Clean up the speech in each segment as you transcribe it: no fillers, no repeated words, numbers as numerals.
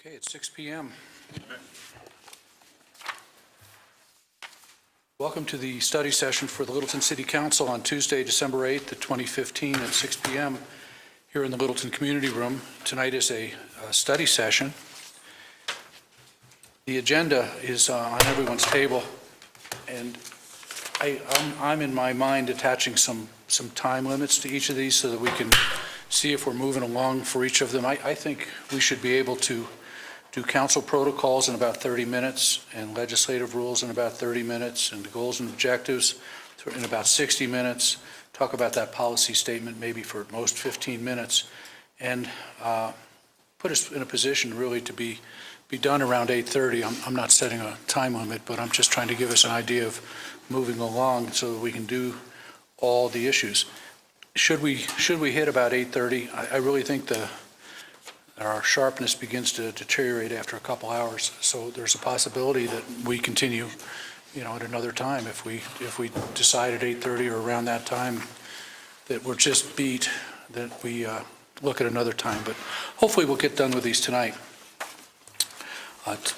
Okay, it's 6 p.m. Welcome to the study session for the Littleton City Council on Tuesday, December 8th, 2015 at 6 p.m. here in the Littleton Community Room. Tonight is a study session. The agenda is on everyone's table, and I'm in my mind attaching some time limits to each of these so that we can see if we're moving along for each of them. I think we should be able to do council protocols in about 30 minutes and legislative rules in about 30 minutes and the goals and objectives in about 60 minutes, talk about that policy statement maybe for at most 15 minutes, and put us in a position really to be done around 8:30. I'm not setting a time limit, but I'm just trying to give us an idea of moving along so that we can do all the issues. Should we hit about 8:30, I really think our sharpness begins to deteriorate after a couple hours. So there's a possibility that we continue, at another time. If we decide at 8:30 or around that time that we're just beat, that we look at another time. But hopefully we'll get done with these tonight.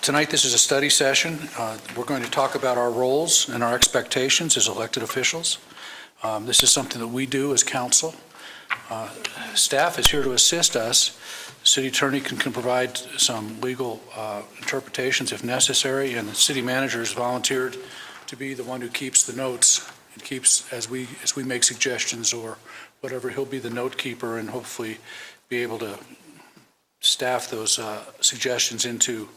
Tonight this is a study session. We're going to talk about our roles and our expectations as elected officials. This is something that we do as council. Staff is here to assist us. The city attorney can provide some legal interpretations if necessary, and the city manager has volunteered to be the one who keeps the notes and keeps, as we make suggestions or whatever, he'll be the note keeper and hopefully be able to staff those suggestions into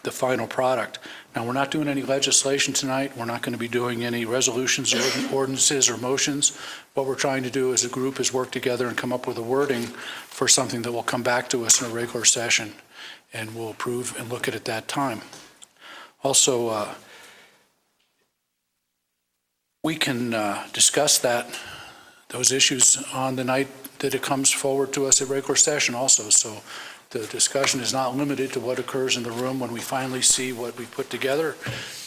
the final product. Now, we're not doing any legislation tonight. We're not going to be doing any resolutions or ordinances or motions. What we're trying to do as a group is work together and come up with a wording for something that will come back to us in a regular session, and we'll approve and look at that time. Also, we can discuss those issues on the night that it comes forward to us at regular session also. So the discussion is not limited to what occurs in the room when we finally see what we put together.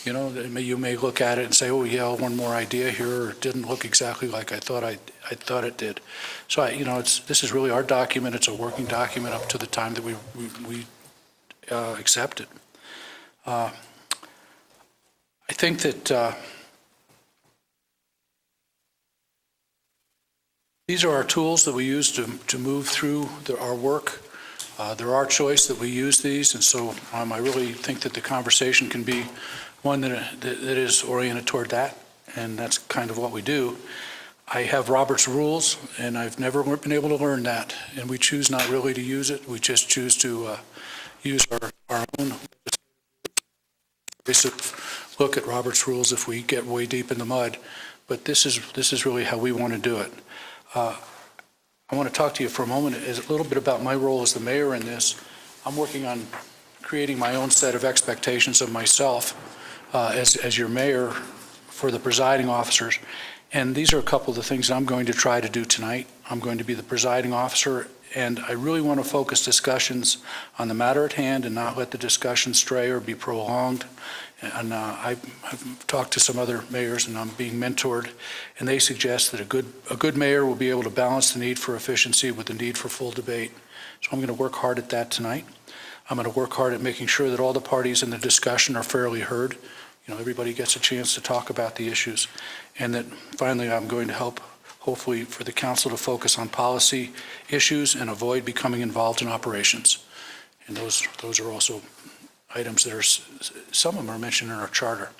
You may look at it and say, oh yeah, one more idea here, or it didn't look exactly like I thought it did. So this is really our document. It's a working document up to the time that we accept it. I think that these are our tools that we use to move through our work. They're our choice that we use these, and so I really think that the conversation can be one that is oriented toward that, and that's kind of what we do. I have Robert's rules, and I've never been able to learn that, and we choose not really to use it. We just choose to use our own look at Robert's rules if we get way deep in the mud, but this is really how we want to do it. I want to talk to you for a moment a little bit about my role as the mayor in this. I'm working on creating my own set of expectations of myself as your mayor for the presiding officers. And these are a couple of the things I'm going to try to do tonight. I'm going to be the presiding officer, and I really want to focus discussions on the matter at hand and not let the discussion stray or be prolonged. And I've talked to some other mayors, and I'm being mentored, and they suggest that a good mayor will be able to balance the need for efficiency with the need for full debate. So I'm going to work hard at that tonight. I'm going to work hard at making sure that all the parties in the discussion are fairly heard. Everybody gets a chance to talk about the issues, and that finally I'm going to help, hopefully, for the council to focus on policy issues and avoid becoming involved in operations. And those are also items that some of them are mentioned in our charter.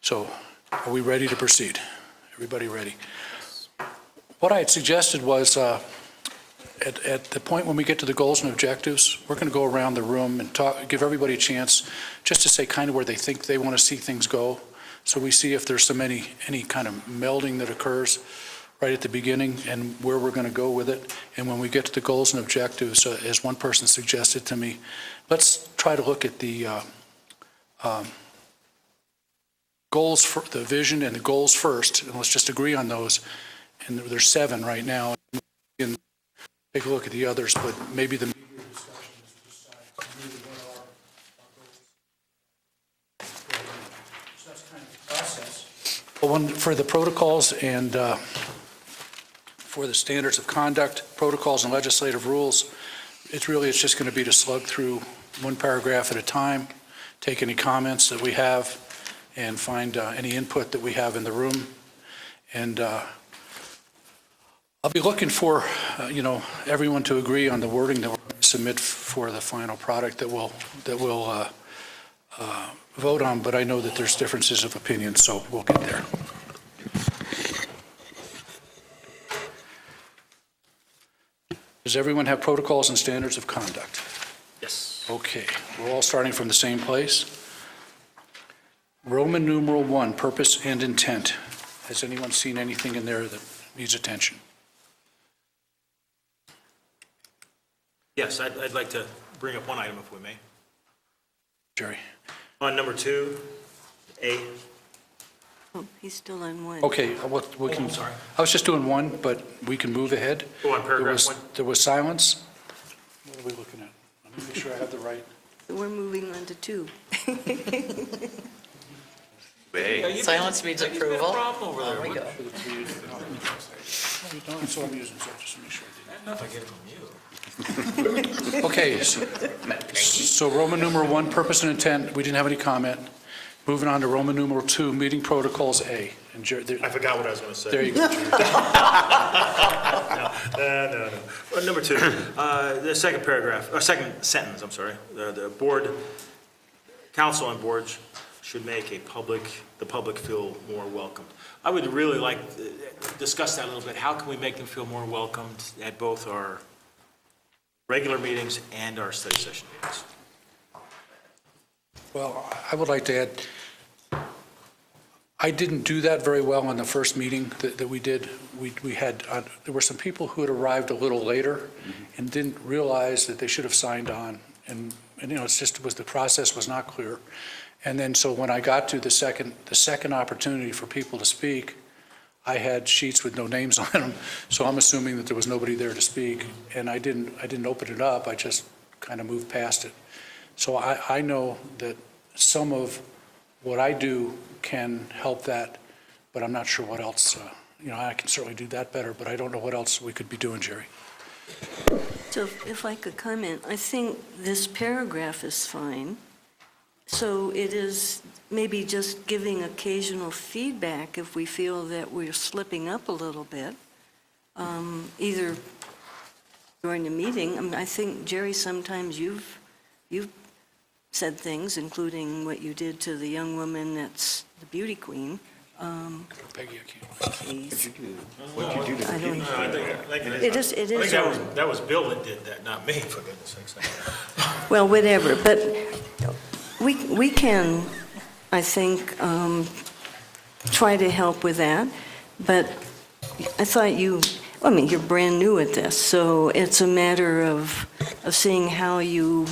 So are we ready to proceed? Everybody ready? What I had suggested was at the point when we get to the goals and objectives, we're going to go around the room and give everybody a chance just to say kind of where they think they want to see things go. So we see if there's any kind of melding that occurs right at the beginning and where we're going to go with it. And when we get to the goals and objectives, as one person suggested to me, let's try to look at the goals, for the vision and the goals first, and let's just agree on those. And there's 7 right now. And take a look at the others, but maybe the media discussion is to decide really what our goals. So that's kind of the process. But for the protocols and for the standards of conduct, protocols and legislative rules, it's just going to be to slug through one paragraph at a time, take any comments that we have, and find any input that we have in the room. And I'll be looking for, everyone to agree on the wording that we're going to submit for the final product that we'll vote on, but I know that there's differences of opinion, so we'll get there. Does everyone have protocols and standards of conduct? Yes. Okay, we're all starting from the same place. Roman numeral 1, purpose and intent. Has anyone seen anything in there that needs attention? Yes, I'd like to bring up one item if we may. Jerry? On number 2, A. Oh, he's still on one. Okay, I'm sorry. I was just doing 1, but we can move ahead. Oh, on paragraph 1. There was silence. What are we looking at? Let me make sure I have the right. We're moving on to 2. Silence means approval. You've got a problem over there. There we go. That's what I'm using, so just to make sure. Enough I get it from you. Okay, so Roman numeral 1, purpose and intent, we didn't have any comment. Moving on to Roman numeral 2, meeting protocols A. And I forgot what I was going to say. there you go, Jerry. No. Number 2, the second paragraph, or second sentence, I'm sorry. The board, council and boards should make the public feel more welcomed. I would really like to discuss that a little bit. How can we make them feel more welcomed at both our regular meetings and our study session meetings? Well, I would like to add, I didn't do that very well on the first meeting that we did. We had, there were some people who had arrived a little later and didn't realize that they should have signed on. And it's just, the process was not clear. And then, so when I got to the second opportunity for people to speak, I had sheets with no names on them, so I'm assuming that there was nobody there to speak, and I didn't open it up, I just kind of moved past it. So I know that some of what I do can help that, but I'm not sure what else, I can certainly do that better, but I don't know what else we could be doing, Jerry. So if I could comment, I think this paragraph is fine. So it is maybe just giving occasional feedback if we feel that we're slipping up a little bit, either during the meeting. I think, Jerry, sometimes you've said things, including what you did to the young woman that's the beauty queen. Peggy, I can't. Please. What did you do? I don't know. I think It is. I think that was Bill that did that, not me, for goodness sakes. Well, whatever, but we can, I think, try to help with that, but I thought you're brand new at this, so it's a matter of seeing how you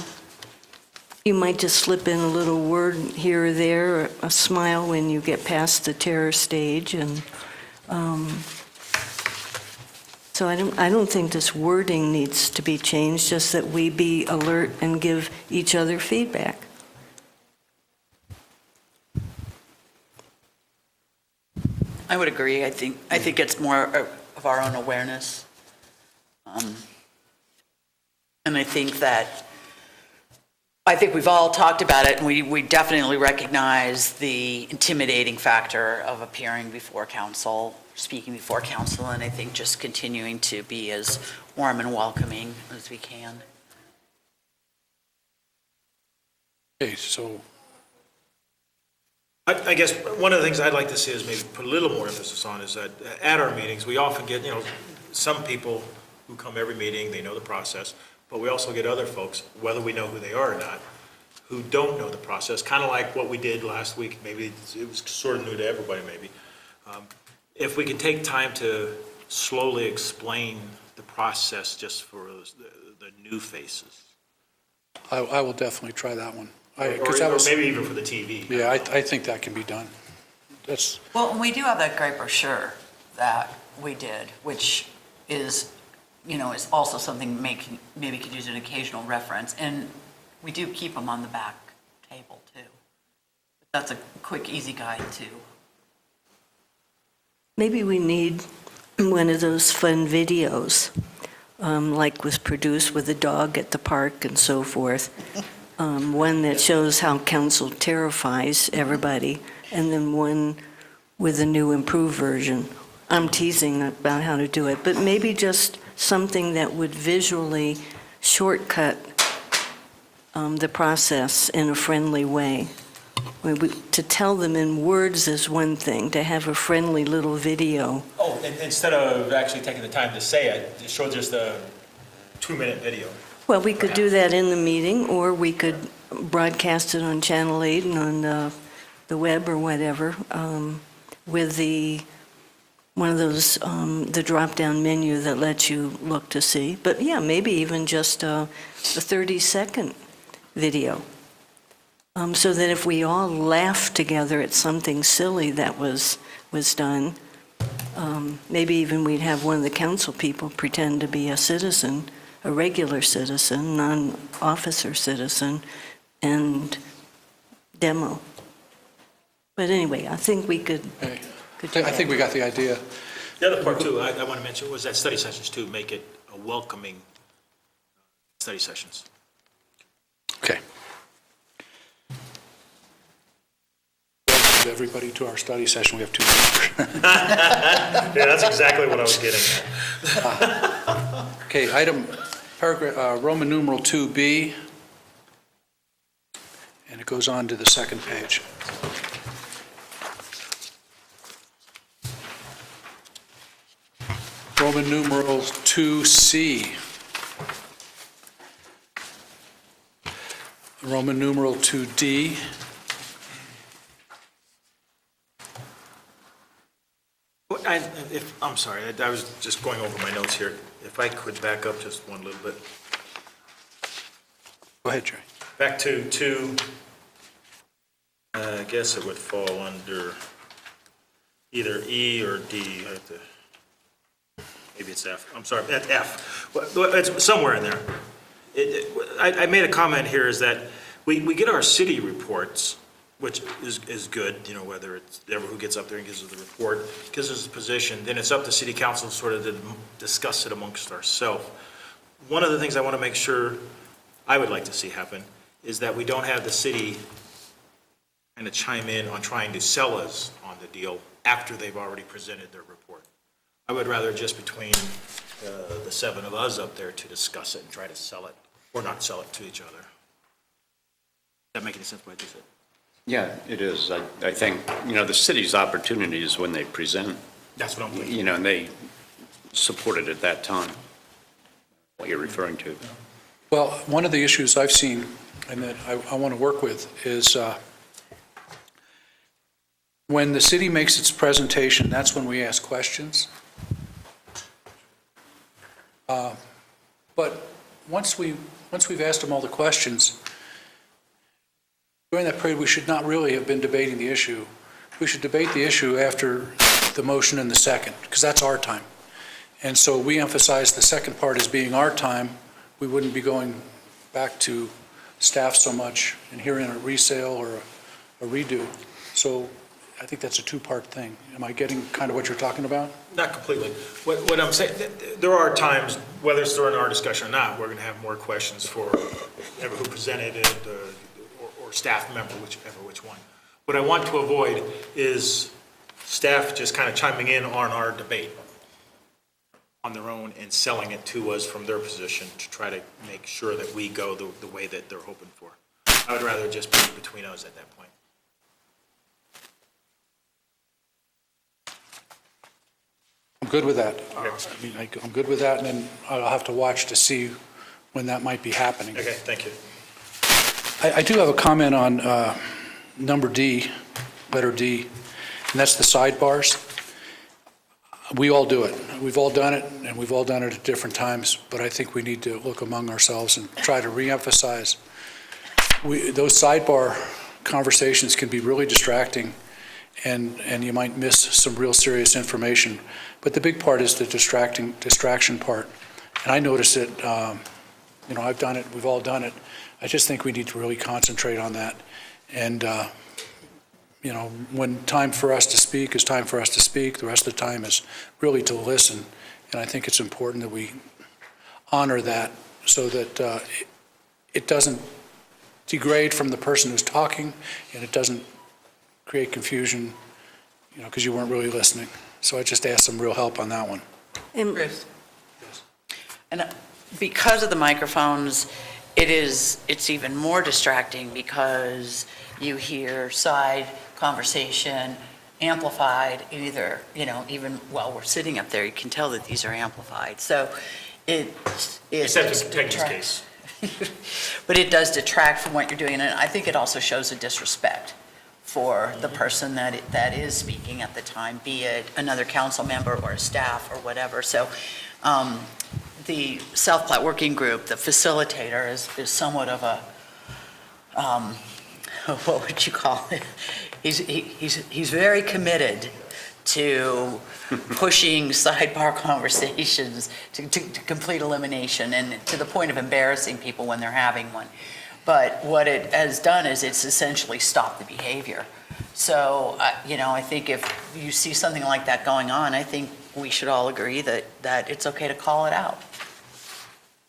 might just slip in a little word here or there, or a smile when you get past the terror stage, and so I don't think this wording needs to be changed, just that we be alert and give each other feedback. I would agree. I think it's more of our own awareness. And I think we've all talked about it, and we definitely recognize the intimidating factor of appearing before council, speaking before council, and I think just continuing to be as warm and welcoming as we can. Okay, so I guess one of the things I'd like to see is maybe put a little more emphasis on is that at our meetings, we often get, some people who come every meeting, they know the process, but we also get other folks, whether we know who they are or not, who don't know the process, kind of like what we did last week. Maybe it was sort of new to everybody, maybe. If we could take time to slowly explain the process just for the new faces. I will definitely try that one. Or maybe even for the TV. Yeah, I think that can be done. Well, and we do have that great brochure that we did, which is, is also something maybe could use an occasional reference. And we do keep them on the back table, too. That's a quick, easy guide, too. Maybe we need one of those fun videos, like was produced with a dog at the park and so forth. one that shows how council terrifies everybody, and then one with a new improved version. I'm teasing about how to do it, but maybe just something that would visually shortcut the process in a friendly way. To tell them in words is one thing, to have a friendly little video. Oh, and instead of actually taking the time to say it, show just a 2-minute video. Well, we could do that in the meeting, or we could broadcast it on Channel 8 and on the web or whatever, with one of those, the drop-down menu that lets you look to see. But yeah, maybe even just a 30-second video. So that if we all laugh together at something silly that was done, maybe even we'd have one of the council people pretend to be a citizen, a regular citizen, non-officer citizen, and demo. But anyway, I think we could. Okay. do I think that. we got the idea. The other part too, I want to mention, was that study sessions too, make it a welcoming study sessions. Okay. Welcome everybody to our study session. We have 2 hours. Yeah, that's exactly what I was getting at. Okay, paragraph, Roman numeral 2B, and it goes on to the second page. Roman numeral 2C. Roman numeral 2D. I'm sorry, I was just going over my notes here. If I could back up just one little bit. Go ahead, Jerry. Back to, I guess it would fall under either E or D. Maybe it's F. I'm sorry, F. Well, it's somewhere in there. I made a comment here is that we get our city reports, which is good, whether it's who gets up there and gives us the report, gives us a position, then it's up to city council sort of to discuss it amongst ourselves. One of the things I want to make sure I would like to see happen is that we don't have the city kind of chime in on trying to sell us on the deal after they've already presented their report. I would rather just between the 7 of us up there to discuss it and try to sell it, or not sell it to each other. Does that make any sense what I just said? Yeah, it is. I think, the city's opportunity is when they present, That's what I'm thinking. and they support it at that time, what you're referring to. Well, one of the issues I've seen and that I want to work with is when the city makes its presentation, that's when we ask questions. But once we've asked them all the questions, during that period, we should not really have been debating the issue. We should debate the issue after the motion and the second, because that's our time. And so we emphasize the second part as being our time. We wouldn't be going back to staff so much and hearing a resale or a redo. So I think that's a 2-part thing. Am I getting kind of what you're talking about? Not completely. What I'm saying, there are times, whether it's during our discussion or not, we're going to have more questions for whoever who presented it, or staff member, which one. What I want to avoid is staff just kind of chiming in on our debate on their own and selling it to us from their position to try to make sure that we go the way that they're hoping for. I would rather just be between us at that point. I'm good with that. Okay. I'm good with that, and then I'll have to watch to see when that might be happening. Okay, thank you. I do have a comment on number D, letter D, and that's the sidebars. We all do it. We've all done it, and we've all done it at different times, but I think we need to look among ourselves and try to reemphasize. Those sidebar conversations can be really distracting, and you might miss some real serious information. But the big part is the distraction part. And I notice it, I've done it, we've all done it. I just think we need to really concentrate on that. And, when time for us to speak is time for us to speak, the rest of the time is really to listen. And I think it's important that we honor that so that it doesn't degrade from the person who's talking, and it doesn't create confusion, because you weren't really listening. So I just asked some real help on that one. And Bruce? And because of the microphones, it's even more distracting because you hear side conversation amplified either, even while we're sitting up there, you can tell that these are amplified. So it Except in Peggy's detracts. case. But it does detract from what you're doing, and I think it also shows a disrespect for the person that is speaking at the time, be it another council member or a staff or whatever. So the South Platte Working Group, the facilitator, is somewhat of a, what would you call it? He's very committed to pushing sidebar conversations to complete elimination, and to the point of embarrassing people when they're having one. But what it has done is it's essentially stopped the behavior. So, I think if you see something like that going on, I think we should all agree that it's okay to call it out.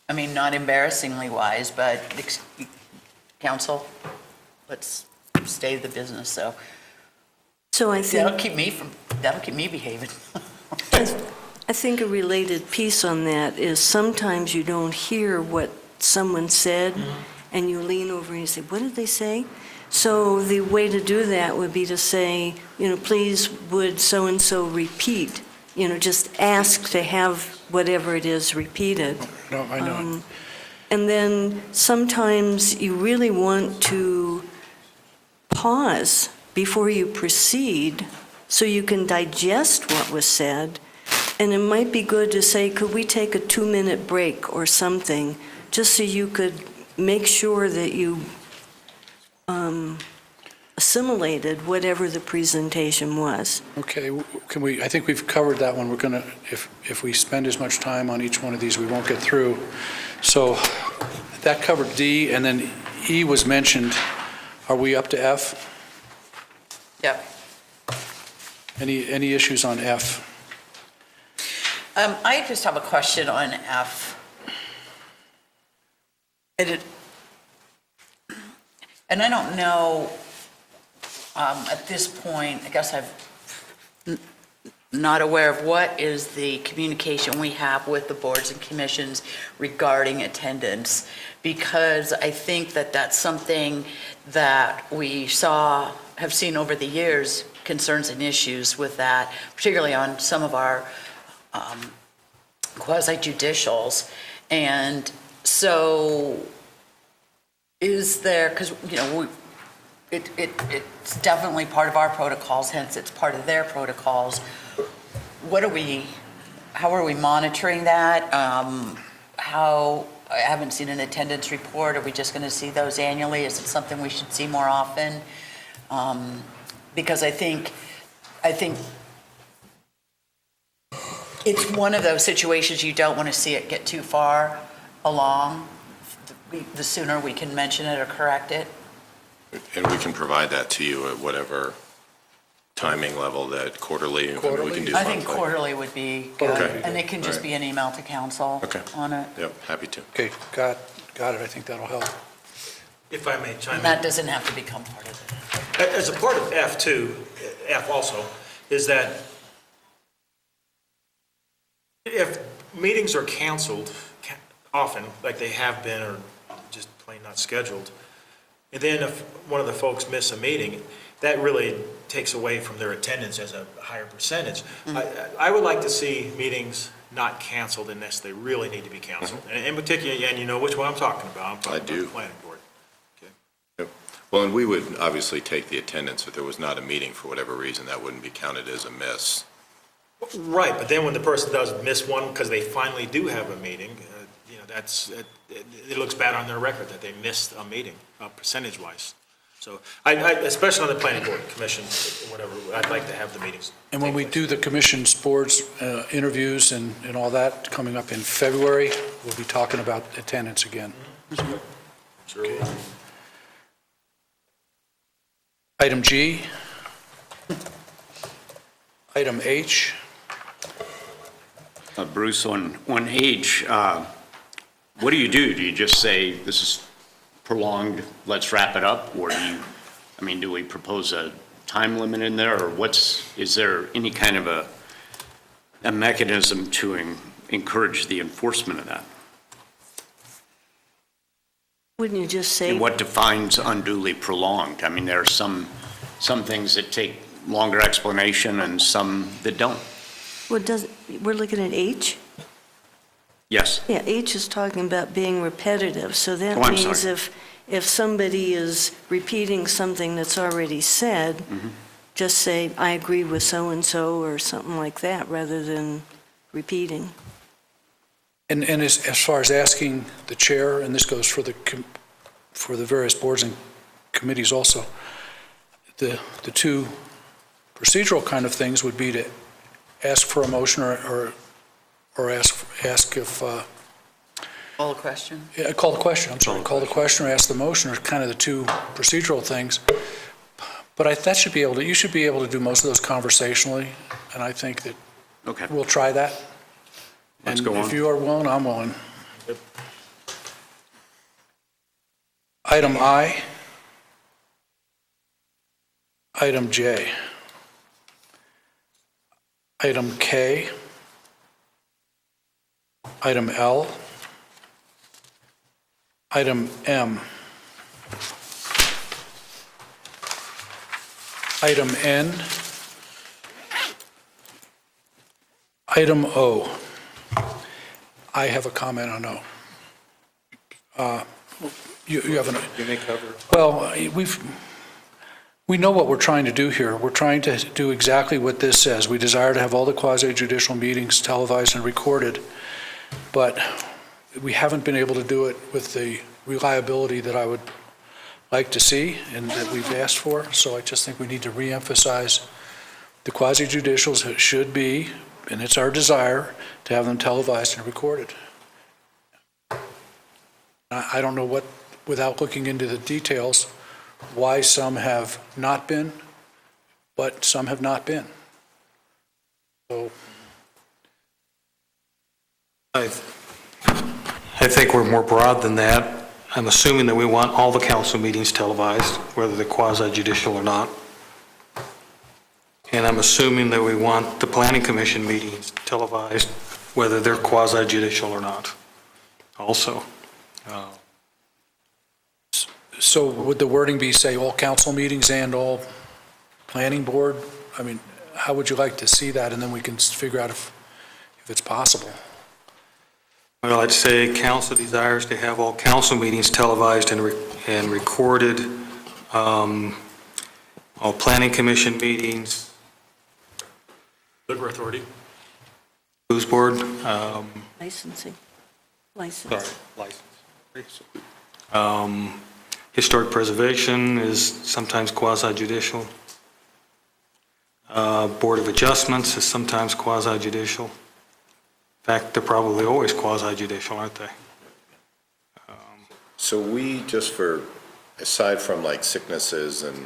I mean, not embarrassingly wise, but council, let's stay the business, so. so I think. That'll keep me behaving. I think a related piece on that is sometimes you don't hear what someone said, and you lean over and you say, what did they say? So the way to do that would be to say, please would so-and-so repeat, just ask to have whatever it is repeated. No, I know. And then sometimes you really want to pause before you proceed so you can digest what was said. And it might be good to say, could we take a 2-minute break or something, just so you could make sure that you assimilated whatever the presentation was. Okay, I think we've covered that one. We're going to, if we spend as much time on each one of these, we won't get through. So that covered D, and then E was mentioned. Are we up to F? Yep. Any issues on F? I just have a question on F. And I don't know, at this point, I guess I'm not aware of what is the communication we have with the boards and commissions regarding attendance, because I think that that's something that we have seen over the years, concerns and issues with that, particularly on some of our quasi-judicials. And so is there, because, it's definitely part of our protocols, hence it's part of their protocols. How are we monitoring that? I haven't seen an attendance report. Are we just going to see those annually? Is it something we should see more often? Because I think it's one of those situations you don't want to see it get too far along. The sooner we can mention it or correct it. And we can provide that to you at whatever timing level, that quarterly, I mean, we can do I monthly. think quarterly would be good. Okay. And it can just All be an email to council Okay. on it. Yep, happy to. Okay, got it. I think that'll help. If I may chime And in. that doesn't have to become part of it. As a part of F too, F also, is that if meetings are canceled often, like they have been, or just plain not scheduled, and then if one of the folks miss a meeting, that really takes away from their attendance as a higher percentage. I would like to see meetings not canceled unless they really need to be canceled. And in particular, and you know which one I'm talking about. I'm talking I do. about the planning board. Yep. Well, and we would obviously take the attendance if there was not a meeting for whatever reason. That wouldn't be counted as a miss. Right, but then when the person does miss one because they finally do have a meeting, it looks bad on their record that they missed a meeting, percentage-wise. So especially on the planning board, commission, whatever, I'd like to have the meetings. And when we do the commission's boards, interviews and all that coming up in February, we'll be talking about attendance again. Sure. Item G. Item H. Bruce, on H, what do? Do you just say, this is prolonged, let's wrap it up? Or do we propose a time limit in there, or is there any kind of a mechanism to encourage the enforcement of that? Wouldn't you just say? And what defines unduly prolonged? I mean, there are some things that take longer explanation and some that don't. We're looking at H? Yes. Yeah, H is talking about being repetitive, so that Oh, I'm means sorry. if somebody is repeating something that's already said, Mm-hmm. just say, I agree with so-and-so, or something like that, rather than repeating. And as far as asking the chair, and this goes for the various boards and committees also, the two procedural kind of things would be to ask for a motion or ask if, Call the question? call the question, I'm sorry, call the question or ask the motion are kind of the two procedural things. But you should be able to do most of those conversationally, and I think that Okay, we'll try that. let's go And on. if you are willing, I'm willing. Item I. Item J. Item K. Item L. Item M. Item N. Item O. I have a comment on O. You have an... You may cover. Well, we know what we're trying to do here. We're trying to do exactly what this says. We desire to have all the quasi-judicial meetings televised and recorded, but we haven't been able to do it with the reliability that I would like to see and that we've asked for. So I just think we need to reemphasize the quasi-judicials should be, and it's our desire, to have them televised and recorded. I don't know what, without looking into the details, why some have not been, but some have not been. So, I think we're more broad than that. I'm assuming that we want all the council meetings televised, whether they're quasi-judicial or not. And I'm assuming that we want the planning commission meetings televised, whether they're quasi-judicial or not, also. so would the wording be, say, all council meetings and all planning board? I mean, how would you like to see that? And then we can figure out if it's possible. Well, I'd say council desires to have all council meetings televised and recorded, all planning commission meetings, Liquor Authority. who's board, Licensing. sorry, license. Historic preservation is sometimes quasi-judicial. Board of Adjustments is sometimes quasi-judicial. In fact, they're probably always quasi-judicial, aren't they? So we, just for, aside from like sicknesses and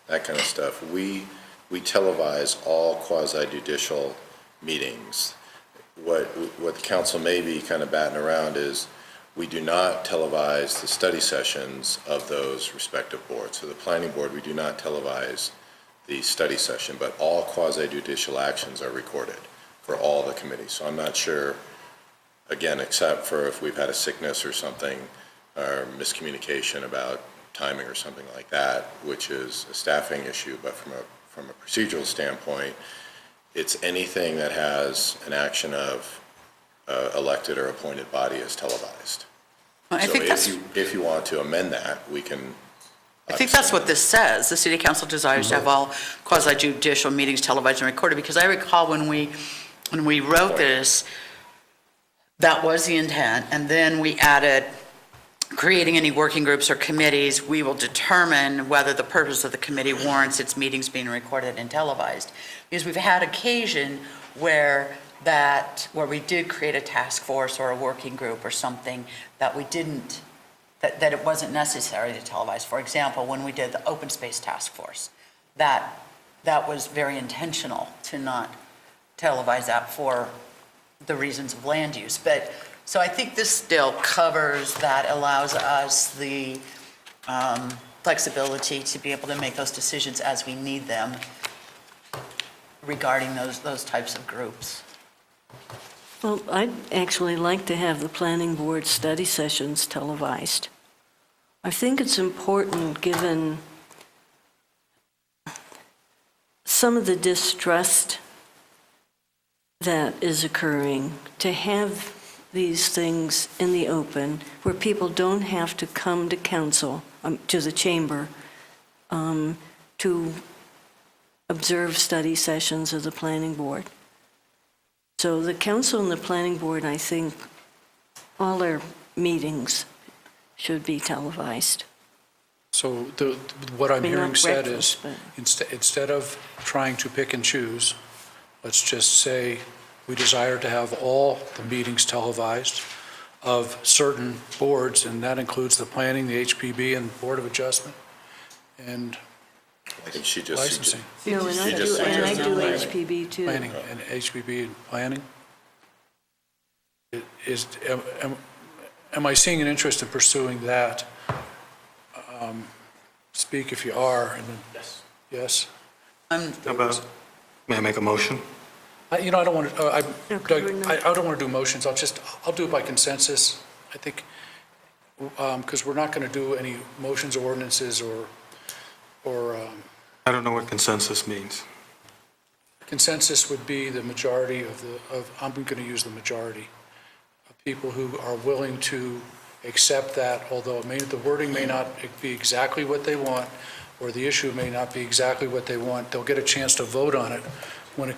that kind of stuff, we televise all quasi-judicial meetings. What the council may be kind of batting around is, we do not televise the study sessions of those respective boards. So the planning board, we do not televise the study session, but all quasi-judicial actions are recorded for all the committees. So I'm not sure, again, except for if we've had a sickness or something, or miscommunication about timing or something like that, which is a staffing issue, but from a procedural standpoint, it's anything that has an action of elected or appointed body is televised. I So think that's, if you want to amend that, we can. I think that's what this says. The city council desires to have all quasi-judicial meetings televised and recorded, because I recall when we wrote this, that was the intent, and then we added, creating any working groups or committees, we will determine whether the purpose of the committee warrants its meetings being recorded and televised. Because we've had occasion where we did create a task force or a working group or something that we didn't, that it wasn't necessary to televise. For example, when we did the open space task force, that was very intentional to not televise that for the reasons of land use. But, so I think this still covers that, allows us the flexibility to be able to make those decisions as we need them regarding those types of groups. Well, I'd actually like to have the planning board study sessions televised. I think it's important, given some of the distrust that is occurring, to have these things in the open where people don't have to come to council, to the chamber, to observe study sessions of the planning board. So the council and the planning board, I think, all their meetings should be televised. So what I'm I mean, hearing not said breakfast, is, but- instead of trying to pick and choose, let's just say we desire to have all the meetings televised of certain boards, and that includes the planning, the HPB, and Board of Adjustment, and I think she just. licensing, No, and I She do, just and I suggested do planning. HPB too. planning, and HPB and planning. Am I seeing an interest in pursuing that? Speak if you are, and then, Yes. yes? How about, may I make a motion? I don't want to, No, 'cause Doug, we're not- I don't want to do motions, I'll do it by consensus, I think, because we're not going to do any motions or ordinances or I don't know what consensus means. consensus would be the majority I'm going to use the majority of people who are willing to accept that, although the wording may not be exactly what they want, or the issue may not be exactly what they want, they'll get a chance to vote on it when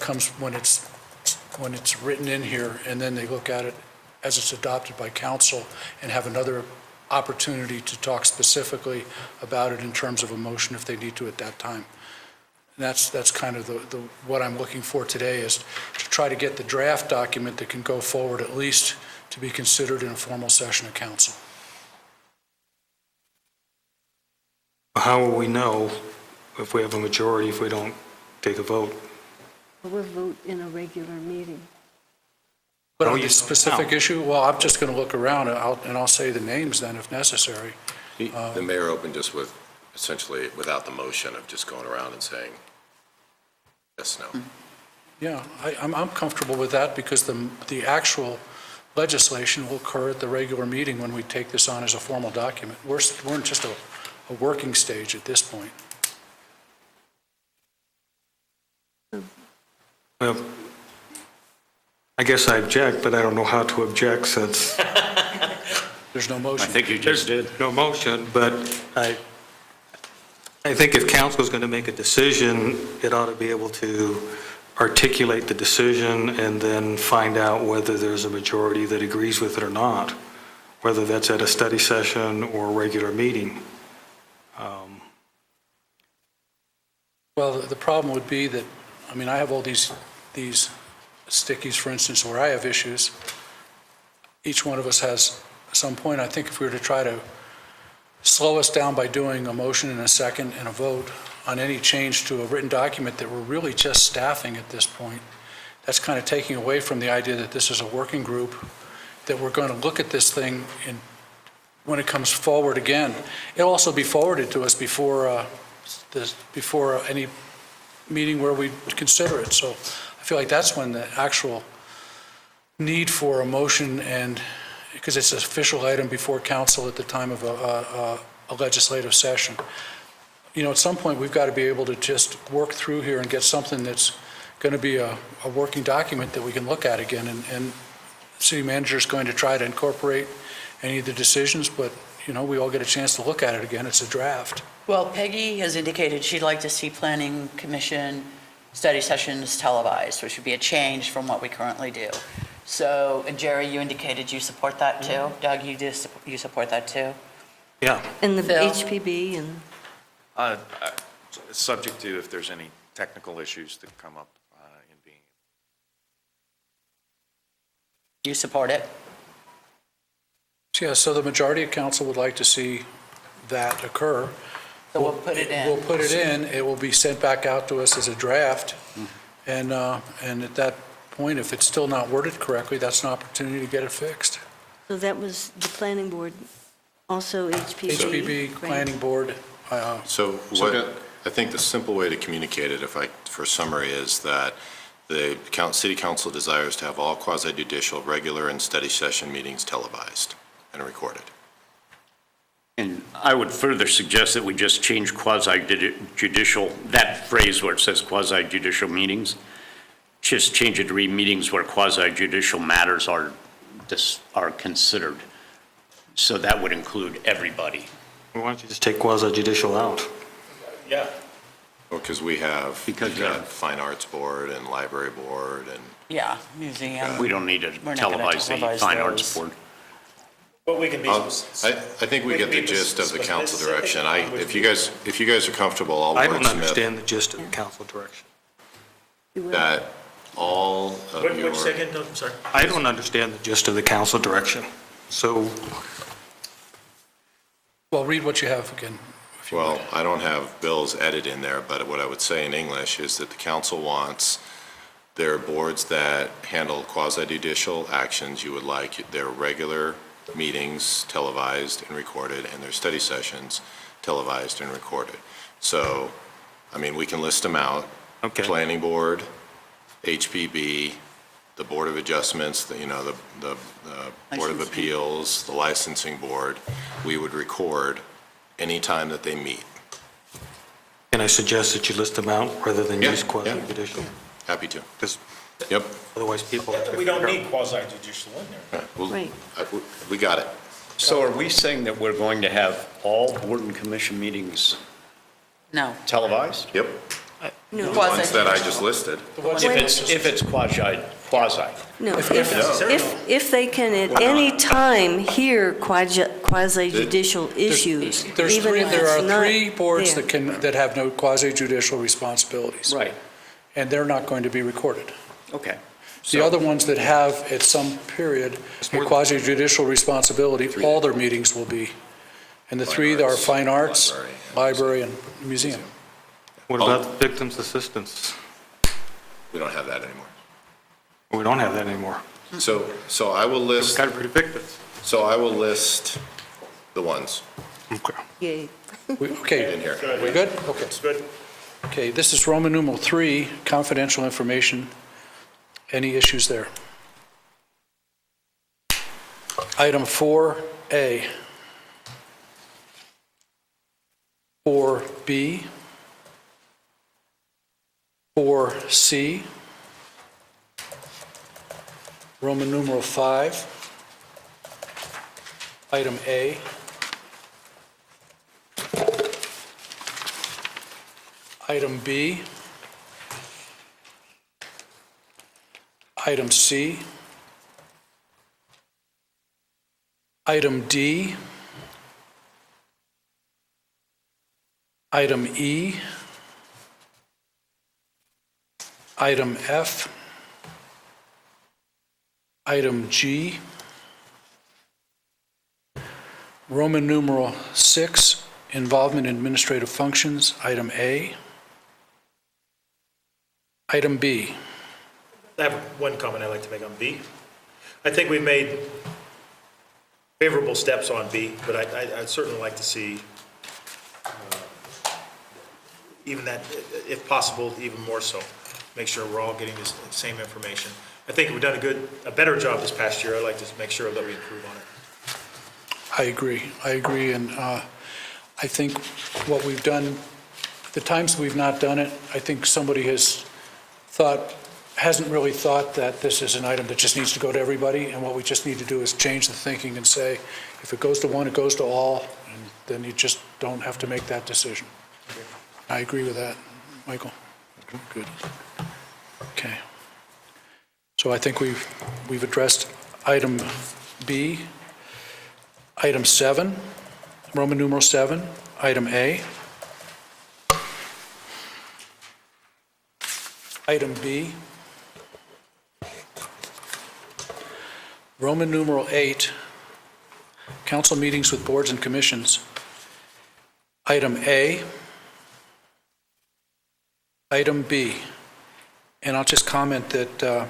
it's written in here, and then they look at it as it's adopted by council and have another opportunity to talk specifically about it in terms of a motion if they need to at that time. And that's kind of what I'm looking for today, is to try to get the draft document that can go forward at least to be considered in a formal session of council. How will we know if we have a majority if we don't take a vote? We'll vote in a regular meeting. But How on you this know specific now? issue, well, I'm just going to look around and I'll say the names then if necessary. The mayor opened just with, essentially, without the motion of just going around and saying, yes, no. Yeah, I'm comfortable with that because the actual legislation will occur at the regular meeting when we take this on as a formal document. We're in just a working stage at this point. Well, I guess I object, but I don't know how to object since There's no I motion. think you just did. no motion, but I think if council's going to make a decision, it ought to be able to articulate the decision and then find out whether there's a majority that agrees with it or not, whether that's at a study session or a regular meeting. Well, the problem would be that, I have all these stickies, for instance, where I have issues. Each one of us has some point. I think if we were to try to slow us down by doing a motion and a second and a vote on any change to a written document that we're really just staffing at this point, that's kind of taking away from the idea that this is a working group, that we're going to look at this thing when it comes forward again. It'll also be forwarded to us before any meeting where we consider it. So I feel like that's when the actual need for a motion, and because it's an official item before council at the time of a legislative session. At some point, we've got to be able to just work through here and get something that's going to be a working document that we can look at again. And the city manager is going to try to incorporate any of the decisions, but, we all get a chance to look at it again. It's a draft. Well, Peggy has indicated she'd like to see planning commission study sessions televised, which would be a change from what we currently do. So, and Jerry, you indicated you support that too? Doug, you support that too? Yeah, And the Phil? HPB and, Subject to if there's any technical issues that come up in being. You support it? Yeah, so the majority of council would like to see that occur. So we'll put it in. We'll put it in, it will be sent back out to us as a draft, and at that point, if it's still not worded correctly, that's an opportunity to get it fixed. so that was the planning board Also HPB. HPB, right? Planning Board, So what, I think the simple way to communicate it, for summary, is that the city council desires to have all quasi-judicial, regular, and study session meetings televised and recorded. And I would further suggest that we just change quasi-judicial, that phrase where it says quasi-judicial meetings, just change it to read meetings where quasi-judicial matters are considered. So that would include everybody. Why don't you just take quasi-judicial out? Yeah. Because we have, Because, we've got Fine Arts Board and Library Board and Yeah, museum. We don't need to We're not gonna televise the televise Fine Arts those. Board. But we can be. I think we get the gist of the council direction. If you guys are comfortable, I'll I don't wordsmith understand the gist of the council direction. You will. that all of your. Which second, no, I'm sorry. I don't understand the gist of the council direction. So well, read what you have again. if you Well, would. I don't have Bill's edit in there, but what I would say in English is that the council wants their boards that handle quasi-judicial actions, you would like their regular meetings televised and recorded, and their study sessions televised and recorded. So, I mean, we can list them out. Okay. Planning Board, HPB, the Board of Adjustments, the Board of Licensing. Appeals, the Licensing Board, we would record any time that they meet. can I suggest that you list them out rather than Yeah, use yeah. quasi-judicial? Happy to. Because Yep. otherwise people. We don't need quasi-judicial in there. Right. Well, Right. we got it. So are we saying that we're going to have all board and commission meetings No. televised? Yep. No, The ones that I just listed. If it's quasi. no, if they can at any time hear quasi-judicial issues, There's even three, if there are it's not three boards there. that have no quasi-judicial responsibilities. Right, And they're not going to be recorded. okay. The other ones that have, at some period, a quasi-judicial responsibility, all their meetings will be. And the three are Fine Arts, Library, and Museum. What about victims' assistance? We don't have that anymore. We don't have that anymore. So I will It's list, got to be victims. the ones Okay. Yay. Okay, in here. we good? Okay. It's good. Okay, this is Roman numeral 3, confidential information. Any issues there? Item 4A. 4B. 4C. Roman numeral 5. Item A. Item B. Item C. Item D. Item E. Item F. Item G. Roman numeral 6, involvement in administrative functions, item A. Item B. I have one comment I'd like to make on B. I think we've made favorable steps on B, but I'd certainly like to see even that, if possible, even more so. Make sure we're all getting this same information. I think we've done a better job this past year. I'd like to make sure that we improve on it. I agree, and I think what we've done, the times we've not done it, I think somebody hasn't really thought that this is an item that just needs to go to everybody, and what we just need to do is change the thinking and say, if it goes to one, it goes to all, and then you just don't have to make that decision. I agree with that. Michael? Good. Okay. So I think we've addressed item B. Item 7, Roman numeral 7, item A. Item B. Roman numeral 8, council meetings with boards and commissions. Item A. Item B. And I'll just comment that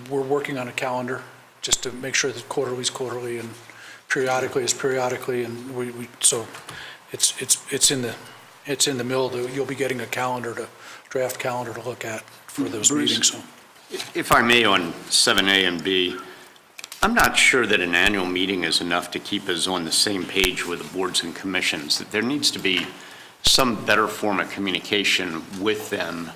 we're working on a calendar just to make sure that quarterly is quarterly and periodically, and so it's in the mill. You'll be getting a draft calendar to look at for those Bruce, meetings, so. If I may, on 7A and B, I'm not sure that an annual meeting is enough to keep us on the same page with the boards and commissions, that there needs to be some better form of communication with them,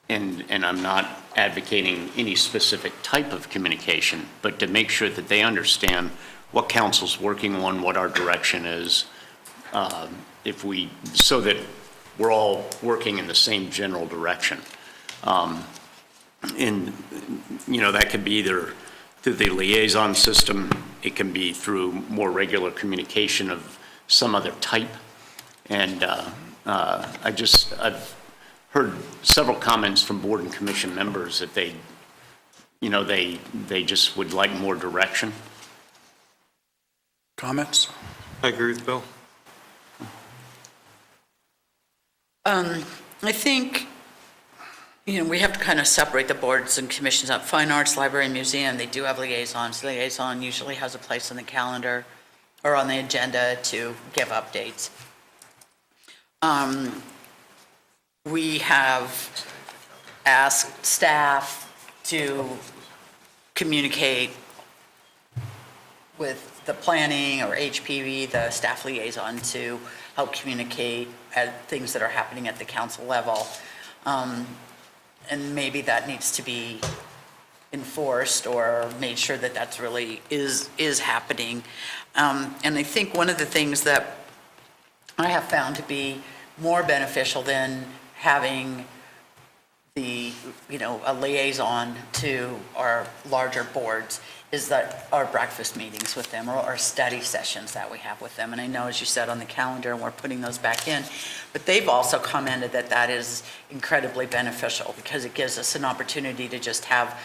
and I'm not advocating any specific type of communication, but to make sure that they understand what council's working on, what our direction is, so that we're all working in the same general direction. And, that could be either through the liaison system, it can be through more regular communication of some other type. And I've heard several comments from board and commission members that they just would like more direction. Comments? I agree with Bill. I think, we have to kind of separate the boards and commissions up. Fine Arts, Library, and Museum, they do have liaisons. Liaison usually has a place on the calendar or on the agenda to give updates. We have asked staff to communicate with the planning or HPV, the staff liaison, to help communicate at things that are happening at the council level. And maybe that needs to be enforced or made sure that that's really is happening. And I think one of the things that I have found to be more beneficial than having a liaison to our larger boards is that our breakfast meetings with them or our study sessions that we have with them. And I know, as you said, on the calendar, and we're putting those back in, but they've also commented that that is incredibly beneficial because it gives us an opportunity to just have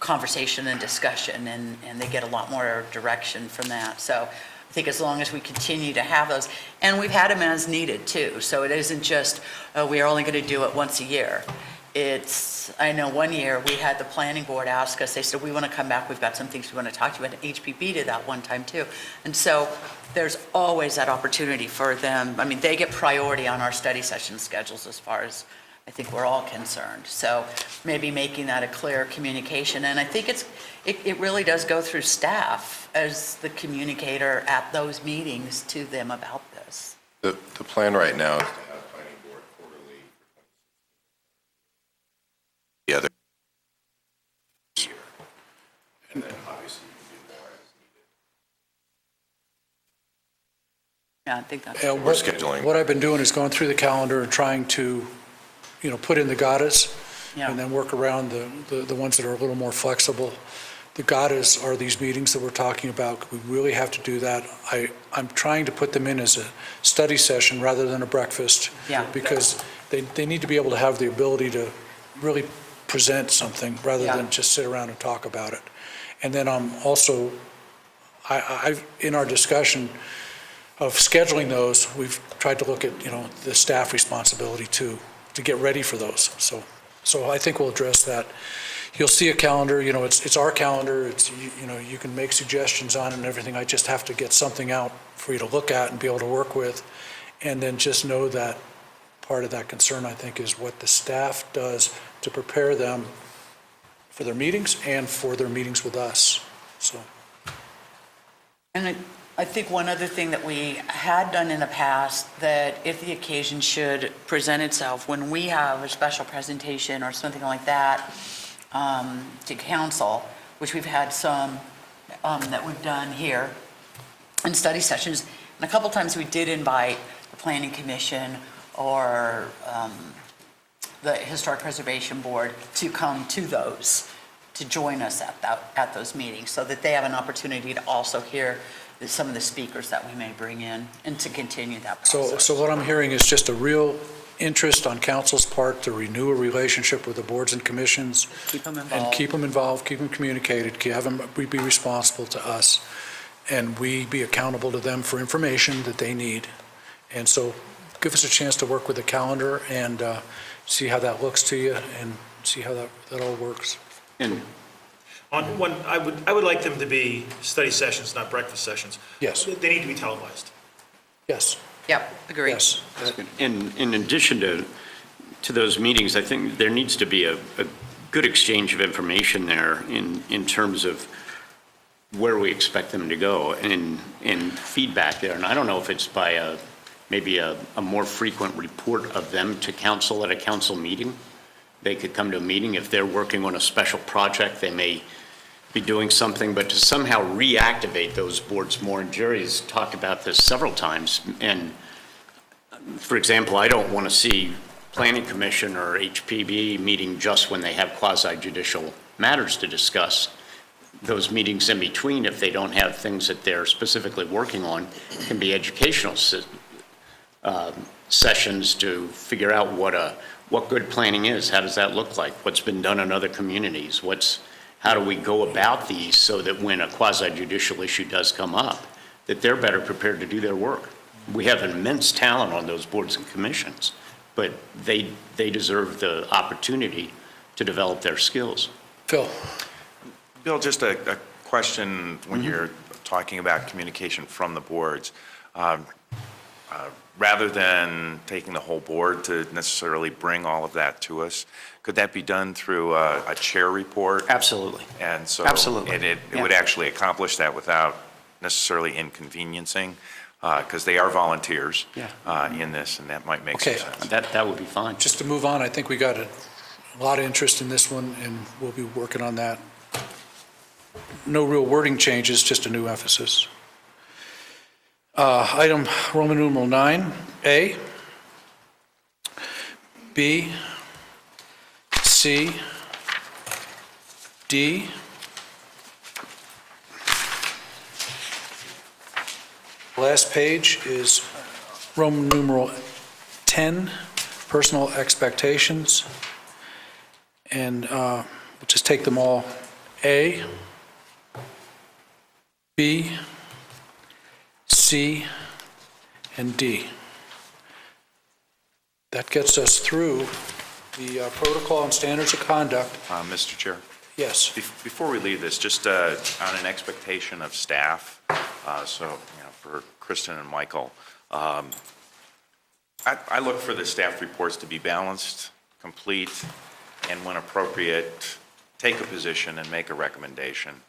conversation and discussion, and they get a lot more direction from that. So I think as long as we continue to have those, and we've had them as needed too, so it isn't just, we are only going to do it once a year. I know one year we had the planning board ask us, they said, we want to come back, we've got some things we want to talk to you about. HPP did that one time too. And so there's always that opportunity for them. I mean, they get priority on our study session schedules as far as I think we're all concerned. So maybe making that a clear communication. And I think it really does go through staff as the communicator at those meetings to them about this. The plan right now is to have planning board quarterly. The other year. And then obviously you can do more as needed. Yeah, I think that's. Yeah, We're scheduling. What I've been doing is going through the calendar and trying to, put in the GATAs Yeah. and then work around the ones that are a little more flexible. The GATAs are these meetings that we're talking about. We really have to do that. I'm trying to put them in as a study session rather than a breakfast. Yeah. Because they need to be able to have the ability to really present something rather Yeah. than just sit around and talk about it. And then also, I've in our discussion of scheduling those, we've tried to look at, the staff responsibility too, to get ready for those. So I think we'll address that. You'll see a calendar, it's our calendar, you can make suggestions on it and everything. I just have to get something out for you to look at and be able to work with. And then just know that part of that concern, I think, is what the staff does to prepare them for their meetings and for their meetings with us, so. And I think one other thing that we had done in the past, that if the occasion should present itself, when we have a special presentation or something like that to council, which we've had some that we've done here in study sessions, and a couple times we did invite the Planning Commission or the Historic Preservation Board to come to those, to join us at those meetings, so that they have an opportunity to also hear some of the speakers that we may bring in and to continue that process. So what I'm hearing is just a real interest on council's part to renew a relationship with the boards and commissions. Keep them And involved. keep them involved, keep them communicated, have them be responsible to us, and we be accountable to them for information that they need. And so give us a chance to work with the calendar and see how that looks to you and see how that all works. And I would like them to be study sessions, not breakfast sessions. Yes. They need to be televised. Yes, Yep, agree. yes. In addition to those meetings, I think there needs to be a good exchange of information there in terms of where we expect them to go and feedback there. And I don't know if it's by maybe a more frequent report of them to council at a council meeting. They could come to a meeting. If they're working on a special project, they may be doing something, but to somehow reactivate those boards more, and Jerry's talked about this several times, and for example, I don't want to see Planning Commission or HPB meeting just when they have quasi-judicial matters to discuss. Those meetings in between, if they don't have things that they're specifically working on, can be educational sessions to figure out what good planning is. How does that look like? What's been done in other communities? How do we go about these so that when a quasi-judicial issue does come up, that they're better prepared to do their work? We have immense talent on those boards and commissions, but they deserve the opportunity to develop their skills. Phil? Bill, just a question when you're talking about communication from the boards. Rather than taking the whole board to necessarily bring all of that to us, could that be done through a chair report? Absolutely. And so. Absolutely. And it Yeah. would actually accomplish that without necessarily inconveniencing, because they are volunteers in this, and that might make some Okay. sense. That would be fine. Just to move on, I think we got a lot of interest in this one, and we'll be working on that. No real wording changes, just a new emphasis. Item Roman numeral 9A, B, C, D, last page is Roman numeral 10, personal expectations. And we'll just take them all. A, B, C, and D. That gets us through the protocol and standards of conduct. Mr. Chair? Yes. Before we leave this, just on an expectation of staff, for Kristen and Michael, I look for the staff reports to be balanced, complete, and when appropriate, take a position and make a recommendation,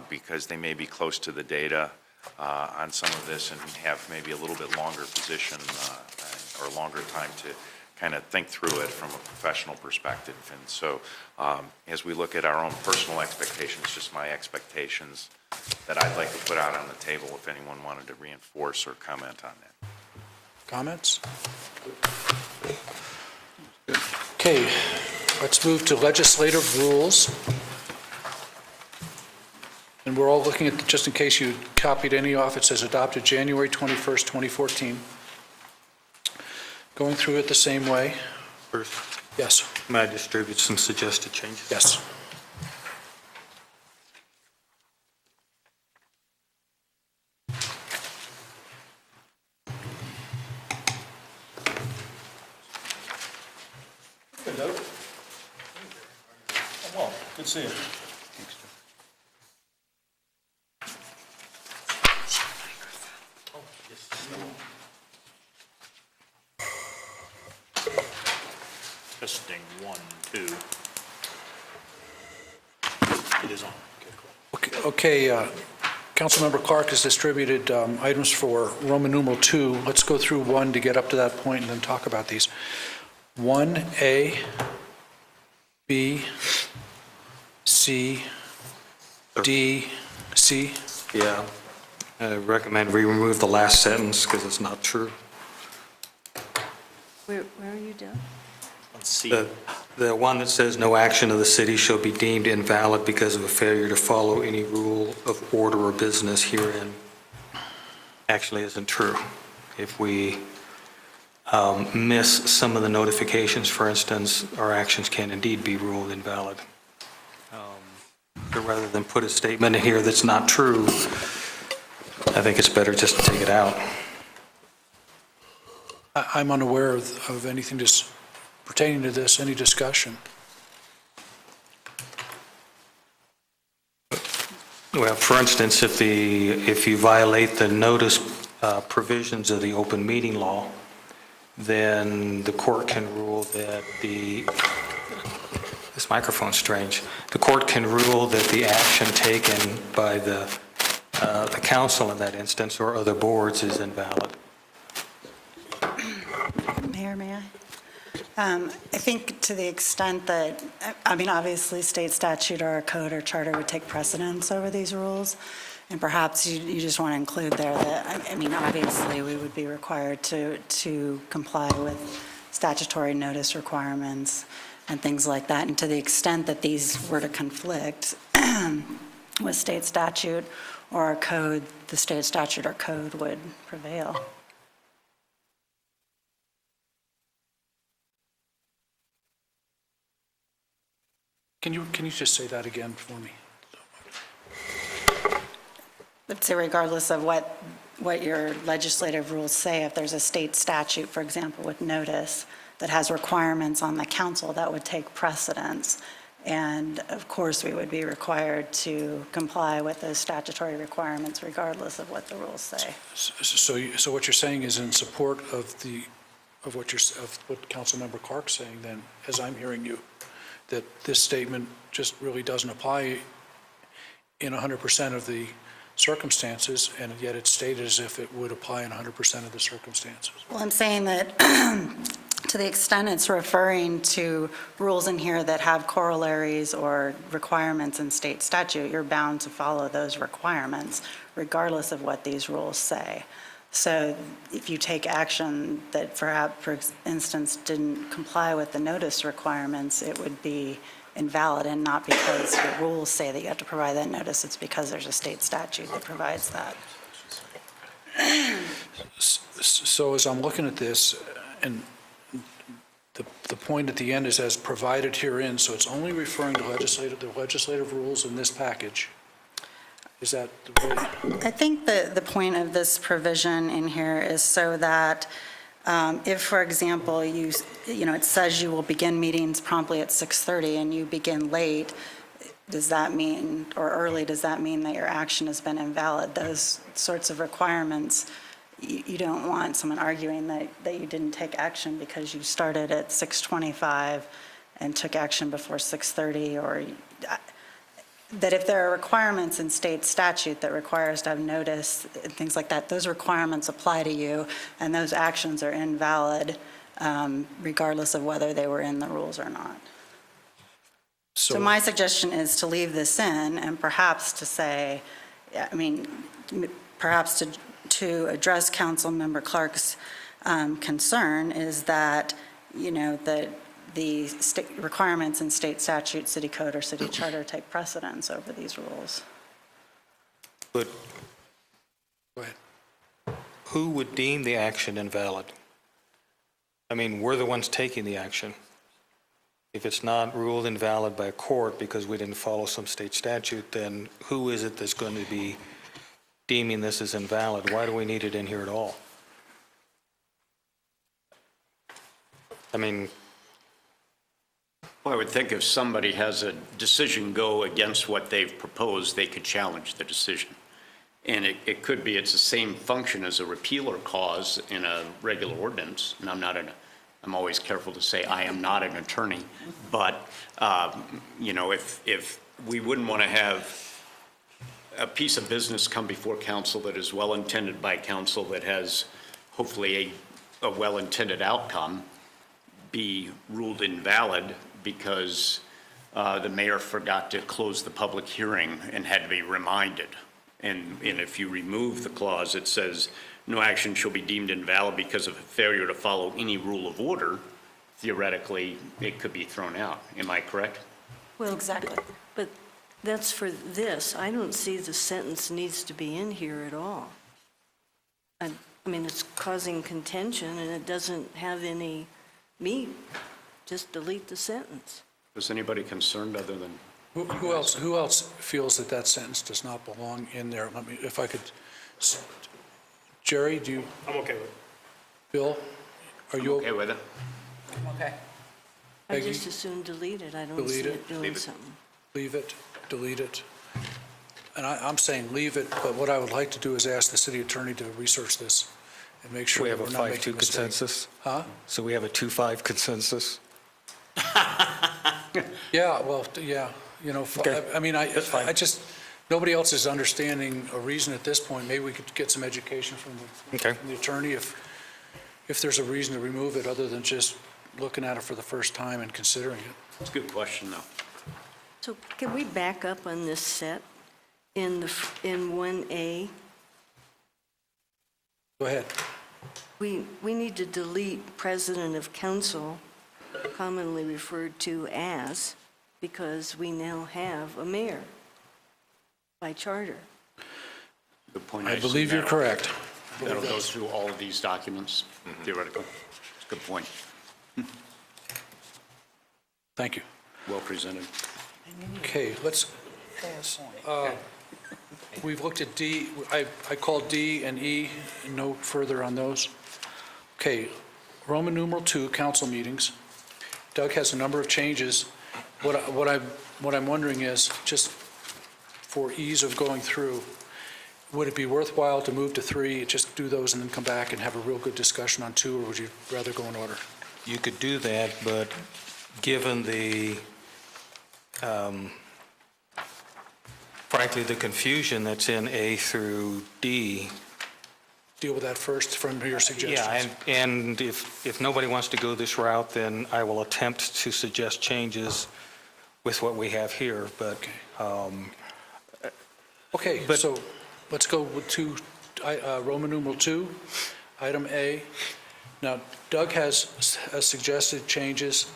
because they may be close to the data on some of this and have maybe a little bit longer position or longer time to kind of think through it from a professional perspective. And so as we look at our own personal expectations, just my expectations that I'd like to put out on the table if anyone wanted to reinforce or comment on that. Comments? Okay, let's move to legislative rules. And we're all looking at, just in case you copied any off, it says adopted January 21st, 2014. Going through it the same way. First, Yes, may I distribute some suggested changes? yes. Good, Doug. Well, good seeing you. Testing 1, 2. It is on. Okay, cool. Okay, Councilmember Clark has distributed items for Roman numeral 2. Let's go through 1 to get up to that point and then talk about these. 1A, B, C, D, C. Yeah. I recommend we remove the last sentence because it's not true. Where are you down? On C. The one that says no action of the city shall be deemed invalid because of a failure to follow any rule of order or business herein actually isn't true. If we miss some of the notifications, for instance, our actions can indeed be ruled invalid. But rather than put a statement in here that's not true, I think it's better just to take it out. I'm unaware of anything just pertaining to this, any discussion. Well, for instance, if you violate the notice provisions of the open meeting law, then the court can rule that this microphone's strange. The court can rule that the action taken by the council in that instance or other boards is invalid. Mayor, may I? I think to the extent that, I mean, obviously, state statute or a code or charter would take precedence over these rules, and perhaps you just want to include there that, I mean, obviously, we would be required to comply with statutory notice requirements and things like that, and to the extent that these were to conflict with state statute or a code, the state statute or code would prevail. Can you just say that again for me? Let's say regardless of what your legislative rules say, if there's a state statute, for example, with notice that has requirements on the council, that would take precedence. And of course, we would be required to comply with those statutory requirements regardless of what the rules say. So what you're saying is in support of what Councilmember Clark's saying, then, as I'm hearing you, that this statement just really doesn't apply in 100% of the circumstances, and yet it's stated as if it would apply in 100% of the circumstances. Well, I'm saying that to the extent it's referring to rules in here that have corollaries or requirements in state statute, you're bound to follow those requirements regardless of what these rules say. So if you take action that perhaps, for instance, didn't comply with the notice requirements, it would be invalid, and not because the rules say that you have to provide that notice, it's because there's a state statute that provides that. So as I'm looking at this, and the point at the end is as provided herein, so it's only referring to the legislative rules in this package. Is that the way? I think the point of this provision in here is so that if, for example, it says you will begin meetings promptly at 6:30 and you begin late, does that mean, or early, does that mean that your action has been invalid? Those sorts of requirements, you don't want someone arguing that you didn't take action because you started at 6:25 and took action before 6:30, or that if there are requirements in state statute that require us to have notice and things like that, those requirements apply to you, and those actions are invalid regardless of whether they were in the rules or not. So my suggestion is to leave this in, and perhaps to say, I mean, perhaps to address Councilmember Clark's concern is that, that the requirements in state statute, city code, or city charter take precedence over these rules. But Go ahead. who would deem the action invalid? I mean, we're the ones taking the action. If it's not ruled invalid by a court because we didn't follow some state statute, then who is it that's going to be deeming this as invalid? Why do we need it in here at all? I mean, Well, I would think if somebody has a decision go against what they've proposed, they could challenge the decision. And it could be it's the same function as a repealer cause in a regular ordinance. And I'm always careful to say I am not an attorney, but, if we wouldn't want to have a piece of business come before council that is well-intended by council, that has hopefully a well-intended outcome, be ruled invalid because the mayor forgot to close the public hearing and had to be reminded. And if you remove the clause, it says, no action shall be deemed invalid because of a failure to follow any rule of order, theoretically, it could be thrown out. Am I correct? Well, Exactly. But that's for this. I don't see the sentence needs to be in here at all. I mean, it's causing contention and it doesn't have any meat. Just delete the sentence. Was anybody concerned other than? Who else feels that sentence does not belong in there? If I could, Jerry, do you? I'm okay with it. Bill, are you? Okay with it? Okay. I Peggy? just as soon delete it. I don't Delete see it? it doing Leave it. something. Leave it, delete it. And I'm saying leave it, but what I would like to do is ask the city attorney to research this and make sure We have a we're not making 5-2 a mistake. consensus? Huh? So we have a 2-5 consensus? Yeah, well, yeah, you know, Okay. I mean, That's fine. I just, nobody else is understanding a reason at this point. Maybe we could get some education from Okay. the attorney if there's a reason to remove it other than just looking at it for the first time and considering it. It's a good question, though. So can we back up on this set in 1A? Go ahead. We need to delete president of council, commonly referred to as, because we now have a mayor by charter. Good point. I believe you're correct. That'll go through all of these documents, theoretically. It's a good point. Thank you. Well presented. Okay, let's, we've looked at D, I called D and E, no further on those. Okay, Roman numeral 2, council meetings. Doug has a number of changes. What I'm wondering is, just for ease of going through, would it be worthwhile to move to 3, just do those and then come back and have a real good discussion on 2, or would you rather go in order? You could do that, but given the, frankly, the confusion that's in A through D. Deal with that first from your suggestions. Yeah, and if nobody wants to go this route, then I will attempt to suggest changes with what we have here, but, Okay, But- so let's go with Roman numeral 2, item A. Now, Doug has suggested changes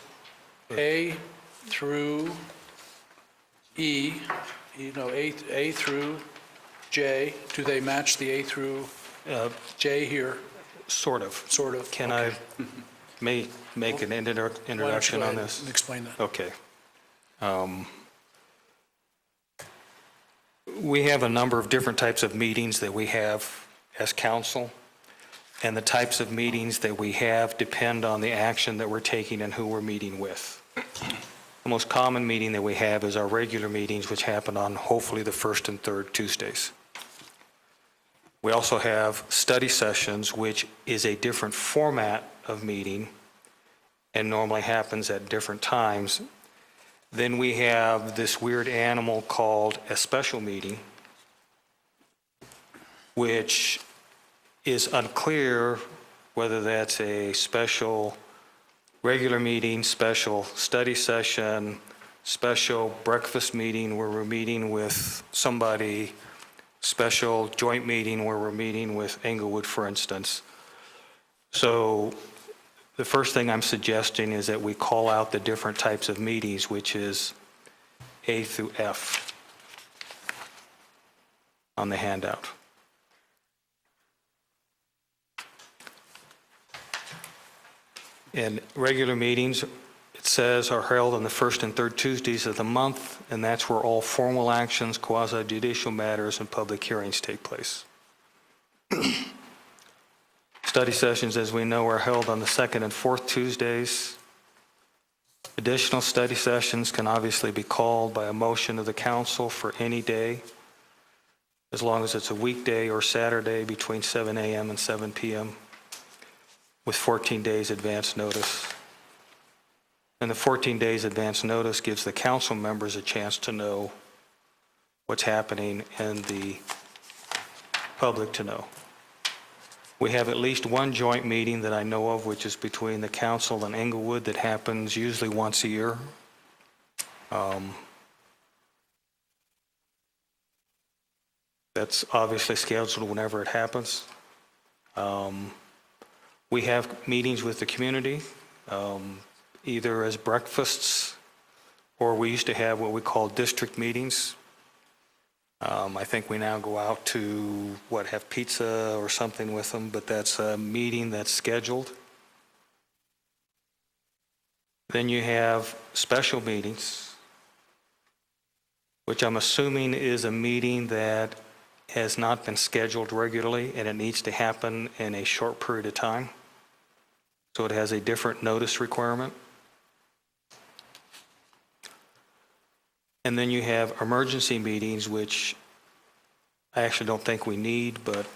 A through E, A through J. Do they match the A through J here, sort of. sort of? Can Okay. I make an Why don't you introduction go on ahead this? and explain that. Okay. We have a number of different types of meetings that we have as council, and the types of meetings that we have depend on the action that we're taking and who we're meeting with. The most common meeting that we have is our regular meetings, which happen on hopefully the first and third Tuesdays. We also have study sessions, which is a different format of meeting and normally happens at different times. Then we have this weird animal called a special meeting, which is unclear whether that's a special regular meeting, special study session, special breakfast meeting where we're meeting with somebody, special joint meeting where we're meeting with Englewood, for instance. So the first thing I'm suggesting is that we call out the different types of meetings, which is A through F on the handout. And regular meetings, it says, are held on the first and third Tuesdays of the month, and that's where all formal actions, quasi-judicial matters, and public hearings take place. Study sessions, as we know, are held on the second and fourth Tuesdays. Additional study sessions can obviously be called by a motion of the council for any day, as long as it's a weekday or Saturday between 7 a.m. and 7 p.m. with 14 days advance notice. And the 14 days advance notice gives the council members a chance to know what's happening and the public to know. We have at least one joint meeting that I know of, which is between the council and Englewood, that happens usually once a year. That's obviously scheduled whenever it happens. We have meetings with the community, either as breakfasts, or we used to have what we call district meetings. I think we now go out to, have pizza or something with them, but that's a meeting that's scheduled. Then you have special meetings, which I'm assuming is a meeting that has not been scheduled regularly and it needs to happen in a short period of time. So it has a different notice requirement. And then you have emergency meetings, which I actually don't think we need, but,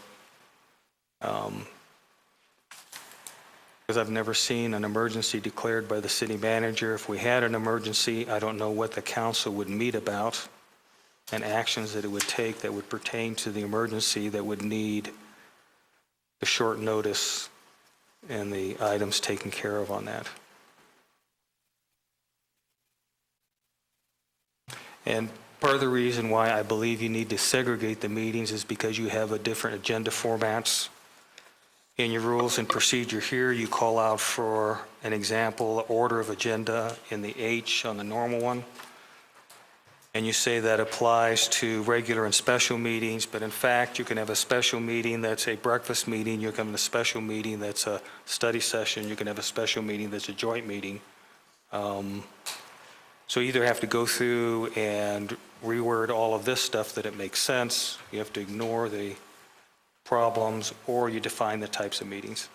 because I've never seen an emergency declared by the city manager. If we had an emergency, I don't know what the council would meet about and actions that it would take that would pertain to the emergency that would need the short notice and the items taken care of on that. And part of the reason why I believe you need to segregate the meetings is because you have a different agenda formats. In your rules and procedure here, you call out for an example, order of agenda in the H on the normal one. And you say that applies to regular and special meetings, but in fact, you can have a special meeting that's a breakfast meeting, you can have a special meeting that's a study session, you can have a special meeting that's a joint meeting. So you either have to go through and reword all of this stuff that it makes sense, you have to ignore the problems, or you define the types of meetings.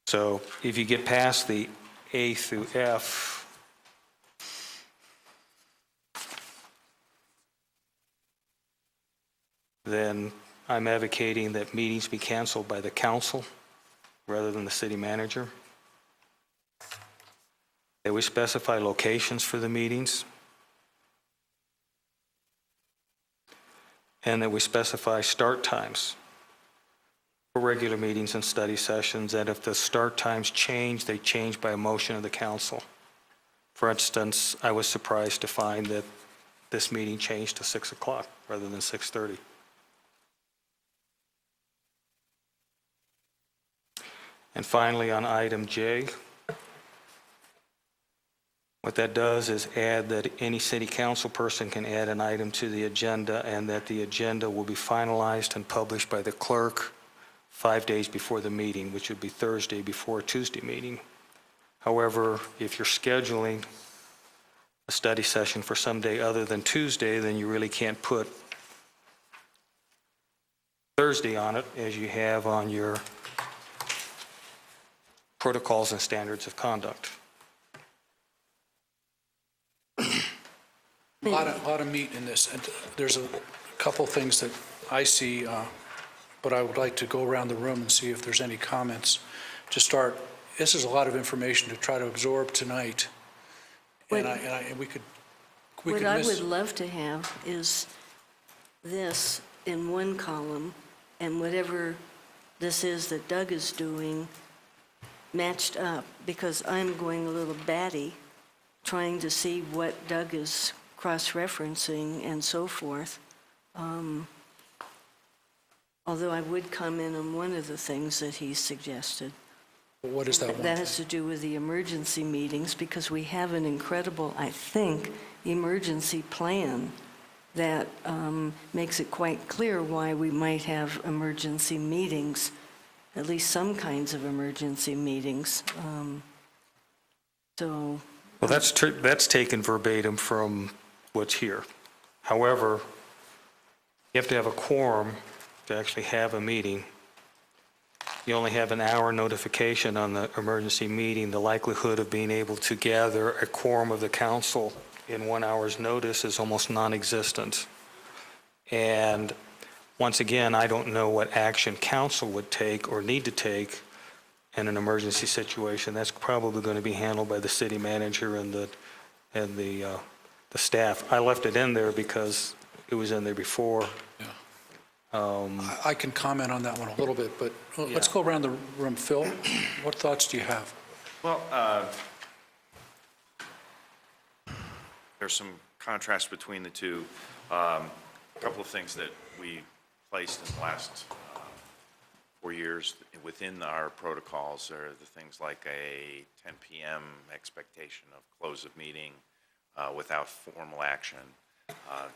So if you get past the A through F, then I'm advocating that meetings be canceled by the council rather than the city manager. That we specify locations for the meetings. And that we specify start times for regular meetings and study sessions, and if the start times change, they change by a motion of the council. For instance, I was surprised to find that this meeting changed to 6 o'clock rather than 6:30. And finally, on item J, what that does is add that any city council person can add an item to the agenda, and that the agenda will be finalized and published by the clerk 5 days before the meeting, which would be Thursday before a Tuesday meeting. However, if you're scheduling a study session for some day other than Tuesday, then you really can't put Thursday on it as you have on your protocols and standards of conduct. A lot of meat in this, and there's a couple things that I see, but I would like to go around the room and see if there's any comments. To start, this is a lot of information to try to absorb tonight, and we could What I miss. would love to have is this in one column, and whatever this is that Doug is doing matched up, because I'm going a little batty, trying to see what Doug is cross-referencing and so forth. Although I would comment on one of the things that he suggested. What is that one That thing? has to do with the emergency meetings, because we have an incredible, I think, emergency plan that makes it quite clear why we might have emergency meetings, at least some kinds of emergency meetings. So, Well, that's taken verbatim from what's here. However, you have to have a quorum to actually have a meeting. You only have an hour notification on the emergency meeting. The likelihood of being able to gather a quorum of the council in 1 hour's notice is almost non-existent. And once again, I don't know what action council would take or need to take in an emergency situation. That's probably going to be handled by the city manager and the staff. I left it in there because it was in there before. I can comment on that one a little bit, but let's go around the room. Phil, what thoughts do you have? Well, there's some contrast between the two. A couple of things that we placed in the last 4 years within our protocols are the things like a 10 p.m. expectation of close of meeting without formal action.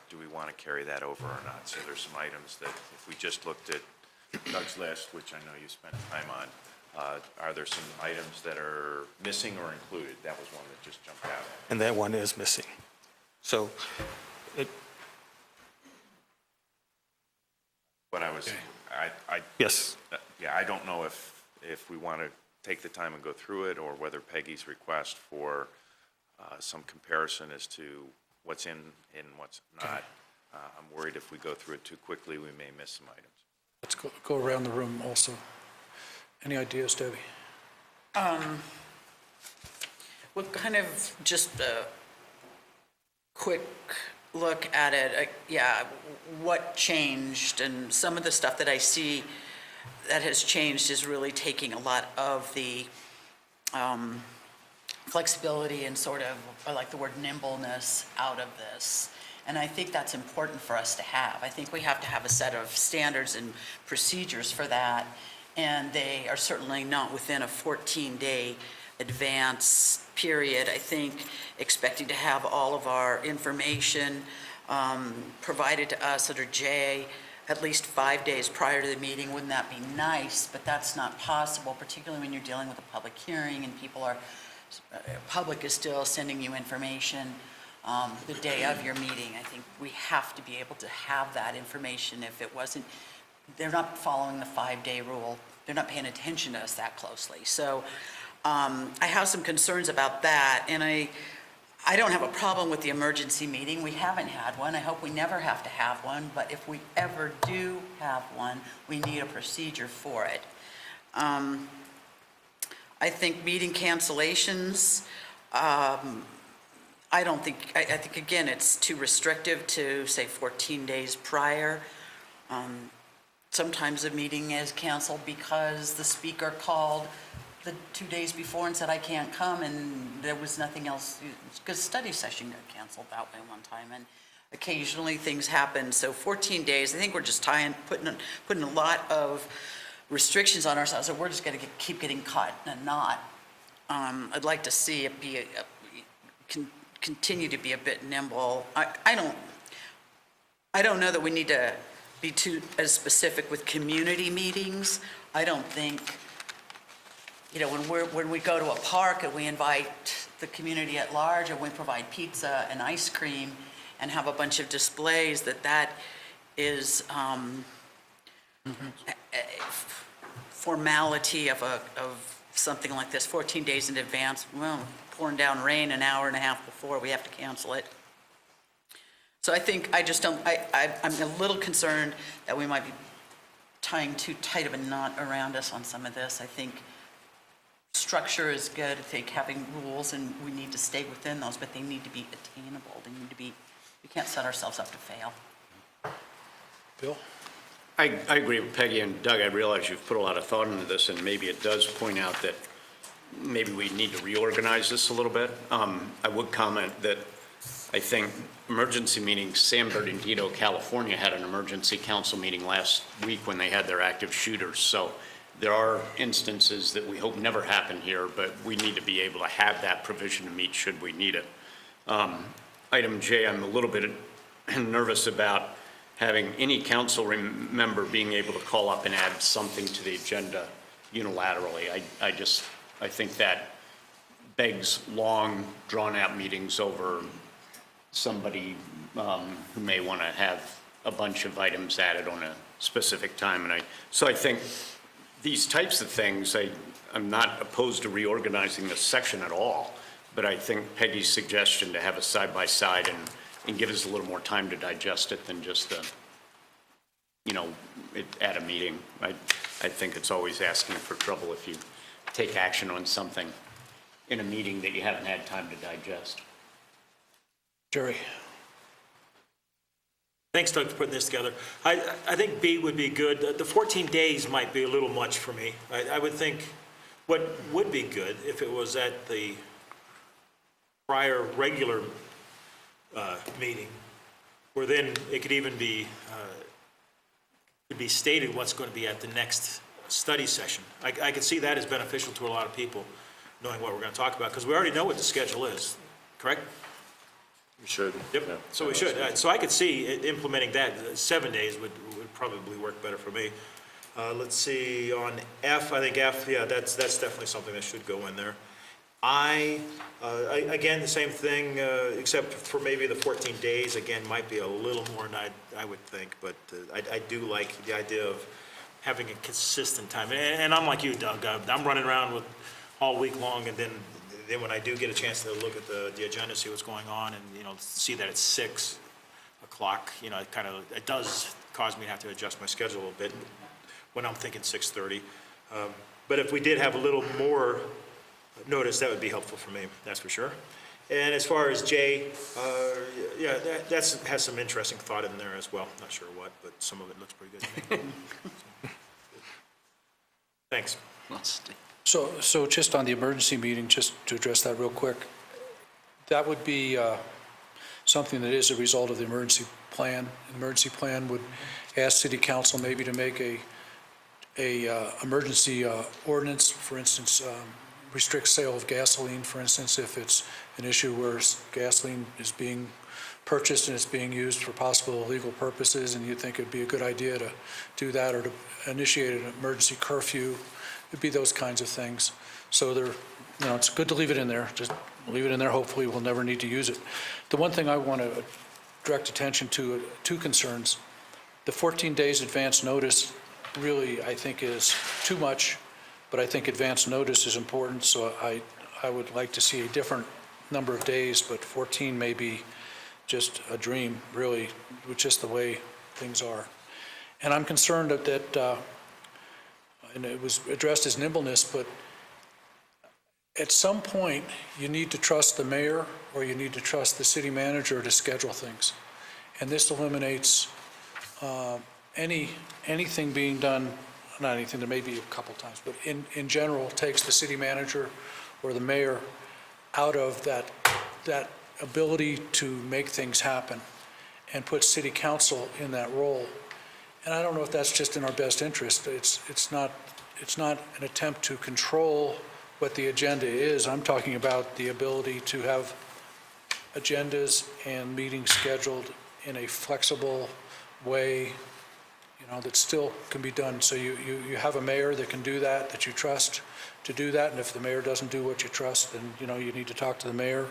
Do we want to carry that over or not? So there's some items that if we just looked at Doug's list, which I know you spent time on, are there some items that are missing or included? That was one that just jumped out. And that one is missing. So But I was, yes. yeah, I don't know if we want to take the time and go through it, or whether Peggy's request for some comparison as to what's in and what's not. I'm worried if we go through it too quickly, we may miss some items. Let's go around the room also. Any ideas, Debbie? Well, kind of just a quick look at it, what changed, and some of the stuff that I see that has changed is really taking a lot of the flexibility and sort of, I like the word nimbleness, out of this. And I think that's important for us to have. I think we have to have a set of standards and procedures for that, and they are certainly not within a 14-day advance period. I think expecting to have all of our information provided to us under J at least 5 days prior to the meeting, wouldn't that be nice? But that's not possible, particularly when you're dealing with a public hearing and public is still sending you information the day of your meeting. I think we have to be able to have that information. If it wasn't, they're not following the 5-day rule. They're not paying attention to us that closely. So I have some concerns about that, and I don't have a problem with the emergency meeting. We haven't had one. I hope we never have to have one, but if we ever do have one, we need a procedure for it. I think meeting cancellations, I think, again, it's too restrictive to say 14 days prior. Sometimes a meeting is canceled because the speaker called the 2 days before and said, I can't come, and there was nothing else, because study session got canceled that way one time, and occasionally things happen. So 14 days, I think we're just putting a lot of restrictions on ourselves, so we're just going to keep getting caught in a knot. I'd like to see it be continue to be a bit nimble. I don't know that we need to be too as specific with community meetings. I don't think, when we go to a park and we invite the community at large and we provide pizza and ice cream and have a bunch of displays, that is formality of something like this, 14 days in advance. Well, pouring down rain an hour and a half before, we have to cancel it. So I think I'm a little concerned that we might be tying too tight of a knot around us on some of this. I think structure is good. I think having rules, and we need to stay within those, but they need to be attainable. We can't set ourselves up to fail. Bill? I agree with Peggy and Doug. I realize you've put a lot of thought into this, and maybe it does point out that maybe we need to reorganize this a little bit. I would comment that I think emergency meetings, San Bernardino, California had an emergency council meeting last week when they had their active shooters. So there are instances that we hope never happen here, but we need to be able to have that provision to meet should we need it. Item J, I'm a little bit nervous about having any council member being able to call up and add something to the agenda unilaterally. I think that begs long, drawn-out meetings over somebody who may want to have a bunch of items added on a specific time. So I think these types of things, I'm not opposed to reorganizing this section at all, but I think Peggy's suggestion to have a side-by-side and give us a little more time to digest it than just at a meeting. I think it's always asking for trouble if you take action on something in a meeting that you haven't had time to digest. Jerry? Thanks, Doug, for putting this together. I think B would be good. The 14 days might be a little much for me. I would think what would be good if it was at the prior regular meeting, where then it could even be stated what's going to be at the next study session. I could see that as beneficial to a lot of people, knowing what we're going to talk about, because we already know what the schedule is, correct? We should. Yep, Yeah. so we should. So I could see implementing that. 7 days would probably work better for me. Let's see, on F, I think F, yeah, that's definitely something that should go in there. Again, the same thing, except for maybe the 14 days, again, might be a little more than I would think, but I do like the idea of having a consistent time. And I'm like you, Doug, I'm running around all week long, and then then when I do get a chance to look at the agenda, see what's going on, and, see that it's 6 o'clock, it does cause me to have to adjust my schedule a little bit when I'm thinking 6:30. But if we did have a little more notice, that would be helpful for me, that's for sure. And as far as Jay, yeah, that has some interesting thought in there as well. Not sure what, but some of it looks pretty good to me. Thanks. So just on the emergency meeting, just to address that real quick, that would be something that is a result of the emergency plan. The emergency plan would ask city council maybe to make a emergency ordinance, for instance, restrict sale of gasoline, for instance, if it's an issue where gasoline is being purchased and it's being used for possible illegal purposes, and you think it'd be a good idea to do that, or to initiate an emergency curfew. It'd be those kinds of things. So it's good to leave it in there. Just leave it in there. Hopefully we'll never need to use it. The one thing I want to direct attention to, two concerns. The 14 days advance notice really, I think, is too much, but I think advance notice is important, so I would like to see a different number of days, but 14 may be just a dream, really, with just the way things are. And I'm concerned that, and it was addressed as nimbleness, but at some point, you need to trust the mayor or you need to trust the city manager to schedule things. And this eliminates anything being done, not anything, there may be a couple times, but in general, takes the city manager or the mayor out of that ability to make things happen and puts city council in that role. And I don't know if that's just in our best interest. It's not an attempt to control what the agenda is. I'm talking about the ability to have agendas and meetings scheduled in a flexible way, that still can be done. So you have a mayor that can do that you trust to do that, and if the mayor doesn't do what you trust, then, you need to talk to the mayor.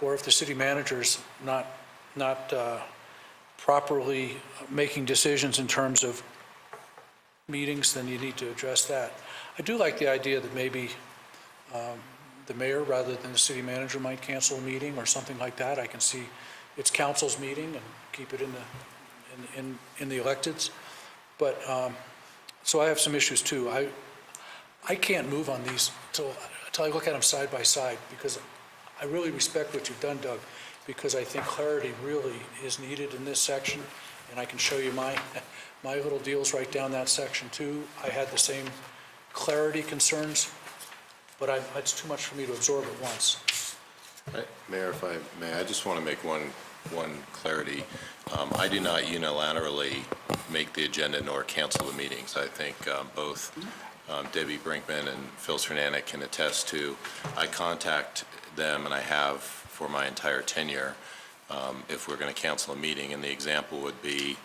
Or if the city manager's not properly making decisions in terms of meetings, then you need to address that. I do like the idea that maybe the mayor, rather than the city manager, might cancel a meeting or something like that. I can see it's council's meeting and keep it in the electeds. But, so I have some issues too. I can't move on these until I look at them side by side, because I really respect what you've done, Doug, because I think clarity really is needed in this section, and I can show you my little deals right down that section too. I had the same clarity concerns, but it's too much for me to absorb at once. Mayor, if I may, I just want to make one clarity. I do not unilaterally make the agenda nor cancel the meetings. I think both Debbie Brinkman and Phil Cernanek can attest to, I contact them, and I have for my entire tenure, if we're going to cancel a meeting. And the example would be,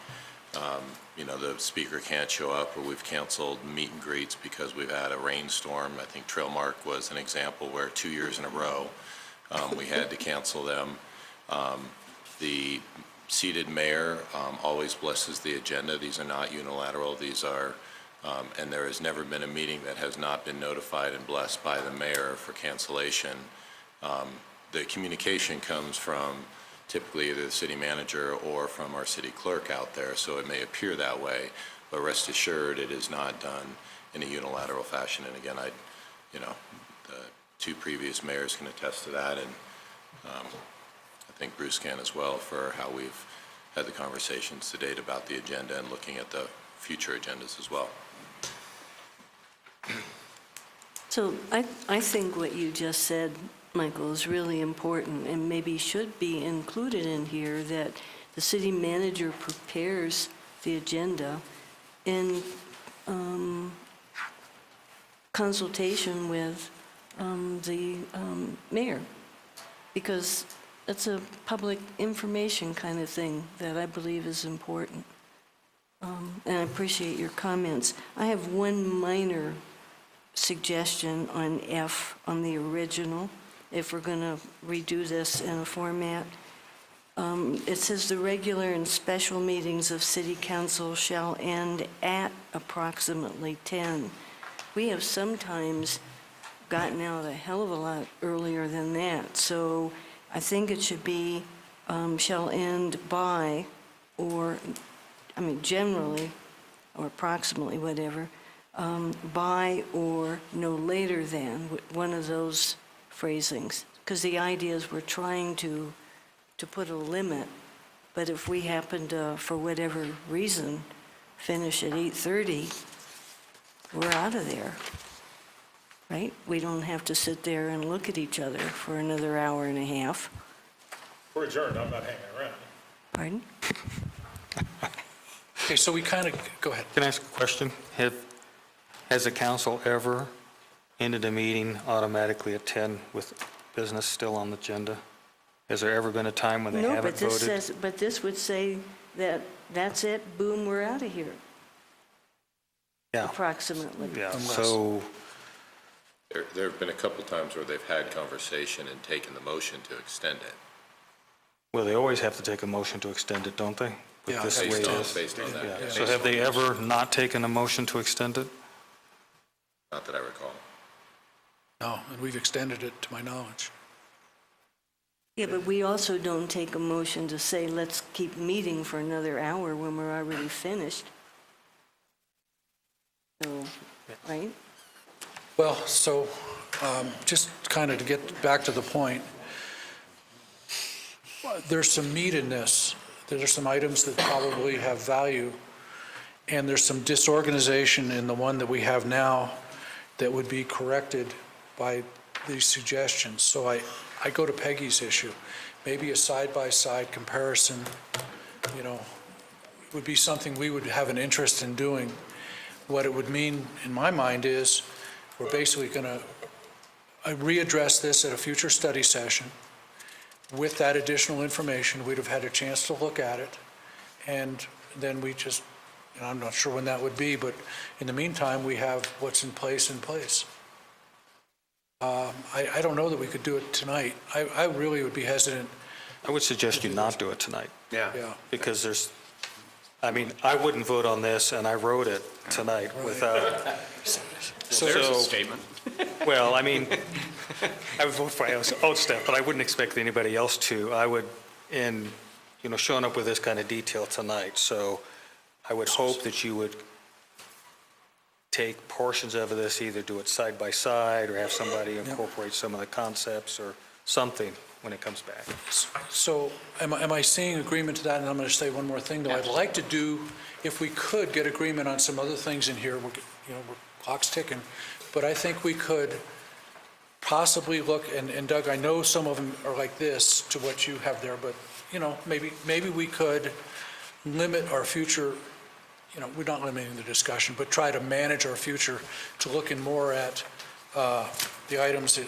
the speaker can't show up, or we've canceled meet and greets because we've had a rainstorm. I think Trailmark was an example where 2 years in a row we had to cancel them. The seated mayor always blesses the agenda. These are not unilateral. These are, and there has never been a meeting that has not been notified and blessed by the mayor for cancellation. The communication comes from typically either the city manager or from our city clerk out there, so it may appear that way, but rest assured it is not done in a unilateral fashion. And again, the two previous mayors can attest to that, and I think Bruce can as well, for how we've had the conversations to date about the agenda and looking at the future agendas as well. So I think what you just said, Michael, is really important and maybe should be included in here, that the city manager prepares the agenda in consultation with the mayor, because it's a public information kind of thing that I believe is important. And I appreciate your comments. I have one minor suggestion on F, on the original, if we're going to redo this in a format. It says the regular and special meetings of city council shall end at approximately 10. We have sometimes gotten out a hell of a lot earlier than that. So I think it should be shall end by, or, I mean, generally, or approximately, whatever, by or no later than, one of those phrasings. Because the idea is we're trying to put a limit, but if we happen to, for whatever reason, finish at 8:30, we're out of there, right? We don't have to sit there and look at each other for another hour and a half. We're adjourned, I'm not hanging around. Pardon? Okay, so we kind of, go ahead. Can I ask a question? Has the council ever ended a meeting automatically at 10 with business still on the agenda? Has there ever been a time when they No, haven't but this voted? says, but this would say that that's it, boom, we're out of here, Yeah, approximately. yeah, Unless- so, There have been a couple times where they've had conversation and taken the motion to extend it. well, they always have to take a motion to extend it, don't they? With Yeah, this the way it is? Based on that. Yeah. yeah. So have they ever not taken a motion to extend it? Not that I recall. No, and we've extended it to my knowledge. Yeah, but we also don't take a motion to say, let's keep meeting for another hour when we're already finished. So, right? Well, so just kind of to get back to the point, there's some meat in this. There's some items that probably have value, and there's some disorganization in the one that we have now that would be corrected by these suggestions. So I go to Peggy's issue. Maybe a side-by-side comparison, would be something we would have an interest in doing. What it would mean, in my mind, is we're basically going to readdress this at a future study session. With that additional information, we'd have had a chance to look at it, and then we just, I'm not sure when that would be, but in the meantime, we have what's in place. I don't know that we could do it tonight. I really would be hesitant. I would suggest you not do it tonight, Yeah. because I wouldn't vote on this, and I wrote it tonight without, So There's a statement. well, I would vote for my own stuff, but I wouldn't expect anybody else to. I would, showing up with this kind of detail tonight, so I would hope that you would take portions of this, either do it side by side, or have somebody incorporate some of the concepts, or something when it comes back. So am I seeing agreement to that? And I'm going to say one more thing, though. I'd like to do, if we could, get agreement on some other things in here. We're clock's ticking. But I think we could possibly look, and Doug, I know some of them are like this to what you have there, but, maybe we could limit our future, we're not limiting the discussion, but try to manage our future to looking more at the items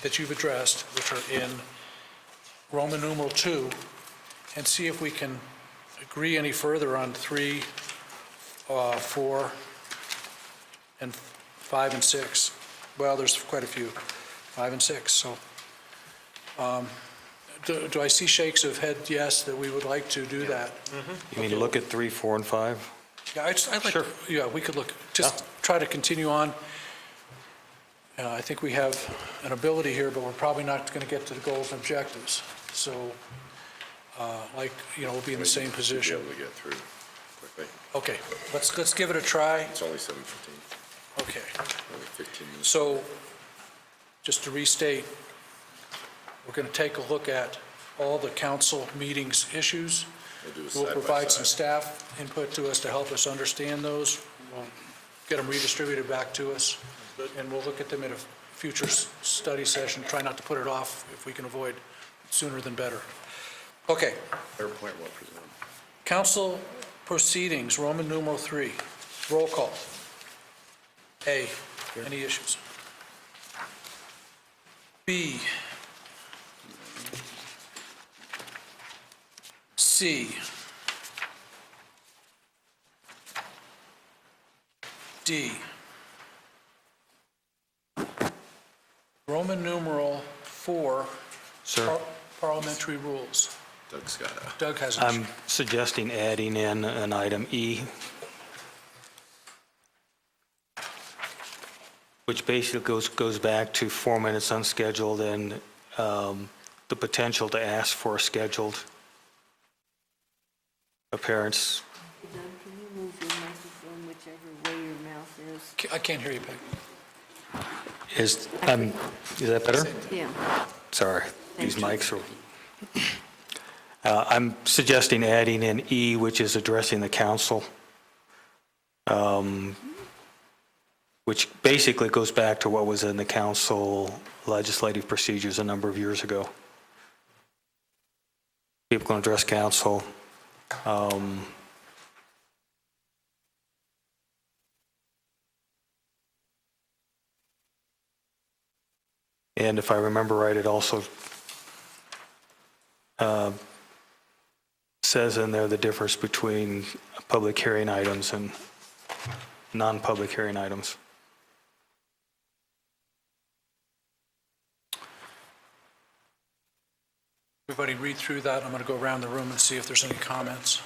that you've addressed, which are in Roman numeral 2, and see if we can agree any further on 3, 4, and 5 and 6. Well, there's quite a few, 5 and 6. So do I see shakes of head yes, that we would like to do that? You mean look at 3, 4, and 5? Yeah, I'd like, Sure. yeah, we could look, just try to continue on. I think we have an ability here, but we're probably not going to get to the goals and objectives. So, we'll be in the same We'll position. be able to get through quickly. Okay, let's give it a try. It's only 7:15, Okay, only 15 minutes. so, just to restate, we're going to take a look at all the council meetings issues. We'll do a We'll side by provide some side. staff input to us to help us understand those. We'll get them redistributed back to us, and we'll look at them at a future study session. Try not to put it off if we can avoid sooner than better. Okay. Fair point, well presented. Council proceedings, Roman numeral 3. Roll call. A, any issues? B. C. D. Roman numeral 4. Sir? Parliamentary rules. Doug's got a, Doug has an I'm issue. suggesting adding in an item E, which basically goes back to 4 minutes unscheduled and the potential to ask for a scheduled appearance. Doug, can you move your microphone whichever way your mouth is? I can't hear you, Peg. Is that better? Yeah. Sorry, these Thank mics are... I'm suggesting adding an E, which is addressing the council, which basically goes back to what was in the council legislative procedures a number of years ago. People can address council. And if I remember right, it also says in there the difference between public hearing items and non-public hearing items. Everybody read through that. I'm going to go around the room and see if there's any comments.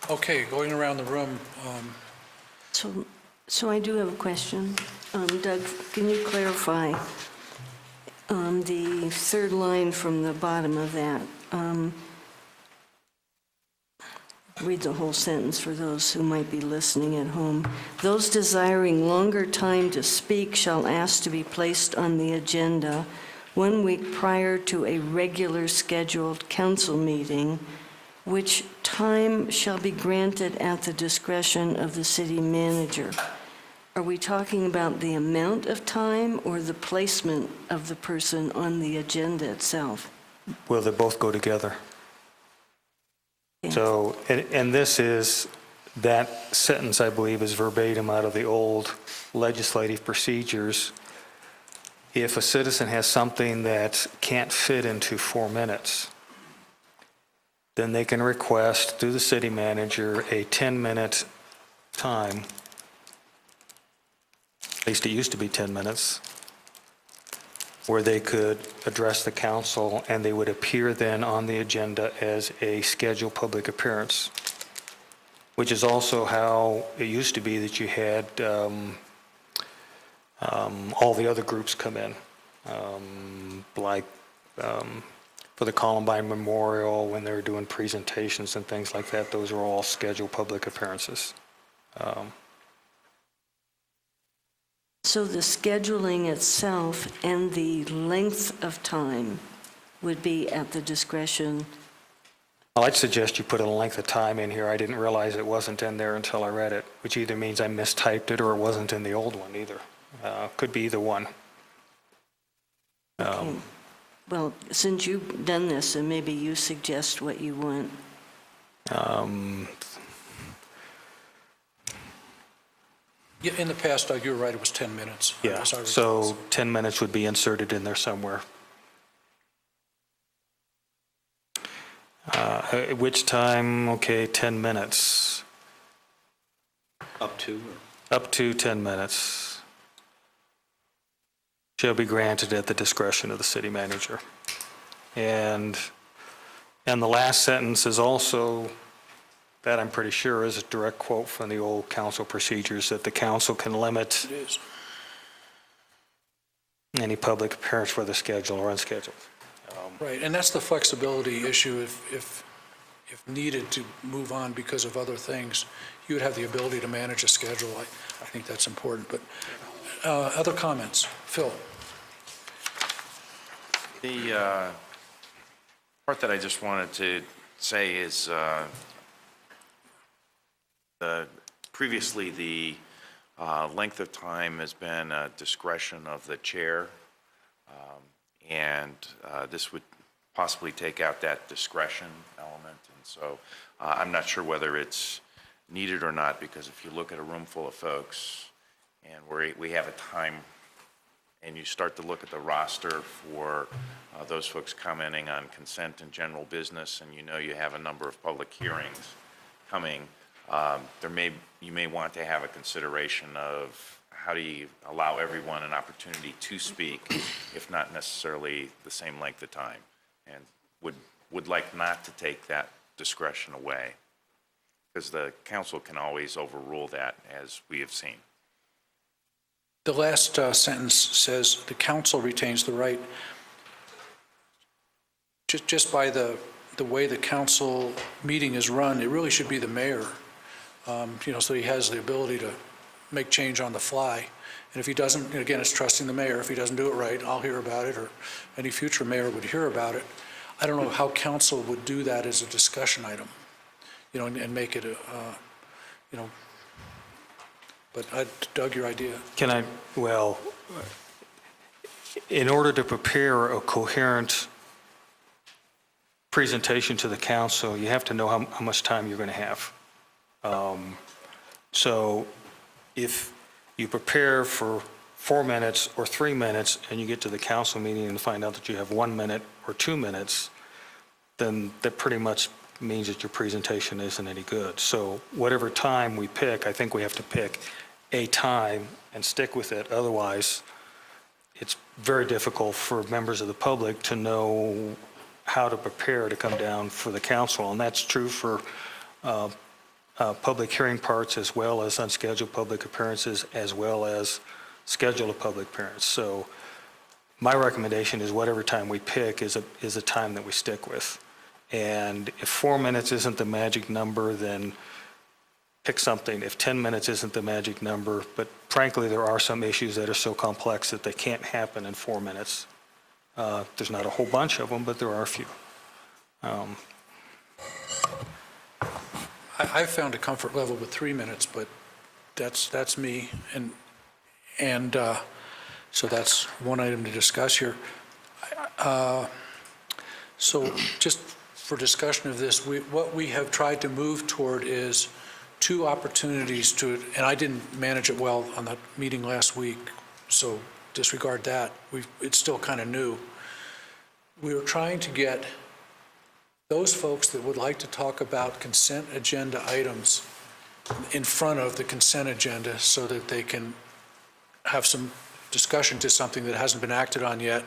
Okay, going around the room, So I do have a question. Doug, can you clarify the third line from the bottom of that? Read the whole sentence for those who might be listening at home. Those desiring longer time to speak shall ask to be placed on the agenda 1 week prior to a regular scheduled council meeting, which time shall be granted at the discretion of the city manager. Are we talking about the amount of time or the placement of the person on the agenda itself? Well, they both go together. Yeah. So, and this is, that sentence, I believe, is verbatim out of the old legislative procedures. If a citizen has something that can't fit into 4 minutes, then they can request through the city manager a 10-minute time. At least it used to be 10 minutes, where they could address the council and they would appear then on the agenda as a scheduled public appearance, which is also how it used to be that you had all the other groups come in, for the Columbine Memorial, when they were doing presentations and things like that, those are all scheduled public appearances. So the scheduling itself and the length of time would be at the discretion? I'd suggest you put a length of time in here. I didn't realize it wasn't in there until I read it, which either means I mistyped it or it wasn't in the old one either. Could be either one. Well, since you've done this, and maybe you suggest what you want. yeah, in the past, Doug, you were right, it was 10 minutes. Yeah, As I recall. so 10 minutes would be inserted in there somewhere. At which time, okay, 10 minutes. Up to? Up to 10 minutes shall be granted at the discretion of the city manager. And the last sentence is also, that I'm pretty sure is a direct quote from the old council procedures, that the council can limit It is. any public appearance, whether scheduled or unscheduled. Right, and that's the flexibility issue. If needed to move on because of other things, you would have the ability to manage a schedule. I think that's important, but other comments? Phil? The part that I just wanted to say is, previously, the length of time has been a discretion of the chair, and this would possibly take out that discretion element. And so I'm not sure whether it's needed or not, because if you look at a room full of folks and we have a time and you start to look at the roster for those folks commenting on consent and general business, and you know you have a number of public hearings coming, you may want to have a consideration of how do you allow everyone an opportunity to speak, if not necessarily the same length of time, and would like not to take that discretion away, because the council can always overrule that, as we have seen. The last sentence says, "The council retains the right." Just by the way the council meeting is run, it really should be the mayor, so he has the ability to make change on the fly. And if he doesn't, again, it's trusting the mayor. If he doesn't do it right, I'll hear about it, or any future mayor would hear about it. I don't know how council would do that as a discussion item, and make it but Doug, your idea. In order to prepare a coherent presentation to the council, you have to know how much time you're going to have. So if you prepare for 4 minutes or 3 minutes, and you get to the council meeting and find out that you have 1 minute or 2 minutes, then that pretty much means that your presentation isn't any good. So whatever time we pick, I think we have to pick a time and stick with it. Otherwise, it's very difficult for members of the public to know how to prepare to come down for the council. And that's true for public hearing parts, as well as unscheduled public appearances, as well as scheduled public appearance. So my recommendation is whatever time we pick is a time that we stick with. And if 4 minutes isn't the magic number, then pick something. If 10 minutes isn't the magic number, but frankly, there are some issues that are so complex that they can't happen in 4 minutes. There's not a whole bunch of them, but there are a few. I've found a comfort level with 3 minutes, but that's me, and so that's one item to discuss here. So just for discussion of this, what we have tried to move toward is 2 opportunities and I didn't manage it well on the meeting last week, so disregard that. It's still kind of new. We were trying to get those folks that would like to talk about consent agenda items in front of the consent agenda so that they can have some discussion to something that hasn't been acted on yet.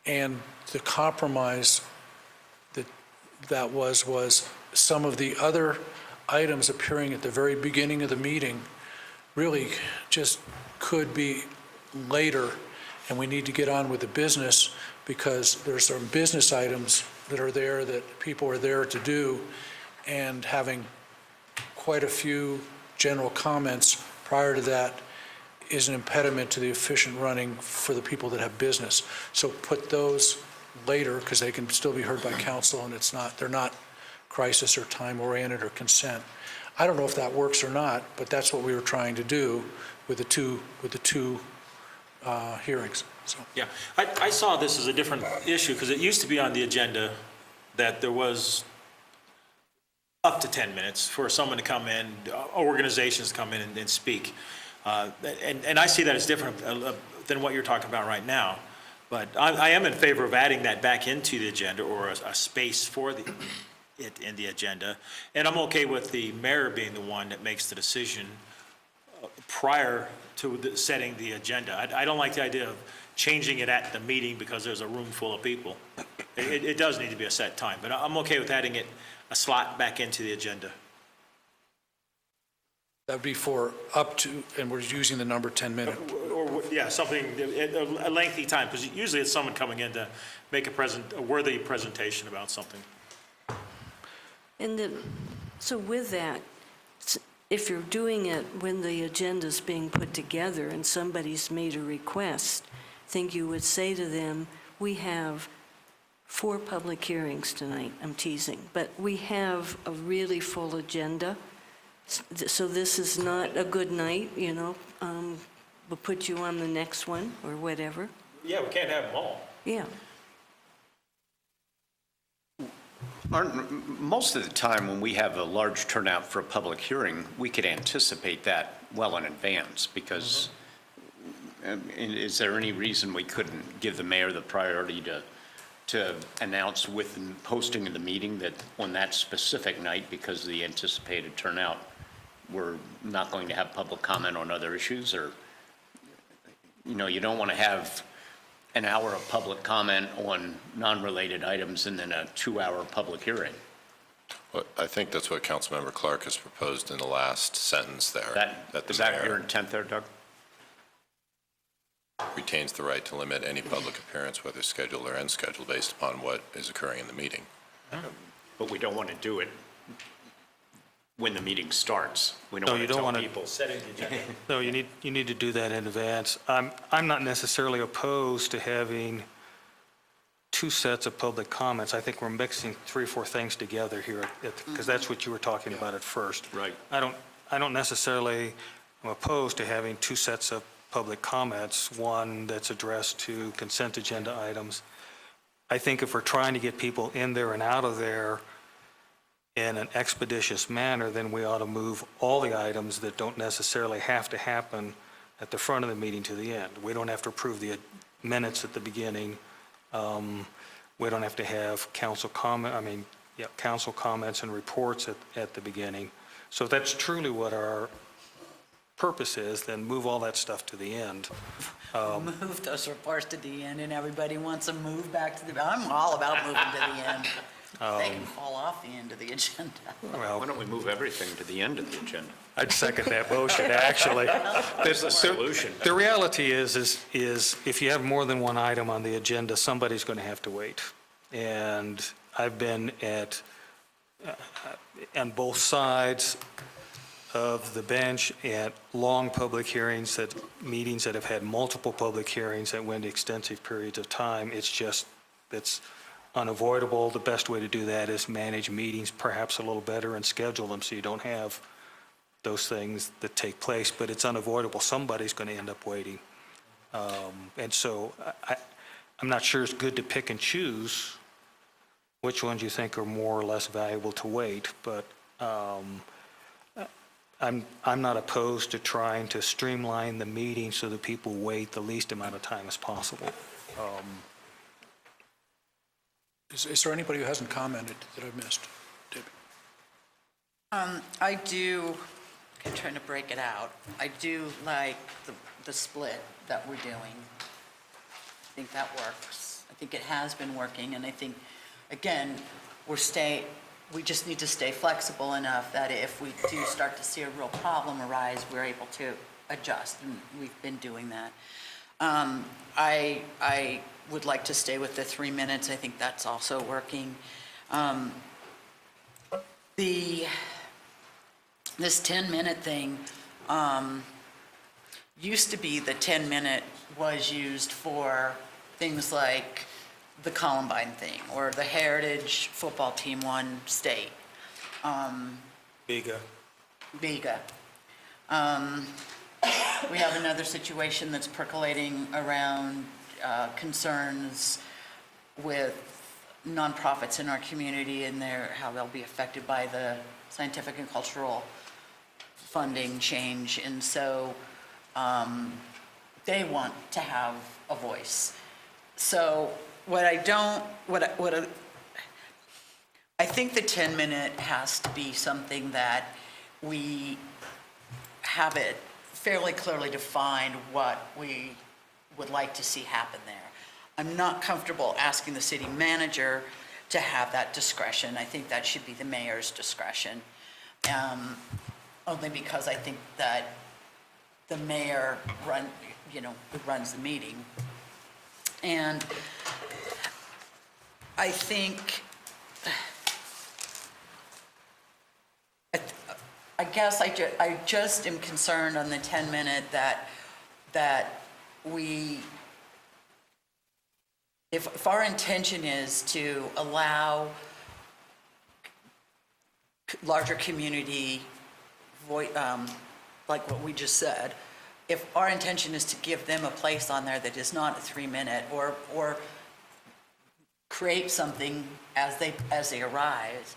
And the compromise that was some of the other items appearing at the very beginning of the meeting really just could be later, and we need to get on with the business, because there's some business items that are there that people are there to do, and having quite a few general comments prior to that is an impediment to the efficient running for the people that have business. So put those later, because they can still be heard by council, and they're not crisis or time-oriented or consent. I don't know if that works or not, but that's what we were trying to do with the two hearings. So. Yeah, I saw this as a different issue, because it used to be on the agenda that there was up to 10 minutes for someone to come in, organizations to come in and speak. And I see that as different than what you're talking about right now. But I am in favor of adding that back into the agenda, or a space for it in the agenda. And I'm okay with the mayor being the one that makes the decision prior to setting the agenda. I don't like the idea of changing it at the meeting because there's a room full of people. It does need to be a set time, but I'm okay with adding a slot back into the agenda. That would be for up to, and we're using the number 10 minutes. Or yeah, something, a lengthy time, because usually it's someone coming in to make a worthy presentation about something. And so with that, if you're doing it when the agenda's being put together and somebody's made a request, I think you would say to them, we have 4 public hearings tonight, I'm teasing, but we have a really full agenda. So this is not a good night, we'll put you on the next one or whatever. Yeah, we can't have them all. Yeah. Most of the time, when we have a large turnout for a public hearing, we could anticipate that well in advance, because And is there any reason we couldn't give the mayor the priority to announce with the posting of the meeting that on that specific night, because of the anticipated turnout, we're not going to have public comment on other issues? Or, you don't want to have an hour of public comment on non-related items and then a 2-hour public hearing. Well, I think that's what Councilmember Clark has proposed in the last sentence there. Is that your intent there, Doug? Retains the right to limit any public appearance, whether scheduled or unscheduled, based upon what is occurring in the meeting. But we don't want to do it when the meeting starts. We No, don't you want to don't tell wanna- people. Setting the agenda. No, you need to do that in advance. I'm not necessarily opposed to having two sets of public comments. I think we're mixing 3 or 4 things together here, because that's what you were talking about at first. Right. I don't necessarily am opposed to having 2 sets of public comments, one that's addressed to consent agenda items. I think if we're trying to get people in there and out of there in an expeditious manner, then we ought to move all the items that don't necessarily have to happen at the front of the meeting to the end. We don't have to approve the minutes at the beginning. We don't have to have council comments and reports at the beginning. So if that's truly what our purpose is, then move all that stuff to the end. Move those reports to the end, and everybody wants to move back to I'm all about moving to the end. They can fall off the end of the agenda. Why don't we move everything to the end of the agenda? I'd second that motion, actually. That's the solution. The reality is if you have more than one item on the agenda, somebody's going to have to wait. And I've been on both sides of the bench at long public hearings, meetings that have had multiple public hearings that went extensive periods of time. It's unavoidable. The best way to do that is manage meetings perhaps a little better and schedule them so you don't have those things that take place, but it's unavoidable. Somebody's going to end up waiting. And so I'm not sure it's good to pick and choose which ones you think are more or less valuable to wait, but I'm not opposed to trying to streamline the meeting so that people wait the least amount of time as possible. Is there anybody who hasn't commented that I've missed? Debbie? I do, I'm trying to break it out. I do like the split that we're doing. I think that works. I think it has been working, and I think, again, we just need to stay flexible enough that if we do start to see a real problem arise, we're able to adjust, and we've been doing that. I would like to stay with the 3 minutes. I think that's also working. This 10-minute thing, used to be the 10-minute was used for things like the Columbine thing, or the Heritage football team won state. Biga. We have another situation that's percolating around concerns with nonprofits in our community and how they'll be affected by the scientific and cultural funding change. And so they want to have a voice. So I think the 10-minute has to be something that we have it fairly clearly defined what we would like to see happen there. I'm not comfortable asking the city manager to have that discretion. I think that should be the mayor's discretion, only because I think that the mayor runs the meeting. And I think, I guess I just am concerned on the 10-minute that we, if our intention is to allow larger community voice, like what we just said, if our intention is to give them a place on there that is not a 3-minute, or create something as they arise,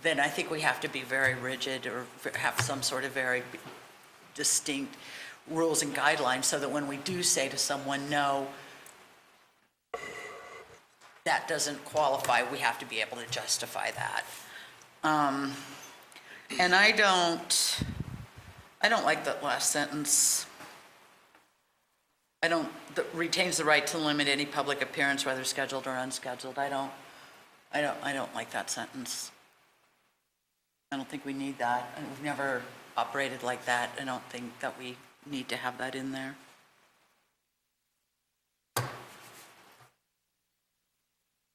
then I think we have to be very rigid or have some sort of very distinct rules and guidelines so that when we do say to someone, no, that doesn't qualify, we have to be able to justify that. And I don't like that last sentence. That retains the right to limit any public appearance, whether scheduled or unscheduled. I don't like that sentence. I don't think we need that, and we've never operated like that. I don't think that we need to have that in there.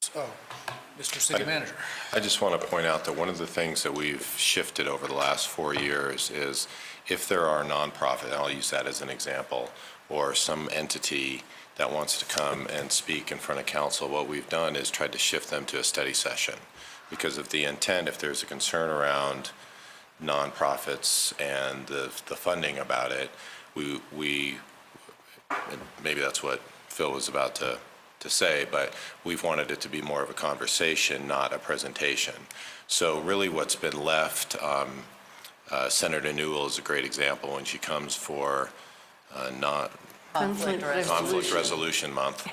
So, Mr. City Manager. I just want to point out that one of the things that we've shifted over the last 4 years is if there are nonprofit, and I'll use that as an example, or some entity that wants to come and speak in front of council, what we've done is tried to shift them to a study session. Because of the intent, if there's a concern around nonprofits and the funding about it, we maybe that's what Phil was about to say, but we've wanted it to be more of a conversation, not a presentation. So really what's been left, Senator Newell is a great example when she comes for Conflict Conflict Resolution Month.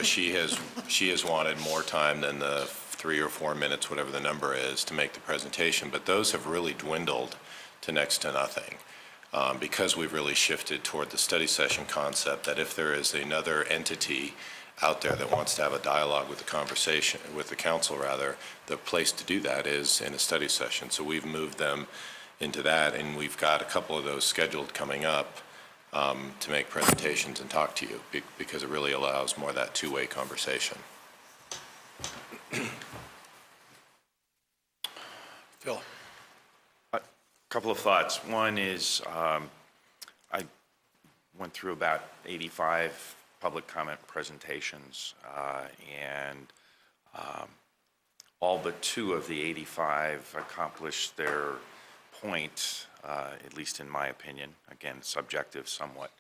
She has wanted more time than the 3 or 4 minutes, whatever the number is, to make the presentation, but those have really dwindled to next to nothing. Because we've really shifted toward the study session concept, that if there is another entity out there that wants to have a dialogue with the council, the place to do that is in a study session. So we've moved them into that, and we've got a couple of those scheduled coming up to make presentations and talk to you, because it really allows more of that two-way conversation. Phil. Couple of thoughts. One is I went through about 85 public comment presentations, and all but 2 of the 85 accomplished their point, at least in my opinion, again, subjective somewhat,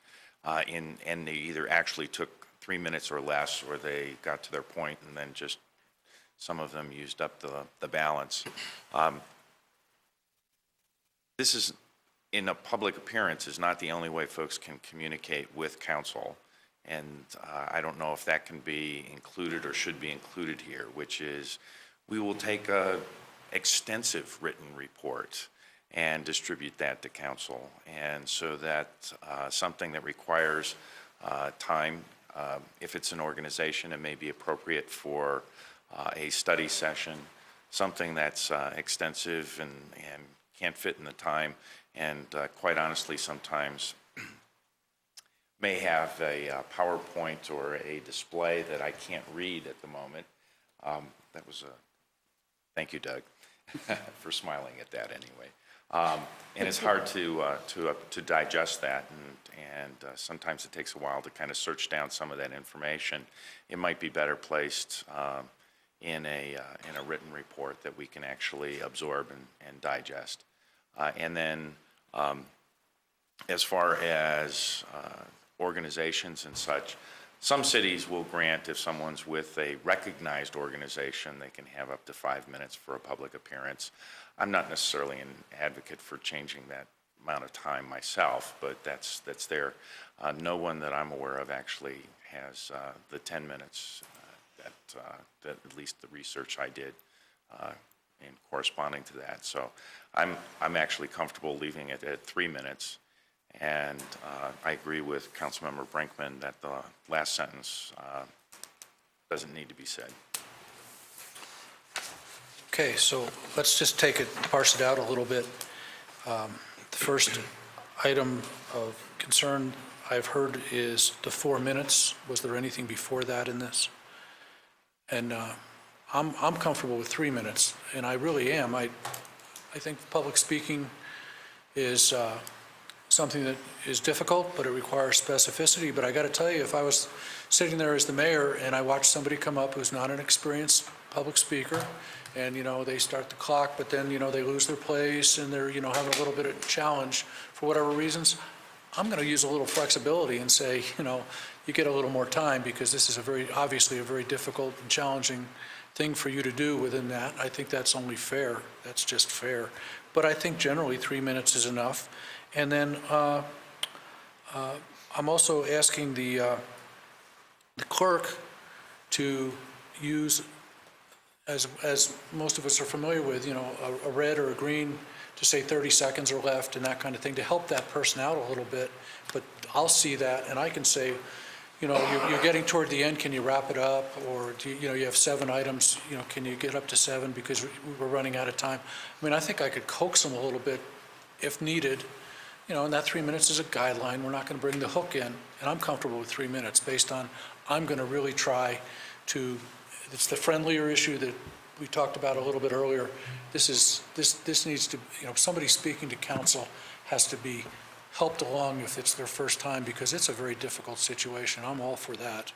and they either actually took 3 minutes or less, or they got to their point and then just some of them used up the balance. This is, in a public appearance, is not the only way folks can communicate with council. And I don't know if that can be included or should be included here, which is we will take a extensive written report and distribute that to council. And so that something that requires time, if it's an organization, it may be appropriate for a study session, something that's extensive and can't fit in the time, and quite honestly, sometimes may have a PowerPoint or a display that I can't read at the moment. That was thank you, Doug, for smiling at that anyway. And it's hard to digest that, and sometimes it takes a while to kind of search down some of that information. It might be better placed in a written report that we can actually absorb and digest. And then as far as organizations and such, some cities will grant, if someone's with a recognized organization, they can have up to 5 minutes for a public appearance. I'm not necessarily an advocate for changing that amount of time myself, but that's there. No one that I'm aware of actually has the 10 minutes that at least the research I did in corresponding to that. So I'm actually comfortable leaving it at 3 minutes. And I agree with Councilmember Brinkman that the last sentence doesn't need to be said. Okay, so let's just parse it out a little bit. The first item of concern I've heard is the 4 minutes. Was there anything before that in this? And I'm comfortable with 3 minutes, and I really am. I think public speaking is something that is difficult, but it requires specificity. But I got to tell you, if I was sitting there as the mayor and I watched somebody come up who's not an experienced public speaker, and, they start the clock, but then, they lose their place and they're, having a little bit of challenge for whatever reasons, I'm going to use a little flexibility and say, you get a little more time, because this is obviously a very difficult and challenging thing for you to do within that. I think that's only fair. That's just fair. But I think generally 3 minutes is enough. And then I'm also asking the clerk to use, as most of us are familiar with, a red or a green to say 30 seconds are left and that kind of thing, to help that person out a little bit. But I'll see that, and I can say, you're getting toward the end, can you wrap it up? Or, you have 7 items, can you get up to 7 because we're running out of time? I mean, I think I could coax them a little bit if needed, and that 3 minutes is a guideline. We're not going to bring the hook in, and I'm comfortable with 3 minutes based on, I'm going to really try to, it's the friendlier issue that we talked about a little bit earlier. This needs to, somebody speaking to council has to be helped along if it's their first time, because it's a very difficult situation. I'm all for that.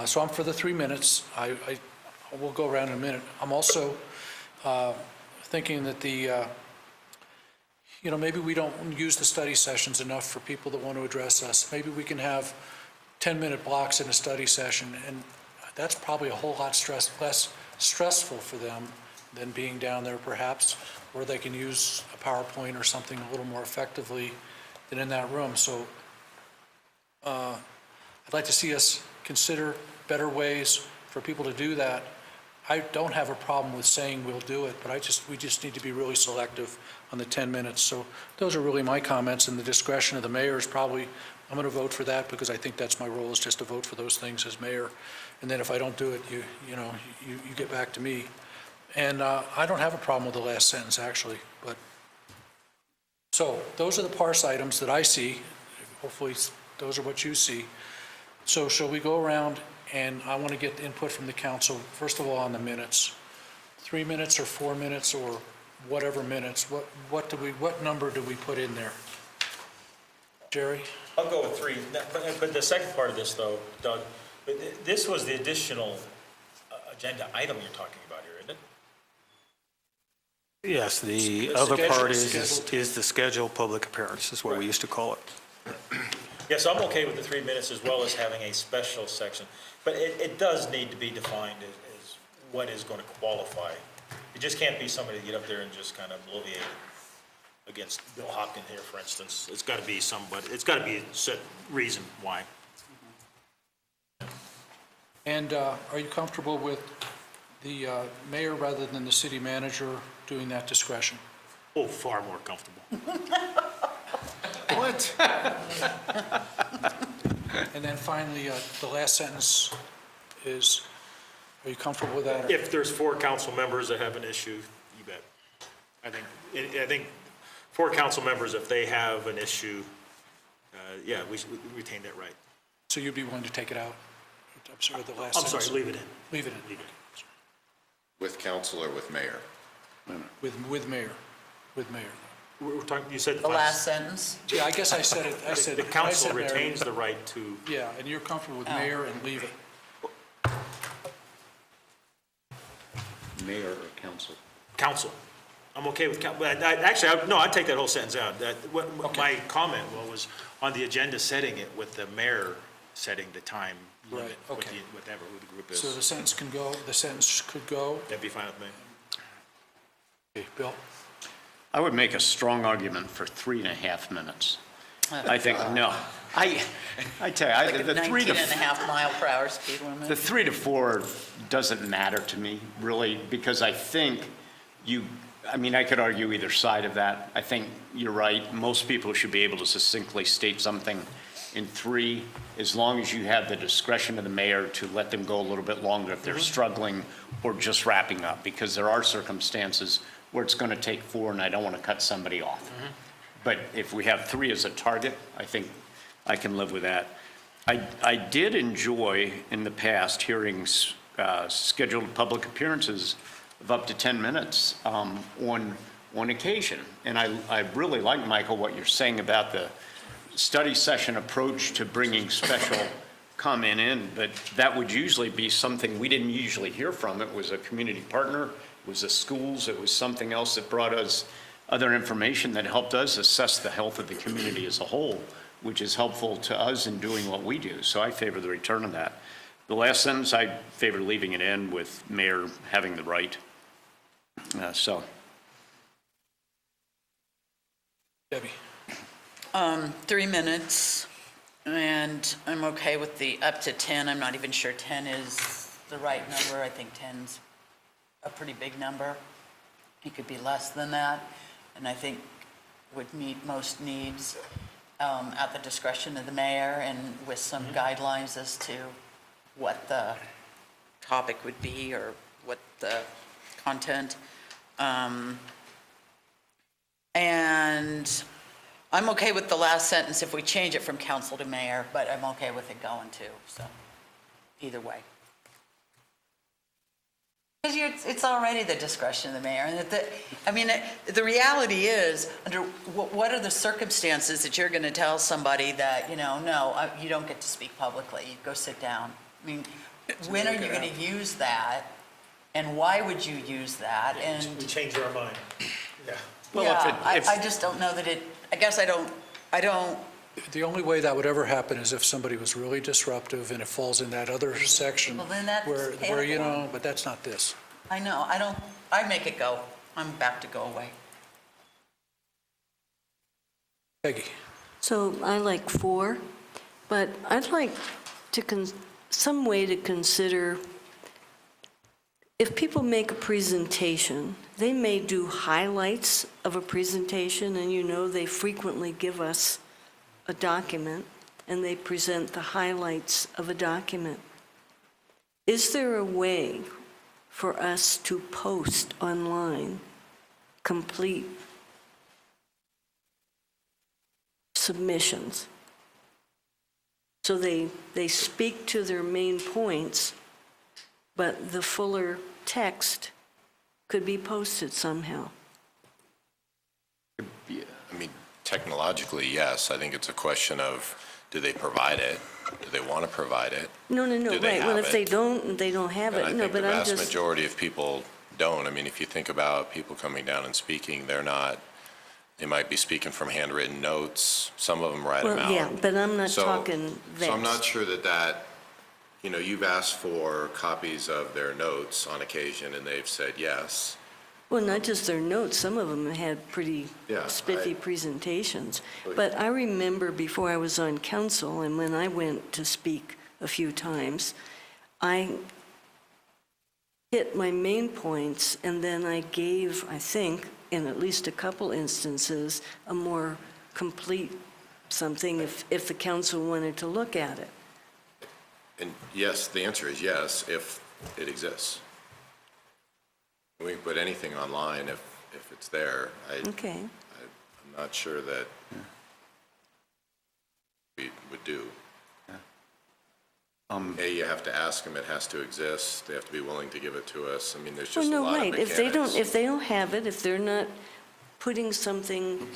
So I'm for the 3 minutes. I will go around in a minute. I'm also thinking that maybe we don't use the study sessions enough for people that want to address us. Maybe we can have 10-minute blocks in a study session, and that's probably a whole lot less stressful for them than being down there perhaps, where they can use a PowerPoint or something a little more effectively than in that room. So I'd like to see us consider better ways for people to do that. I don't have a problem with saying we'll do it, but we just need to be really selective on the 10 minutes. So those are really my comments, and the discretion of the mayor is probably, I'm going to vote for that because I think that's my role, is just to vote for those things as mayor. And then if I don't do it, you get back to me. And I don't have a problem with the last sentence, actually. But so those are the parse items that I see. Hopefully those are what you see. So shall we go around, and I want to get input from the council, first of all, on the minutes. 3 minutes or 4 minutes or whatever minutes, what number do we put in there? Jerry? I'll go with 3. But the second part of this, though, Doug, this was the additional agenda item you're talking about here, isn't it? Yes, the It's other scheduled- part scheduled. is the scheduled public appearance, is what we used to call it. Yeah, so I'm okay with the 3 minutes as well as having a special section. But it does need to be defined as what is going to qualify. It just can't be somebody to get up there and just kind of bloviate against Bill Hopkins here, for instance. It's got to be somebody, it's got to be a set reason why. And are you comfortable with the mayor rather than the city manager doing that discretion? Oh, far more comfortable. What? And then finally, the last sentence is, are you comfortable with that? If there's 4 council members that have an issue, you bet. I think 4 council members, if they have an issue, yeah, we should retain that right. So you'd be willing to take it out? I'm sorry, the last I'm sentence. sorry, leave it in. Leave it in. Leave it in. With council or with mayor? With mayor, with mayor. We're talking, you said The last sentence? Yeah, I guess I said it, I said. the I council said mayor. retains the right to, Yeah, and you're comfortable with Oh. mayor and leave it. Mayor or council? council. I'm okay with, but actually, no, I'd take that whole sentence out. My comment was on the agenda setting it with the mayor setting the time limit, Right, okay. whatever, who the group So the is. sentence can go, the sentence could go. That'd be fine with me. Okay, Bill? I would make a strong argument for 3.5 minutes. I think, no. I tell you, Like a the 3 to 19 and a half mile per hour speed limit? The 3 to 4 doesn't matter to me, really, because I think I could argue either side of that. I think you're right. Most people should be able to succinctly state something in 3, as long as you have the discretion of the mayor to let them go a little bit longer if they're struggling or just wrapping up, because there are circumstances where it's going to take 4 and I don't want to cut somebody off. But if we have 3 as a target, I think I can live with that. I did enjoy in the past hearings, scheduled public appearances of up to 10 minutes on occasion. And I really like, Michael, what you're saying about the study session approach to bringing special comment in, but that would usually be something we didn't usually hear from. It was a community partner, it was the schools, it was something else that brought us other information that helped us assess the health of the community as a whole, which is helpful to us in doing what we do. So I favor the return of that. The last sentence, I favor leaving it in with mayor having the right. Debbie? 3 minutes, and I'm okay with the up to 10. I'm not even sure 10 is the right number. I think 10's a pretty big number. It could be less than that, and I think would meet most needs at the discretion of the mayor and with some guidelines as to what the topic would be or what the content. And I'm okay with the last sentence if we change it from council to mayor, but I'm okay with it going too, so either way. Because it's already the discretion of the mayor, and the reality is, under what are the circumstances that you're going to tell somebody that, no, you don't get to speak publicly, you go sit down? I mean, when are you going to use that, and why would you use that? And We changed our mind. Yeah. Well, yeah, if I just don't know that I guess I don't, The only way that would ever happen is if somebody was really disruptive and it falls in that other section Well, then that's where, but that's not this. I know, I make it go. I'm back to go away. Peggy? So I like 4, but I'd like to, some way to consider, if people make a presentation, they may do highlights of a presentation, and they frequently give us a document, and they present the highlights of a document. Is there a way for us to post online complete submissions? So they speak to their main points, but the fuller text could be posted somehow. I mean, technologically, yes. I think it's a question of, do they provide it? Do they want to provide it? No, Do they right, well, have if it? they don't have And I it, no, think the but I'm vast just, majority of people don't. I mean, if you think about people coming down and speaking, they might be speaking from handwritten notes. Some of them write them well, out. yeah, but I'm not So- talking So I'm not vast. sure that, you've asked for copies of their notes on occasion, and they've said yes. Well, not just their notes, some of them had pretty Yeah, spiffy presentations. But I remember before I was on council, and when I went to speak a few times, I hit my main points, and then I gave, I think, in at least a couple instances, a more complete something if the council wanted to look at it. And yes, the answer is yes, if it exists. We can put anything online if it's there. Okay. I'm not sure that we would do. You have to ask them, it has to exist, they have to be willing to give it to us. I mean, there's Well, just a no, lot of right. mechanics. If they don't have it, if they're not putting something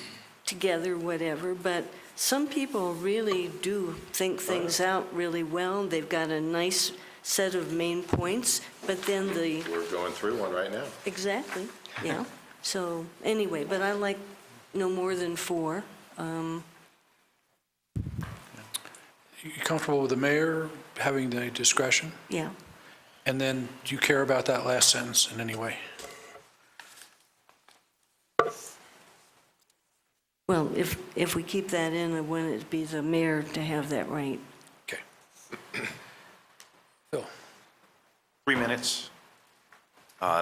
together, whatever, but some people really do think things out really well. They've got a nice set of main points, but then We're going through one right now. exactly, yeah. So, anyway, but I like no more than 4. You comfortable with the mayor having the discretion? Yeah. And then, do you care about that last sentence in any way? Well, if we keep that in, I want it to be the mayor to have that right. Okay. Phil? 3 minutes.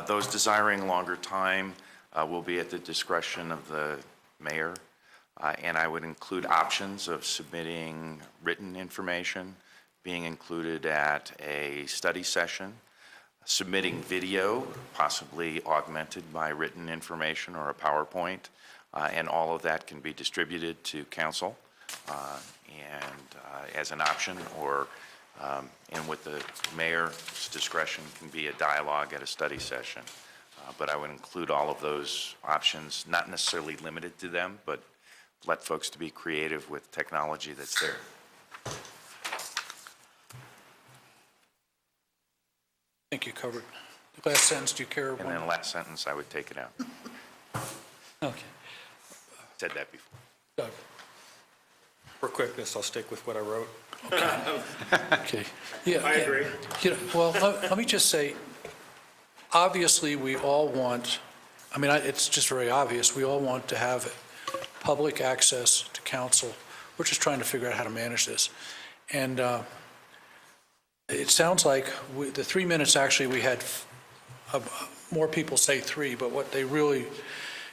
Those desiring longer time will be at the discretion of the mayor. And I would include options of submitting written information, being included at a study session, submitting video, possibly augmented by written information or a PowerPoint, and all of that can be distributed to council and as an option, or and with the mayor's discretion can be a dialogue at a study session. But I would include all of those options, not necessarily limited to them, but let folks to be creative with technology that's there. I think you covered. The last sentence, do you care? And then the last sentence, I would take it out. Okay. Said that before. Doug? For quickness, I'll stick with what I wrote. Okay. Yeah. I agree. Well, let me just say, obviously, we all want, it's just very obvious, we all want to have public access to council. We're just trying to figure out how to manage this. And it sounds like the 3 minutes, actually, we had more people say 3, but what they really,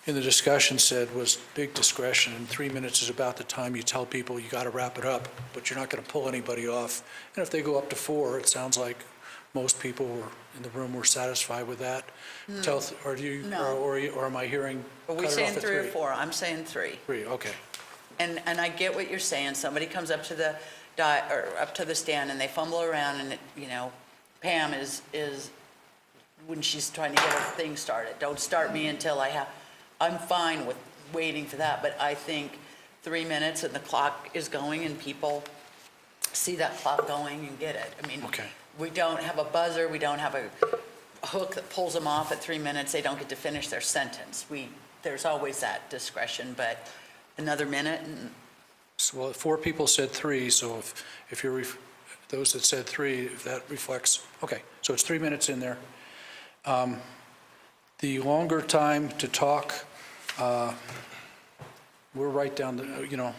in the discussion, said was big discretion, and 3 minutes is about the time you tell people you got to wrap it up, but you're not going to pull anybody off. And if they go up to 4, it sounds like most people in the room were satisfied with that. Or do you, No. or am I hearing? Are we cut it saying off at 3 or 4? I'm saying 3. 3, okay. And I get what you're saying. Somebody comes up to the or up to the stand and they fumble around and, Pam is when she's trying to get her thing started. Don't start me until I'm fine with waiting for that, but I think 3 minutes and the clock is going and people see that clock going and get it. I mean, Okay. we don't have a buzzer, we don't have a hook that pulls them off at 3 minutes. They don't get to finish their sentence. There's always that discretion, but another minute and So, well, 4 people said 3, so if you're, those that said 3, if that reflects, okay, so it's 3 minutes in there. The longer time to talk, we're right down the,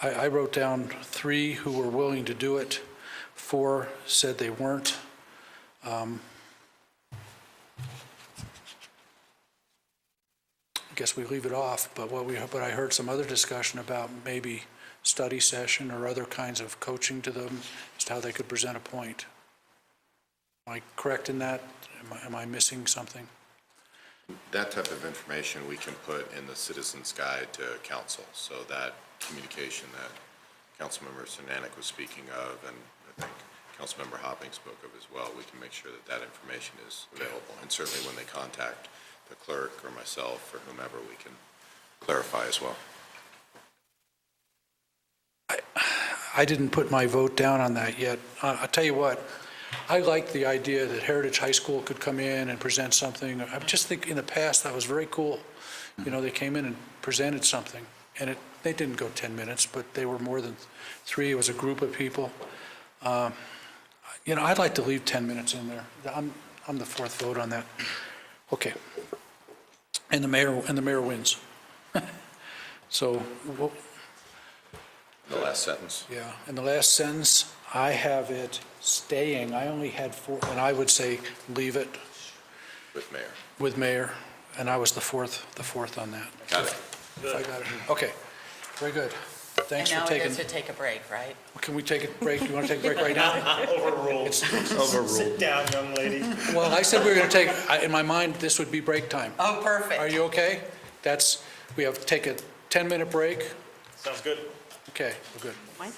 I wrote down 3 who were willing to do it, 4 said they weren't. I guess we leave it off, but but I heard some other discussion about maybe study session or other kinds of coaching to them as to how they could present a point. Am I correct in that? Am I missing something? That type of information we can put in the Citizens Guide to Council, so that communication that Councilmember Cernanek was speaking of, and I think Councilmember Hopping spoke of as well, we can make sure that that information is available. And certainly when they contact the clerk or myself or whomever, we can clarify as well. I didn't put my vote down on that yet. I'll tell you what, I like the idea that Heritage High School could come in and present something. I just think in the past, that was very cool. They came in and presented something, and they didn't go 10 minutes, but they were more than 3. It was a group of people. I'd like to leave 10 minutes in there. I'm the 4th vote on that. Okay. And the mayor wins. So, The last sentence. yeah, in the last sentence, I have it staying. I only had 4, and I would say leave it With mayor. with mayor, and I was the fourth on that. Got it. If I got it. Okay, very good. Thanks and for now we taking, get to take a break, right? can we take a break? You want to take a break right now? Overruled. Sit down, young lady. Well, I said we were going to take, in my mind, this would be break time. Oh, perfect. Are you okay? We have to take a 10-minute break? Sounds good. Okay, we're good. Why 10?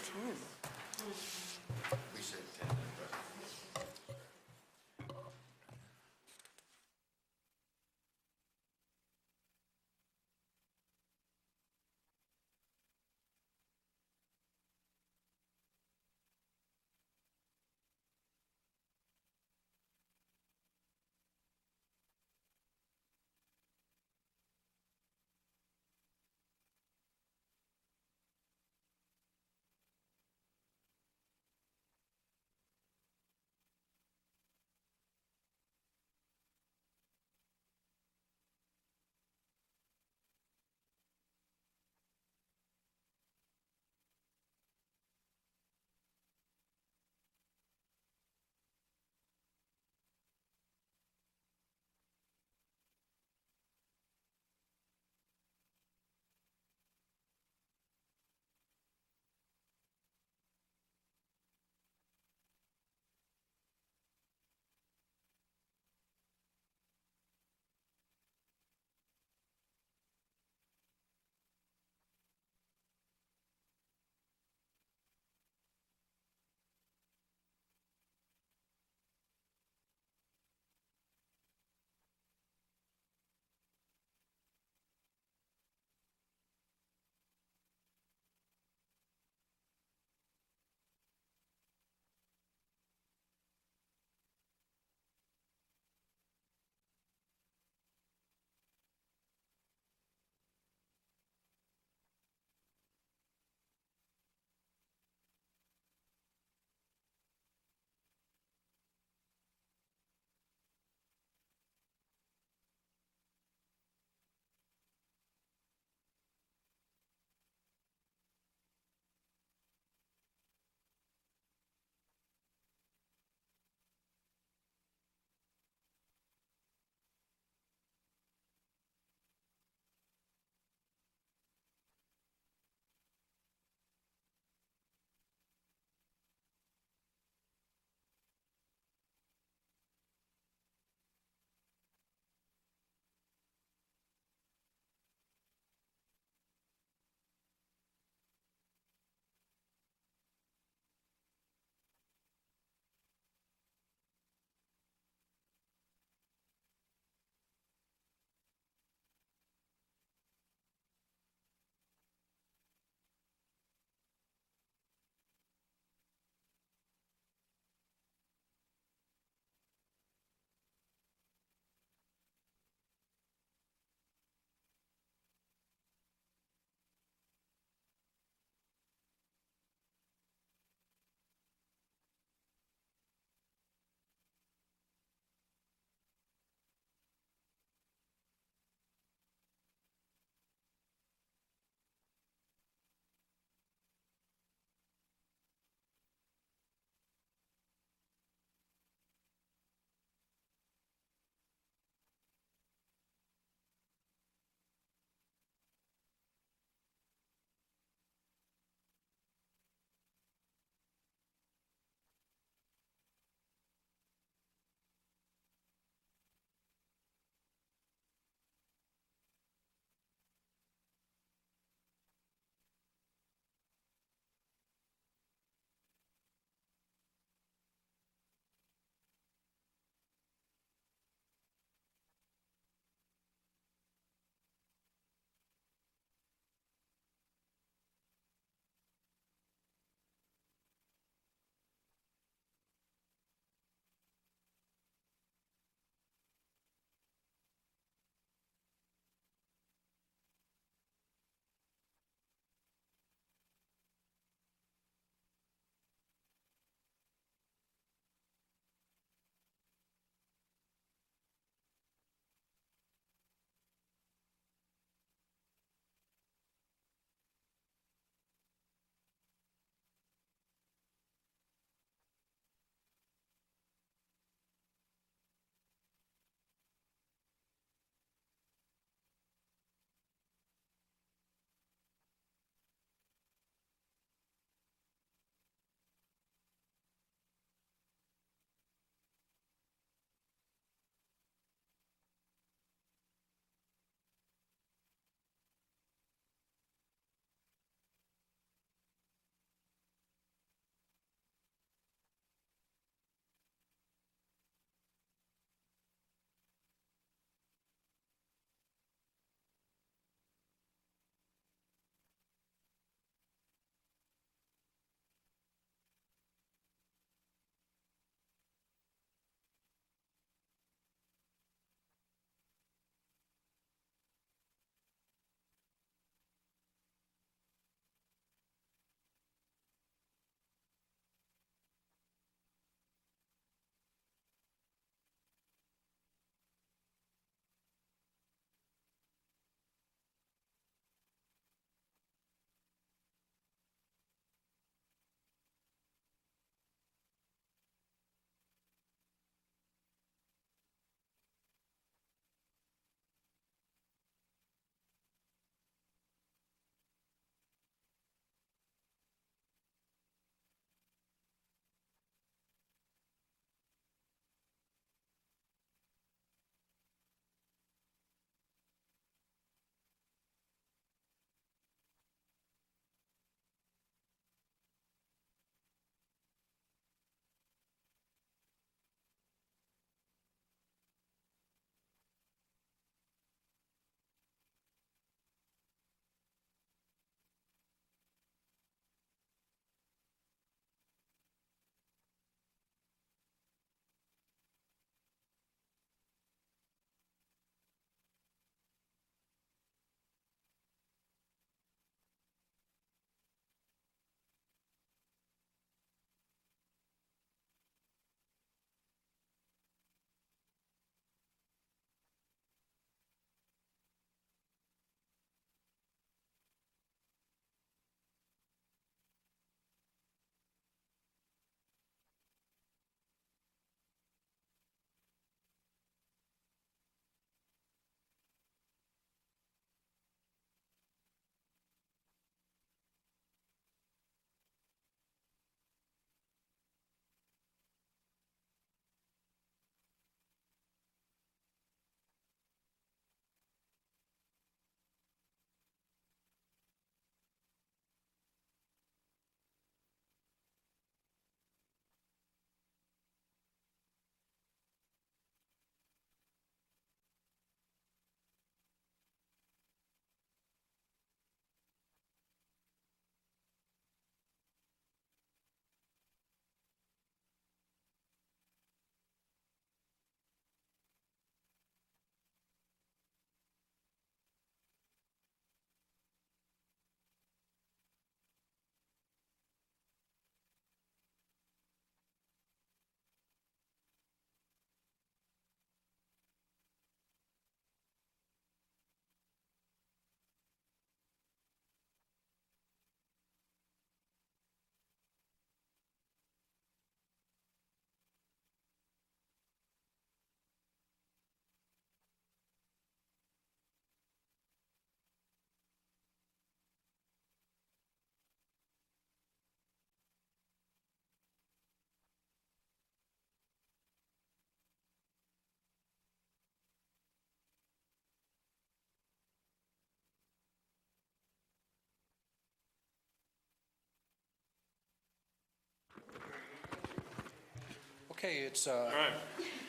Okay, it's right.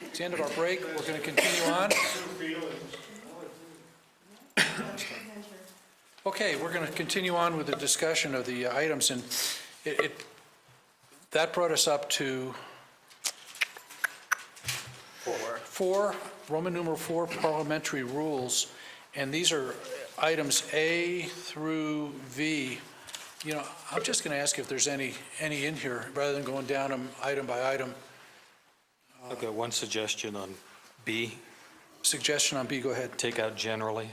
it's the end of our break. We're going to continue on. Okay, we're going to continue on with the discussion of the items, and that brought us up to 4, Roman numeral 4, parliamentary rules, and these are items A through V. You know, I'm just going to ask if there's any in here, rather than going down them item by item. I've got one suggestion on B, Suggestion on B, go ahead. take out generally.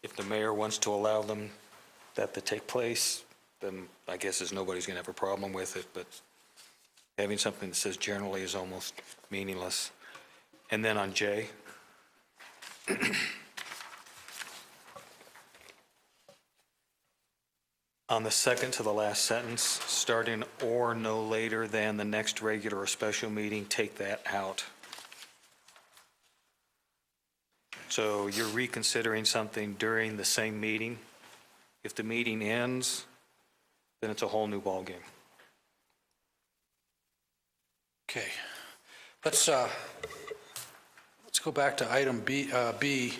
If the mayor wants to allow them that to take place, then I guess nobody's going to have a problem with it, but having something that says generally is almost meaningless. And then on J, on the second to the last sentence, starting or no later than the next regular or special meeting, take that out. So you're reconsidering something during the same meeting. If the meeting ends, then it's a whole new ballgame. Okay. Let's go back to item B.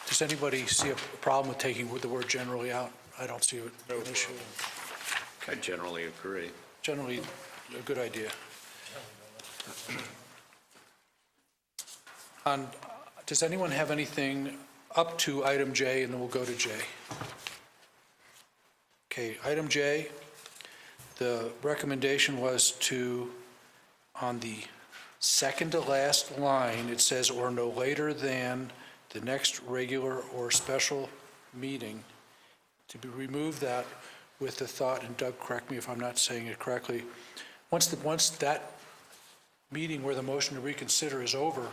Does anybody see a problem with taking the word generally out? I don't see an issue. I generally agree. Generally, a good idea. Does anyone have anything up to item J, and then we'll go to J? Okay, item J, the recommendation was to, on the second to last line, it says, or no later than the next regular or special meeting, to be remove that with the thought, and Doug, correct me if I'm not saying it correctly, once that meeting where the motion to reconsider is over,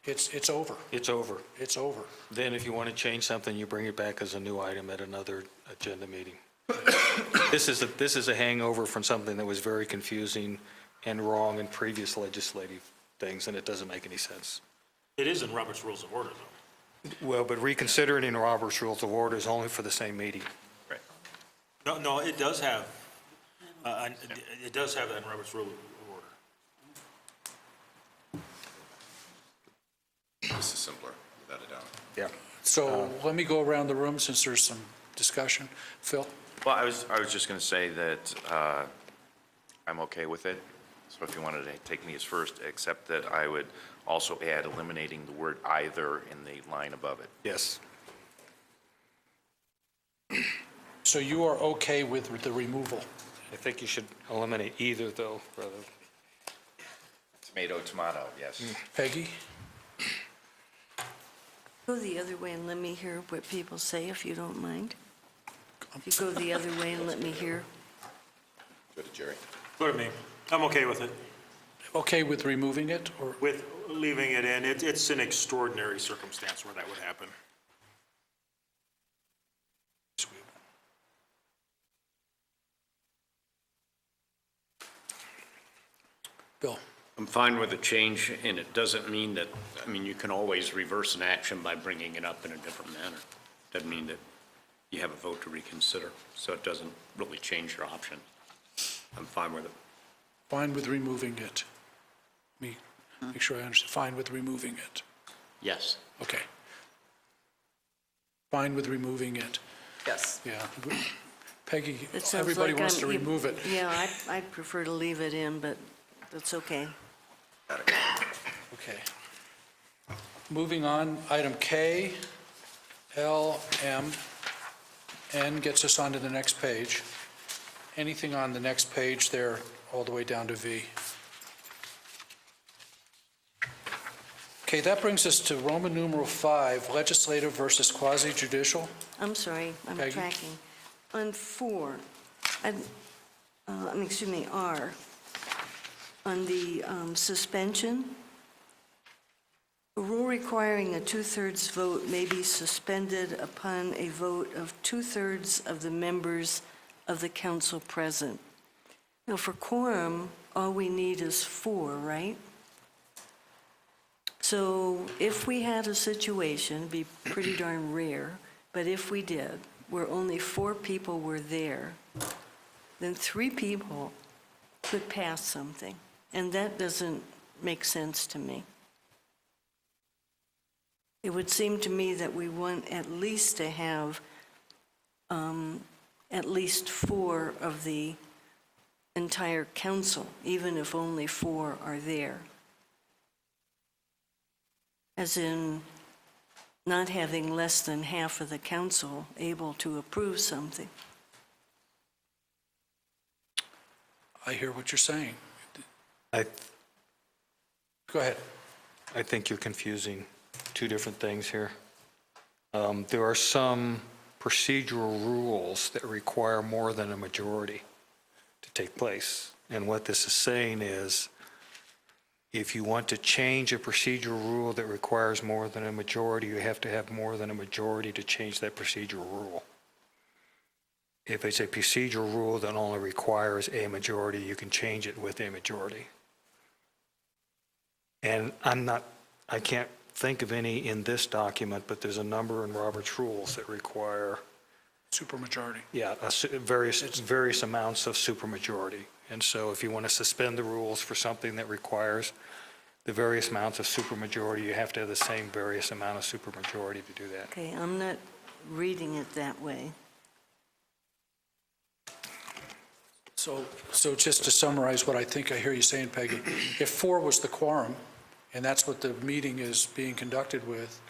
it's over. It's over. It's over. Then if you want to change something, you bring it back as a new item at another agenda meeting. This is a hangover from something that was very confusing and wrong in previous legislative things, and it doesn't make any sense. It is in Robert's Rules of Order, though. Well, but reconsidering in Robert's Rules of Order is only for the same meeting. No, it does have, it does have that in Robert's Rule of Order. This is simpler, without a doubt. Yeah. So let me go around the room since there's some discussion. Phil? Well, I was just going to say that I'm okay with it. So if you wanted to take me as first, except that I would also add eliminating the word either in the line above it. Yes. So you are okay with the removal? I think you should eliminate either, though, rather. Tomato, tomato, yes. Peggy? Go the other way and let me hear what people say, if you don't mind. If you go the other way and let me hear. Go to Jerry. Go to me. I'm okay with it, Okay with removing it, or? with leaving it in. It's an extraordinary circumstance where that would happen. Bill? I'm fine with the change, and it doesn't mean that, I mean, you can always reverse an action by bringing it up in a different manner. Doesn't mean that you have a vote to reconsider, so it doesn't really change your option. I'm fine with it. Fine with removing it? Let me make sure I understand. Fine with removing it? Yes. Okay. Fine with removing it? Yes. Yeah. Peggy, It sounds everybody like wants to I'm- remove it. Yeah, I'd prefer to leave it in, but that's okay. Okay. Moving on, item K, L, M, N gets us onto the next page. Anything on the next page there, all the way down to V? Okay, that brings us to Roman numeral 5, legislative versus quasi-judicial. I'm sorry, I'm Peggy? tracking. On 4, R, on the suspension, a rule requiring a two-thirds vote may be suspended upon a vote of two-thirds of the members of the council present. Now, for quorum, all we need is 4, right? So if we had a situation, it'd be pretty darn rare, but if we did, where only 4 people were there, then 3 people could pass something, and that doesn't make sense to me. It would seem to me that we want at least to have at least 4 of the entire council, even if only 4 are there. As in, not having less than half of the council able to approve something. I hear what you're saying. I Go ahead. I think you're confusing 2 different things here. There are some procedural rules that require more than a majority to take place. And what this is saying is, if you want to change a procedural rule that requires more than a majority, you have to have more than a majority to change that procedural rule. If it's a procedural rule that only requires a majority, you can change it with a majority. And I can't think of any in this document, but there's a number in Robert's rules that require, Supermajority. various amounts of supermajority. And so if you want to suspend the rules for something that requires the various amounts of supermajority, you have to have the same various amount of supermajority to do that. Okay, I'm not reading it that way. So just to summarize what I think I hear you saying, Peggy, if 4 was the quorum, and that's what the meeting is being conducted with,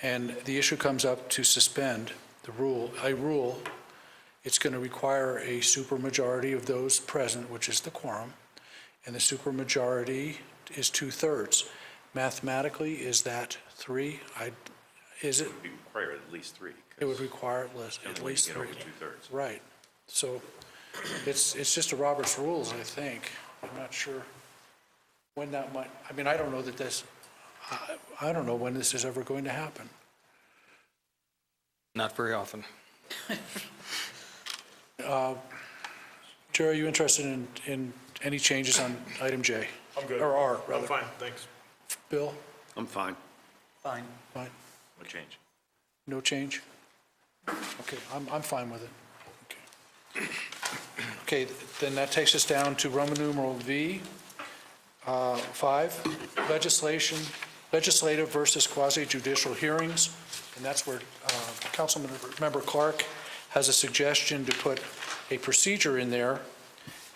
and the issue comes up to suspend the rule, it's going to require a supermajority of those present, which is the quorum, and the supermajority is 2/3. Mathematically, is that 3? Is it? It would be required at least 3. It would require at least 3. Get over 2/3. Right. So it's just a Robert's rules, I think. I'm not sure when that might, I mean, I don't know that this, I don't know when this is ever going to happen. Not very often. Jerry, are you interested in any changes on item J? I'm good. Or R, I'm rather. fine, thanks. Bill? I'm fine. Fine. Fine. No change. No change? Okay, I'm fine with it. Okay. Okay, then that takes us down to Roman numeral V, 5, legislative versus quasi-judicial hearings. And that's where Councilmember Clark has a suggestion to put a procedure in there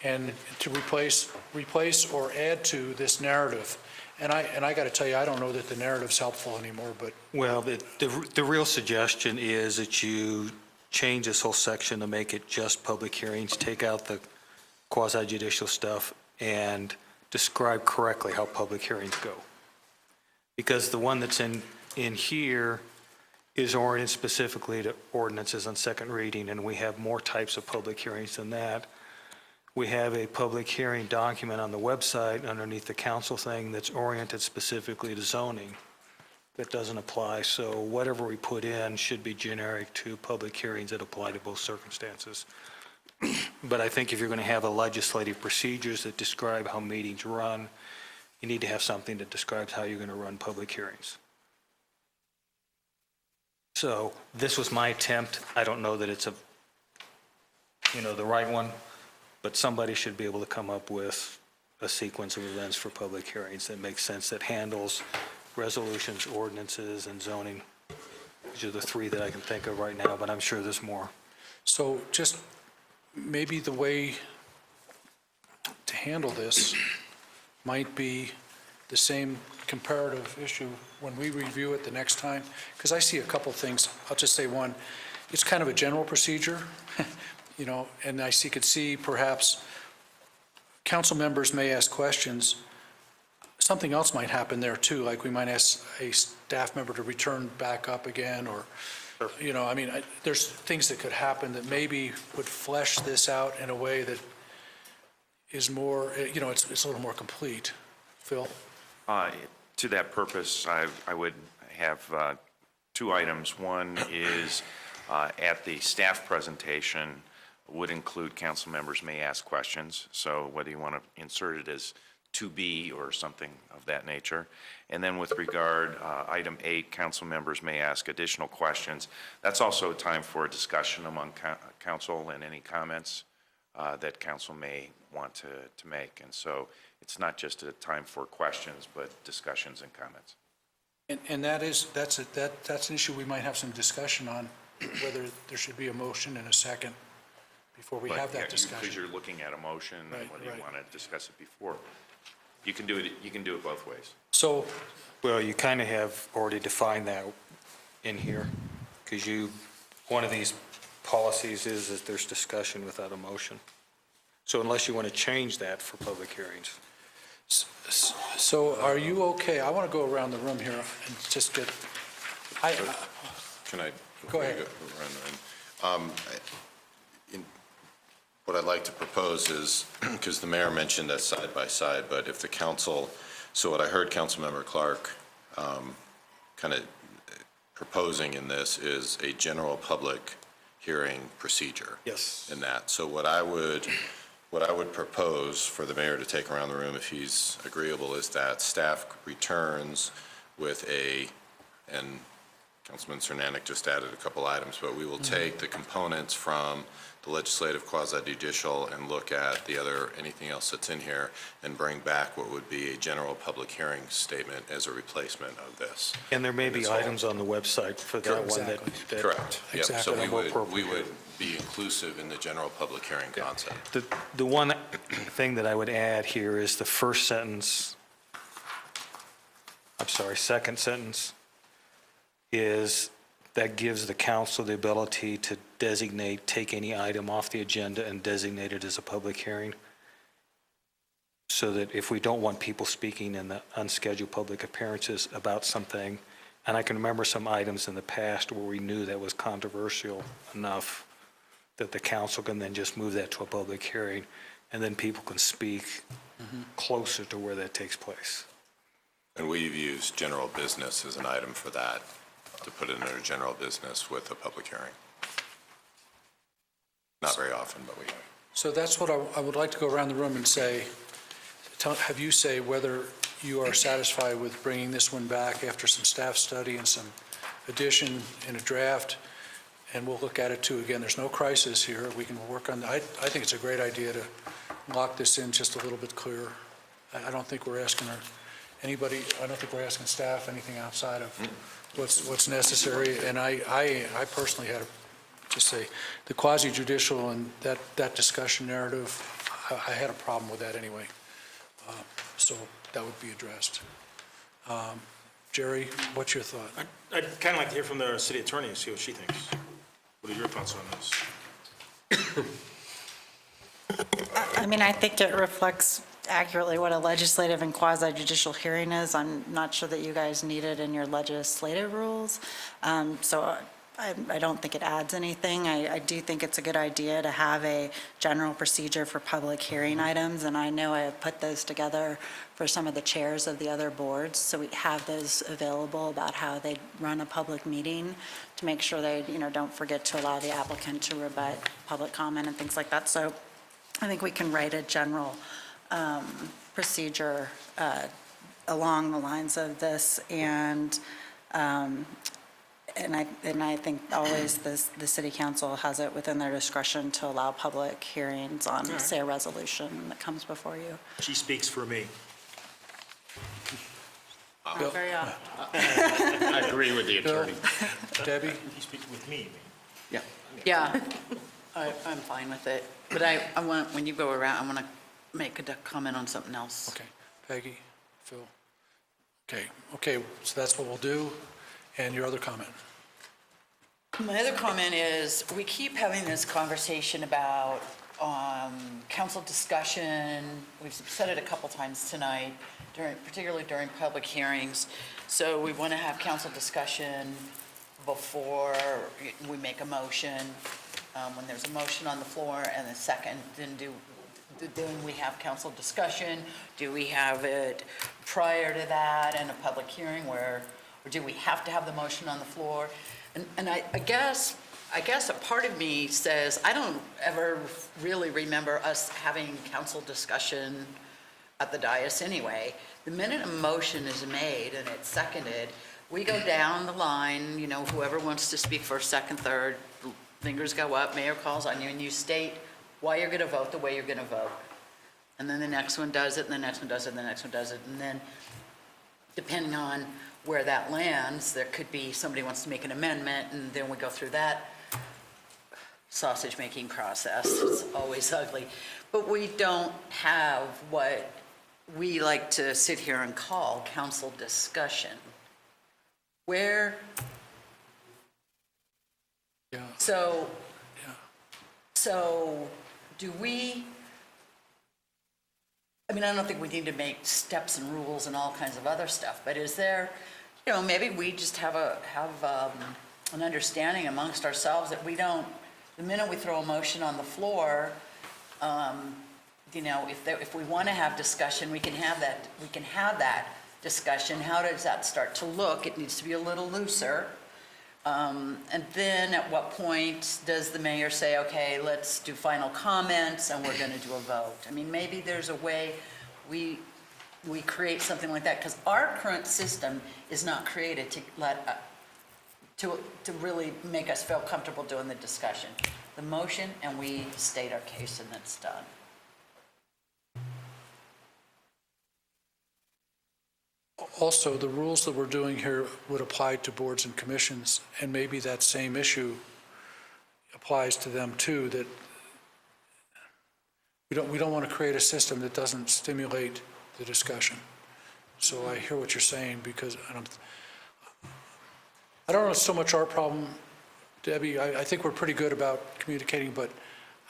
and to replace or add to this narrative. And I got to tell you, I don't know that the narrative's helpful anymore, but Well, the real suggestion is that you change this whole section to make it just public hearings, take out the quasi-judicial stuff, and describe correctly how public hearings go. Because the one that's in here is oriented specifically to ordinances on second reading, and we have more types of public hearings than that. We have a public hearing document on the website underneath the council thing that's oriented specifically to zoning. That doesn't apply, so whatever we put in should be generic to public hearings that apply to both circumstances. But I think if you're going to have a legislative procedures that describe how meetings run, you need to have something that describes how you're going to run public hearings. So this was my attempt. I don't know that it's the right one, but somebody should be able to come up with a sequence of events for public hearings that makes sense, that handles resolutions, ordinances, and zoning. These are the 3 that I can think of right now, but I'm sure there's more. so just maybe the way to handle this might be the same comparative issue when we review it the next time, because I see a couple things. I'll just say one. It's kind of a general procedure, and I could see perhaps council members may ask questions. Something else might happen there too, like we might ask a staff member to return back up again, or, there's things that could happen that maybe would flesh this out in a way that is more, it's a little more complete. Phil? To that purpose, I would have 2 items. One is at the staff presentation would include council members may ask questions. So whether you want to insert it as to be or something of that nature. And then with regard, item 8, council members may ask additional questions. That's also a time for a discussion among council and any comments that council may want to make. And so it's not just a time for questions, but discussions and comments. And that's an issue we might have some discussion on, whether there should be a motion and a second before we have that Because discussion. you're looking at a motion, Right, whether you right. want to discuss it before. You can do it both ways. So, Well, you kind of have already defined that in here, because one of these policies is that there's discussion without a motion. So unless you want to change that for public hearings. so are you okay? I want to go around the room here and just get, Can I? Go ahead. What I'd like to propose is, because the mayor mentioned that side by side, but if the council, so what I heard Councilmember Clark kind of proposing in this is a general public hearing procedure. Yes. In that. So what I would propose for the mayor to take around the room, if he's agreeable, is that staff returns with and Councilman Cernanek just added a couple items, but we will take the components from the legislative quasi-judicial and look at anything else that's in here and bring back what would be a general public hearing statement as a replacement of this. And there may be That's all. items on the website for that one that. Exactly. that- Correct. Yep. Exactly. So More we appropriate. would be inclusive in the general public hearing concept. The one thing that I would add here is the first sentence, second sentence, is that gives the council the ability to take any item off the agenda and designate it as a public hearing. So that if we don't want people speaking in the unscheduled public appearances about something, and I can remember some items in the past where we knew that was controversial enough that the council can then just move that to a public hearing, and then people can speak closer to where that takes place. And we've used general business as an item for that, to put it under general business with a public hearing. Not very often, but we have. so that's what I would like to go around the room and say, have you say whether you are satisfied with bringing this one back after some staff study and some addition in a draft, and we'll look at it too. Again, there's no crisis here. We can work on, I think it's a great idea to lock this in just a little bit clearer. I don't think we're asking anybody, I don't think we're asking staff anything outside of what's necessary. And I personally had to just say, the quasi-judicial and that discussion narrative, I had a problem with that anyway. So that would be addressed. Jerry, what's your thought? I'd kind of like to hear from the city attorney and see what she thinks. What are your thoughts on this? I mean, I think it reflects accurately what a legislative and quasi-judicial hearing is. I'm not sure that you guys need it in your legislative rules. So I don't think it adds anything. I do think it's a good idea to have a general procedure for public hearing items, and I know I have put those together for some of the chairs of the other boards, so we have those available about how they run a public meeting to make sure they, don't forget to allow the applicant to rebut public comment and things like that. So I think we can write a general procedure along the lines of this, and I think always the city council has it within their discretion to allow public hearings on, say, a resolution that comes before you. She speaks for me. Bill? I agree with the Bill? attorney. Debbie? He speaks with me. Yeah, I'm fine with it. But I want, when you go around, I want to make a comment on something else. Okay. Peggy? Phil? Okay, so that's what we'll do. And your other comment? My other comment is, we keep having this conversation about council discussion. We've said it a couple times tonight, particularly during public hearings. So we want to have council discussion before we make a motion. When there's a motion on the floor and a second, then we have council discussion. Do we have it prior to that in a public hearing or do we have to have the motion on the floor? And I guess a part of me says, I don't ever really remember us having council discussion at the dais anyway. The minute a motion is made and it's seconded, we go down the line, whoever wants to speak first, second, third, fingers go up, mayor calls on you, and you state why you're going to vote the way you're going to vote. And then the next one does it, and the next one does it, and the next one does it. And then, depending on where that lands, there could be somebody wants to make an amendment, and then we go through that sausage-making process. It's always ugly. But we don't have what we like to sit here and call council discussion. Where, Yeah, so, yeah. so do we, I don't think we need to make steps and rules and all kinds of other stuff, but is there, maybe we just have an understanding amongst ourselves that we don't, the minute we throw a motion on the floor, if we want to have discussion, we can have that discussion. How does that start to look? It needs to be a little looser. And then at what point does the mayor say, okay, let's do final comments and we're going to do a vote? Maybe there's a way we create something like that, because our current system is not created to really make us feel comfortable doing the discussion. The motion, and we state our case, and it's done. Also, the rules that we're doing here would apply to boards and commissions, and maybe that same issue applies to them too, that we don't want to create a system that doesn't stimulate the discussion. So I hear what you're saying, because I don't know, it's so much our problem, Debbie. I think we're pretty good about communicating, but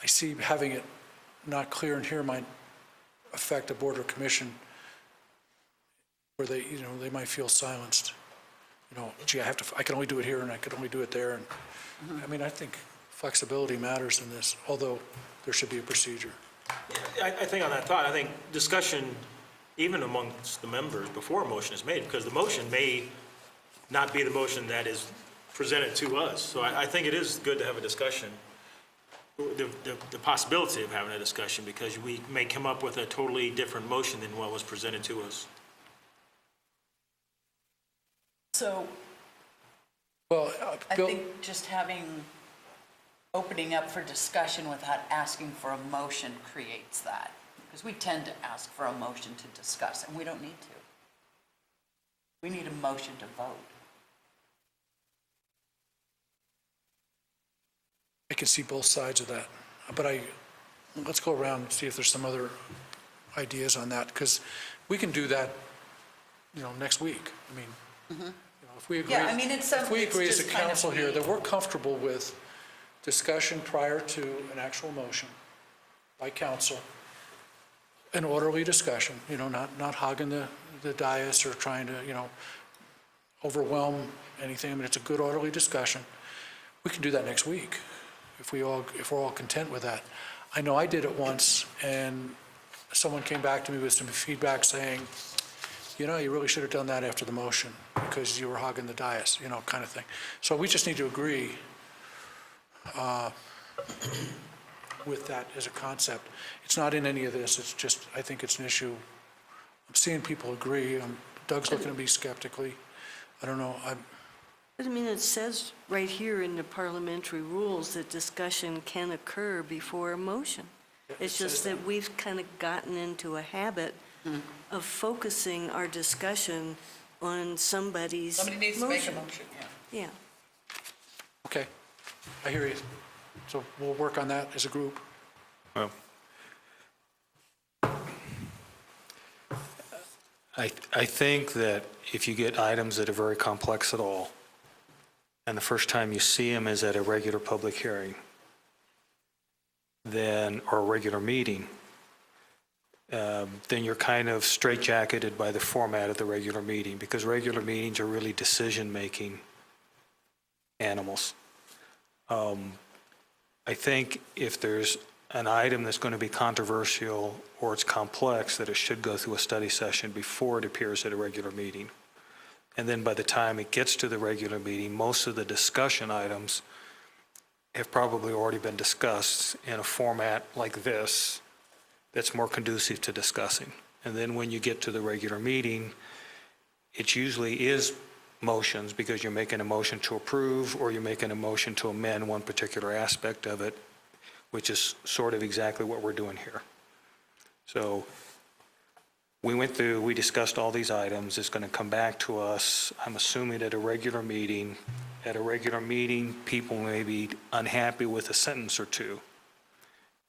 I see having it not clear in here might affect a board or commission where they might feel silenced. Gee, I can only do it here and I can only do it there. And I think flexibility matters in this, although there should be a procedure. I think on that thought, I think discussion, even amongst the members before a motion is made, because the motion may not be the motion that is presented to us. So I think it is good to have a discussion, the possibility of having a discussion, because we may come up with a totally different motion than what was presented to us. So Well, I Bill, think just opening up for discussion without asking for a motion creates that. Because we tend to ask for a motion to discuss, and we don't need to. We need a motion to vote. I can see both sides of that, but let's go around and see if there's some other ideas on that, because we can do that, next week. If we agree, Yeah, it's if we agree as a just kind of council here neat. that we're comfortable with discussion prior to an actual motion by council, an orderly discussion, not hogging the dais or trying to, overwhelm anything. It's a good orderly discussion. We can do that next week if we're all content with that. I know I did it once, and someone came back to me with some feedback saying, you really should have done that after the motion because you were hogging the dais, kind of thing. So we just need to agree with that as a concept. It's not in any of this. It's just, I think it's an issue. I'm seeing people agree. Doug's looking at me skeptically. I don't know. But it says right here in the parliamentary rules that discussion can occur before a motion. It's just that we've kind of gotten into a habit of focusing our discussion on somebody's motion. Somebody needs to make a motion, yeah. Yeah. Okay, I hear you. So we'll work on that as a group. Well, I think that if you get items that are very complex at all, and the first time you see them is at a regular public hearing, or a regular meeting, then you're kind of straitjacketed by the format of the regular meeting, because regular meetings are really decision-making animals. I think if there's an item that's going to be controversial or it's complex, that it should go through a study session before it appears at a regular meeting. And then by the time it gets to the regular meeting, most of the discussion items have probably already been discussed in a format like this that's more conducive to discussing. And then when you get to the regular meeting, it usually is motions, because you're making a motion to approve, or you're making a motion to amend one particular aspect of it, which is sort of exactly what we're doing here. So we discussed all these items. It's going to come back to us, I'm assuming, at a regular meeting. At a regular meeting, people may be unhappy with a sentence or two,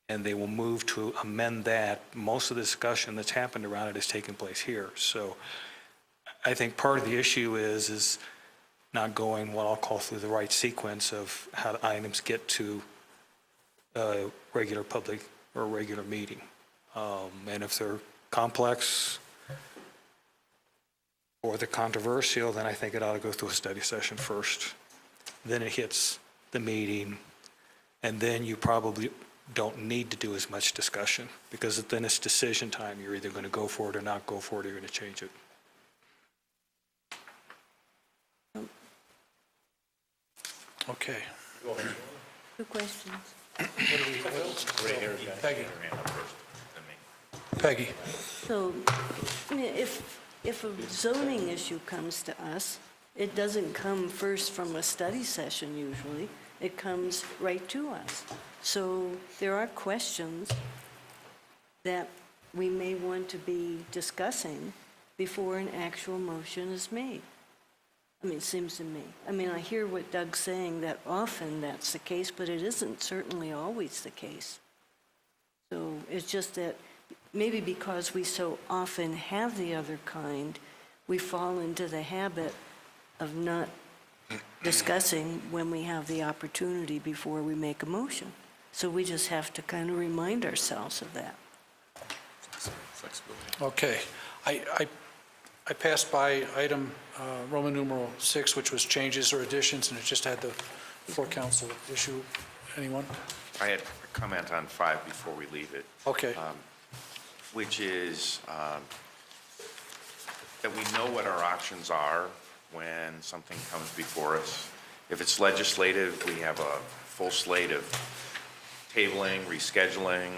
and they will move to amend that. Most of the discussion that's happened around it is taking place here. So I think part of the issue is not going what I'll call through the right sequence of how the items get to a regular public or regular meeting. And if they're complex or they're controversial, then I think it ought to go through a study session first. Then it hits the meeting, and then you probably don't need to do as much discussion, because then it's decision time. You're either going to go for it or not go for it, or you're going to change it. Okay. Two questions. Peggy. Peggy. So, I mean, if a zoning issue comes to us, it doesn't come first from a study session usually. It comes right to us. So there are questions that we may want to be discussing before an actual motion is made. I mean, it seems to me. I mean, I hear what Doug's saying, that often that's the case, but it isn't certainly always the case. So it's just that maybe because we so often have the other kind, we fall into the habit of not discussing when we have the opportunity before we make a motion. So we just have to kind of remind ourselves of that. Okay. I passed by item Roman numeral 6, which was changes or additions, and it just had the floor council issue. Anyone? I had a comment on 5 before we leave it. Okay. Which is that we know what our options are when something comes before us. If it's legislative, we have a full slate of tabling, rescheduling,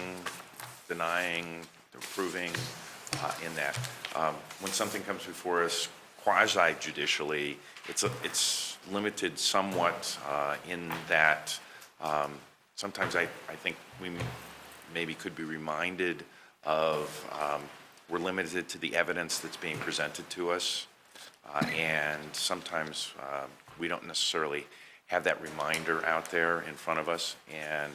denying, approving in that. When something comes before us quasi-judicially, it's limited somewhat in that sometimes I think we maybe could be reminded of we're limited to the evidence that's being presented to us. And sometimes we don't necessarily have that reminder out there in front of us. And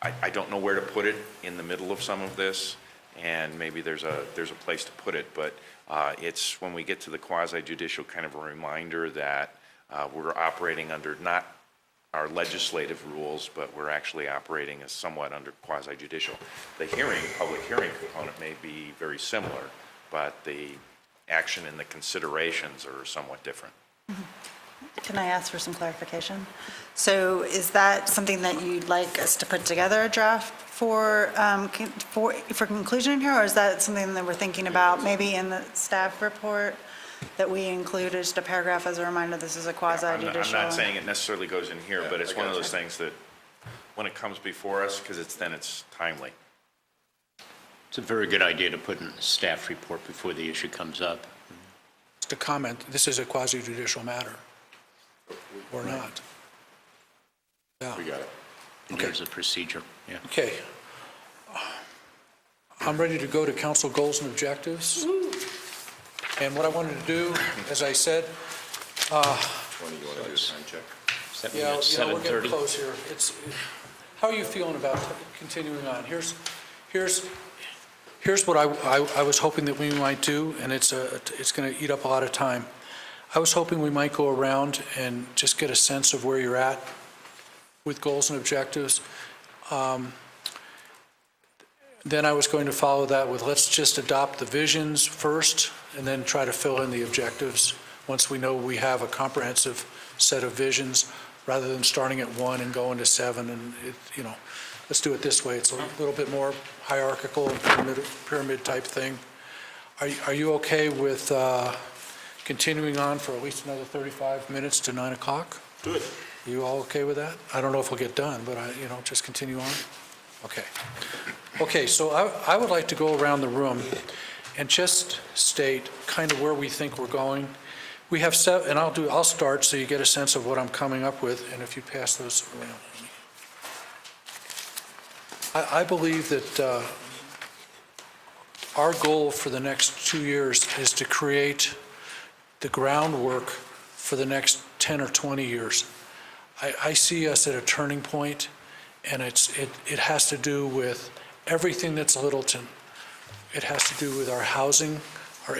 I don't know where to put it in the middle of some of this, and maybe there's a place to put it, but it's when we get to the quasi-judicial kind of a reminder that we're operating under not our legislative rules, but we're actually operating as somewhat under quasi-judicial. The public hearing component may be very similar, but the action and the considerations are somewhat different. Can I ask for some clarification? So is that something that you'd like us to put together a draft for conclusion in here, or is that something that we're thinking about maybe in the staff report, that we include just a paragraph as a reminder this is a quasi-judicial? I'm not saying it necessarily goes in here, but it's one of those things that when it comes before us, because it's timely. It's a very good idea to put in the staff report before the issue comes up. Just a comment, this is a quasi-judicial matter, or not? Yeah. We got it. There's a procedure, yeah. Okay. I'm ready to go to council goals and objectives. And what I wanted to do, as I said, You want to do a time check? yeah, we're getting 7:30. close here. How are you feeling about continuing on? Here's what I was hoping that we might do, and it's going to eat up a lot of time. I was hoping we might go around and just get a sense of where you're at with goals and objectives. Then I was going to follow that with, let's just adopt the visions first, and then try to fill in the objectives once we know we have a comprehensive set of visions, rather than starting at 1 and going to 7. And let's do it this way. It's a little bit more hierarchical and pyramid type thing. Are you okay with continuing on for at least another 35 minutes to 9 o'clock? Good. You all okay with that? I don't know if we'll get done, but just continue on? Okay. Okay, so I would like to go around the room and just state kind of where we think we're going. We have and I'll start so you get a sense of what I'm coming up with, and if you pass those around. I believe that our goal for the next 2 years is to create the groundwork for the next 10 or 20 years. I see us at a turning point, and it has to do with everything that's Littleton. It has to do with our housing, our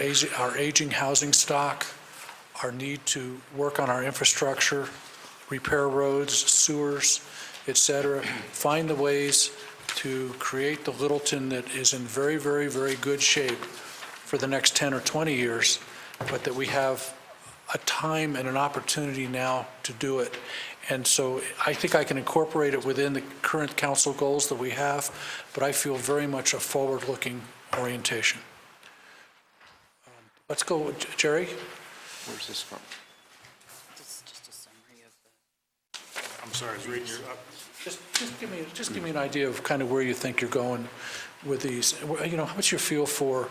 aging housing stock, our need to work on our infrastructure, repair roads, sewers, et cetera, find the ways to create the Littleton that is in very, very, very good shape for the next 10 or 20 years, but that we have a time and an opportunity now to do it. And so I think I can incorporate it within the current council goals that we have, but I feel very much a forward-looking orientation. Let's go, Jerry. Where's this from? Just a summary of I'm sorry, I was reading your, Just give me an idea of kind of where you think you're going with these. You know, what's your feel for,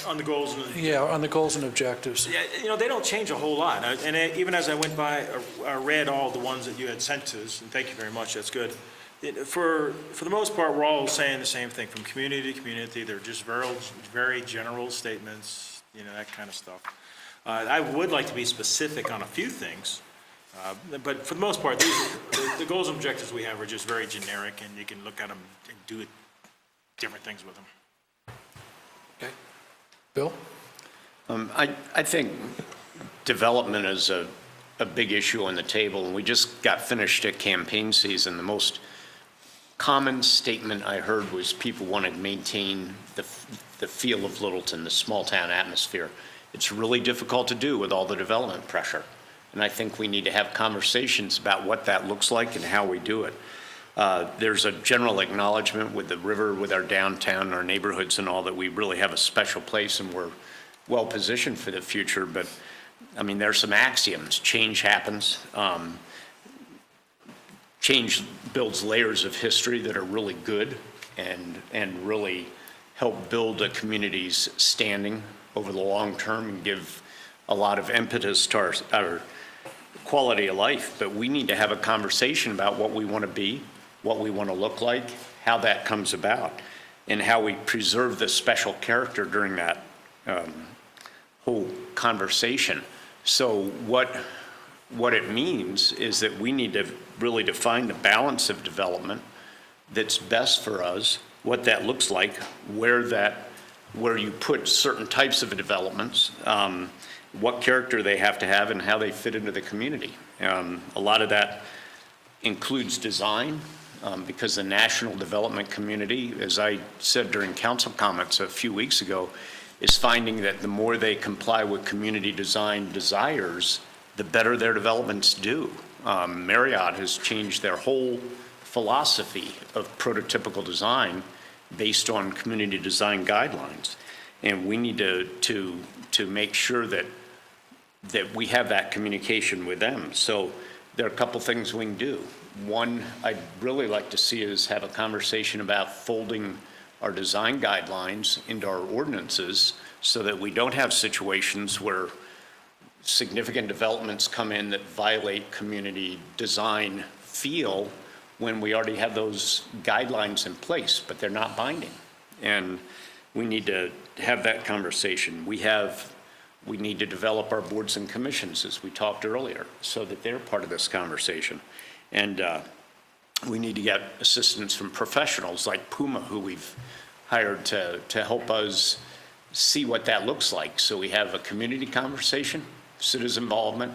on the goals and the. yeah, on the goals and objectives? Yeah, you know, they don't change a whole lot. And even as I went by, I read all the ones that you had sent to us, and thank you very much, that's good. For the most part, we're all saying the same thing, from community to community. They're just very general statements, you know, that kind of stuff. I would like to be specific on a few things, but for the most part, the goals and objectives we have are just very generic, and you can look at them and do different things with them. Okay. Bill? I think development is a big issue on the table, and we just got finished a campaign season. The most common statement I heard was people want to maintain the feel of Littleton, the small-town atmosphere. It's really difficult to do with all the development pressure, and I think we need to have conversations about what that looks like and how we do it. There's a general acknowledgement with the river, with our downtown, our neighborhoods and all, that we really have a special place and we're well-positioned for the future, but I mean, there's some axioms. Change happens. Change builds layers of history that are really good and really help build a community's standing over the long term and give a lot of impetus to our quality of life. But we need to have a conversation about what we want to be, what we want to look like, how that comes about, and how we preserve the special character during that whole conversation. So what it means is that we need to really define the balance of development that's best for us, what that looks like, where you put certain types of developments, what character they have to have, and how they fit into the community. A lot of that includes design, because the national development community, as I said during council comments a few weeks ago, is finding that the more they comply with community design desires, the better their developments do. Marriott has changed their whole philosophy of prototypical design based on community design guidelines. And we need to make sure that we have that communication with them. So there are a couple things we can do. One, I'd really like to see is have a conversation about folding our design guidelines into our ordinances so that we don't have situations where significant developments come in that violate community design feel when we already have those guidelines in place, but they're not binding. And we need to have that conversation. We need to develop our boards and commissions, as we talked earlier, so that they're part of this conversation. And we need to get assistance from professionals like Puma, who we've hired to help us see what that looks like. So we have a community conversation, citizen involvement,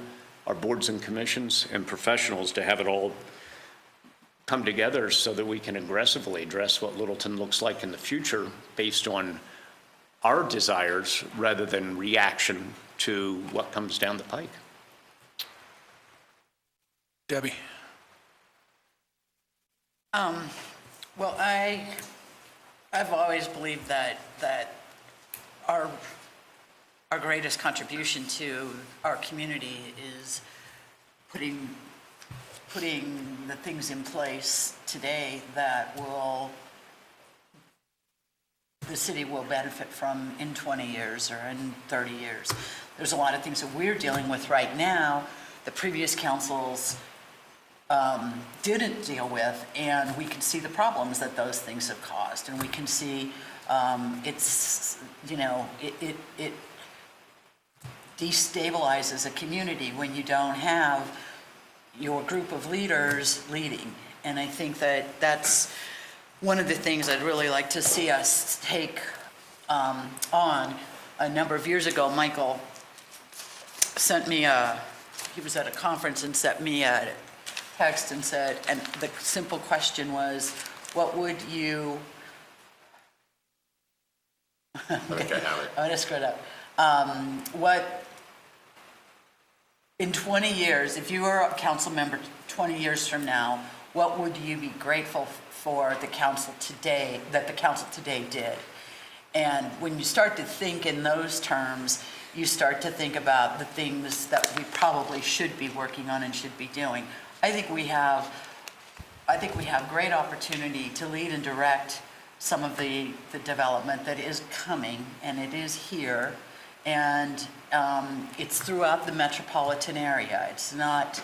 our boards and commissions, and professionals to have it all come together so that we can aggressively address what Littleton looks like in the future based on our desires rather than reaction to what comes down the pike. Debbie? Well, I've always believed that our greatest contribution to our community is putting the things in place today that will the city will benefit from in 20 years or in 30 years. There's a lot of things that we're dealing with right now, the previous councils didn't deal with, and we can see the problems that those things have caused, and we can see it's, you know, it destabilizes a community when you don't have your group of leaders leading. And I think that that's one of the things I'd really like to see us take on. A number of years ago, Michael sent me he was at a conference and sent me a text and said, and the simple question was, what would you, I think I have it. I'm gonna screw it up. What, in 20 years, if you were a council member 20 years from now, what would you be grateful for the council today, that the council today did? And when you start to think in those terms, you start to think about the things that we probably should be working on and should be doing. I think we have great opportunity to lead and direct some of the development that is coming, and it is here. And it's throughout the metropolitan area. It's not,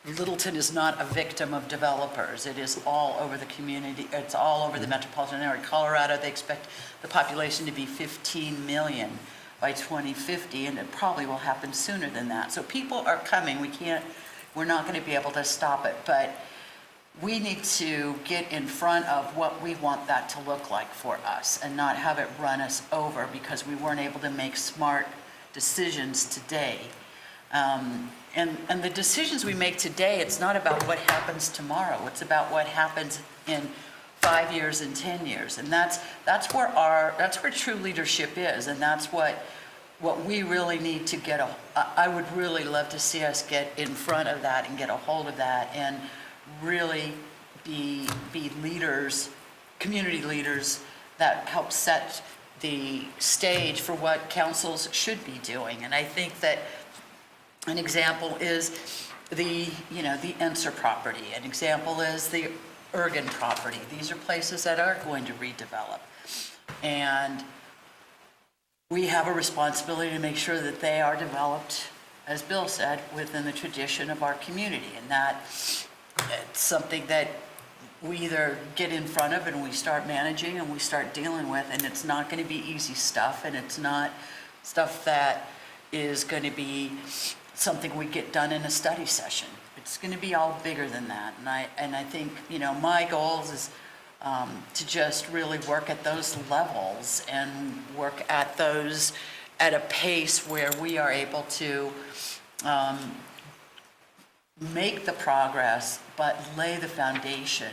Littleton is not a victim of developers. It is all over the community. It's all over the metropolitan area. Colorado, they expect the population to be 15 million by 2050, and it probably will happen sooner than that. So people are coming. We're not going to be able to stop it, but we need to get in front of what we want that to look like for us and not have it run us over because we weren't able to make smart decisions today. And the decisions we make today, it's not about what happens tomorrow. It's about what happens in 5 years and 10 years. And that's where true leadership is. And that's what we really need to get. I would really love to see us get in front of that and get a hold of that and really be leaders, community leaders that help set the stage for what councils should be doing. And I think that an example is the Enser property. An example is the Ergen property. These are places that are going to redevelop. And we have a responsibility to make sure that they are developed, as Bill said, within the tradition of our community. And that it's something that we either get in front of and we start managing and we start dealing with, and it's not going to be easy stuff, and it's not stuff that is going to be something we get done in a study session. It's going to be all bigger than that. And I think, my goals is to just really work at those levels and work at those at a pace where we are able to make the progress, but lay the foundation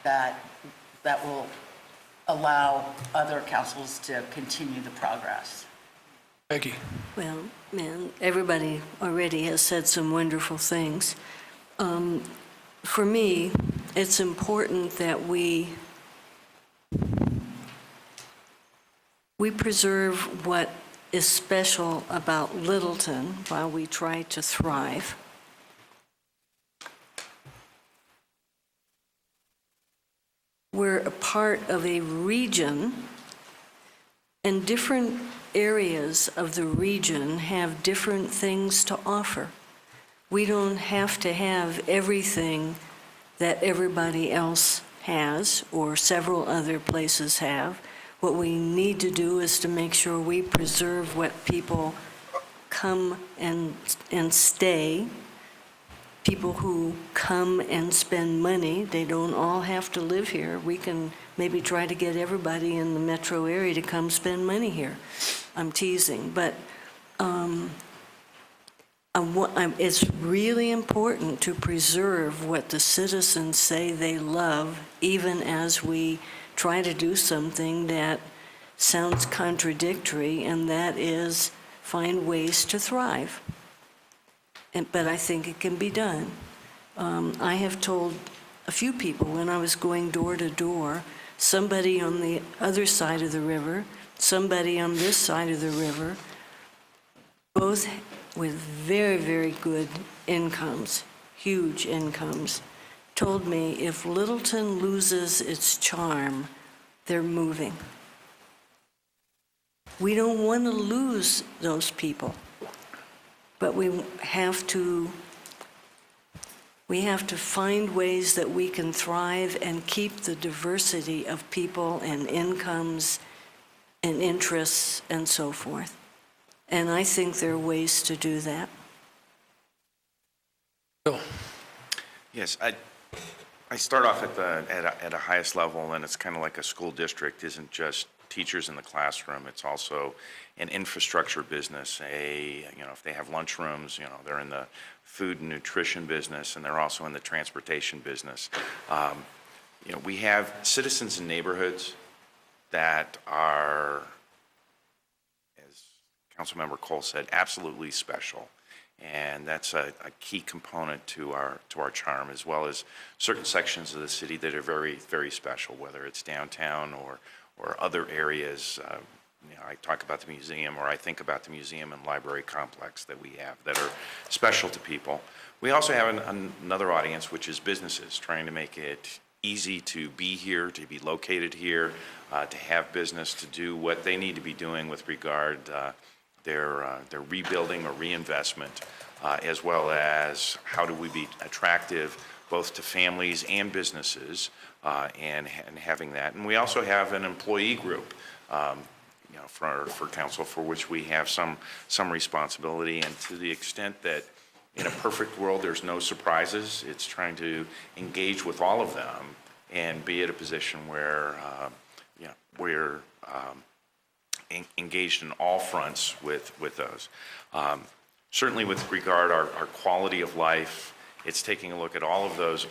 that will allow other councils to continue the progress. Peggy? Well, man, everybody already has said some wonderful things. For me, it's important that we preserve what is special about Littleton while we try to thrive. We're a part of a region, and different areas of the region have different things to offer. We don't have to have everything that everybody else has or several other places have. What we need to do is to make sure we preserve what people come and stay. People who come and spend money, they don't all have to live here. We can maybe try to get everybody in the metro area to come spend money here. I'm teasing, but it's really important to preserve what the citizens say they love, even as we try to do something that sounds contradictory, and that is find ways to thrive. But I think it can be done. I have told a few people when I was going door to door, somebody on the other side of the river, somebody on this side of the river, both with very, very good incomes, huge incomes, told me if Littleton loses its charm, they're moving. We don't want to lose those people, but we have to find ways that we can thrive and keep the diversity of people and incomes and interests and so forth. And I think there are ways to do that. Bill? Yes, I start off at a highest level, and it's kind of like a school district isn't just teachers in the classroom, it's also an infrastructure business. If they have lunchrooms, they're in the food and nutrition business, and they're also in the transportation business. We have citizens in neighborhoods that are, as Councilmember Cole said, absolutely special. And that's a key component to our charm, as well as certain sections of the city that are very, very special, whether it's downtown or other areas. I talk about the museum, or I think about the museum and library complex that we have that are special to people. We also have another audience, which is businesses, trying to make it easy to be here, to be located here, to have business, to do what they need to be doing with regard their rebuilding or reinvestment, as well as how do we be attractive both to families and businesses, and having that. And we also have an employee group, for council, for which we have some responsibility. And to the extent that in a perfect world there's no surprises, it's trying to engage with all of them and be at a position where we're engaged in all fronts with those. Certainly with regard our quality of life, it's taking a look at all of those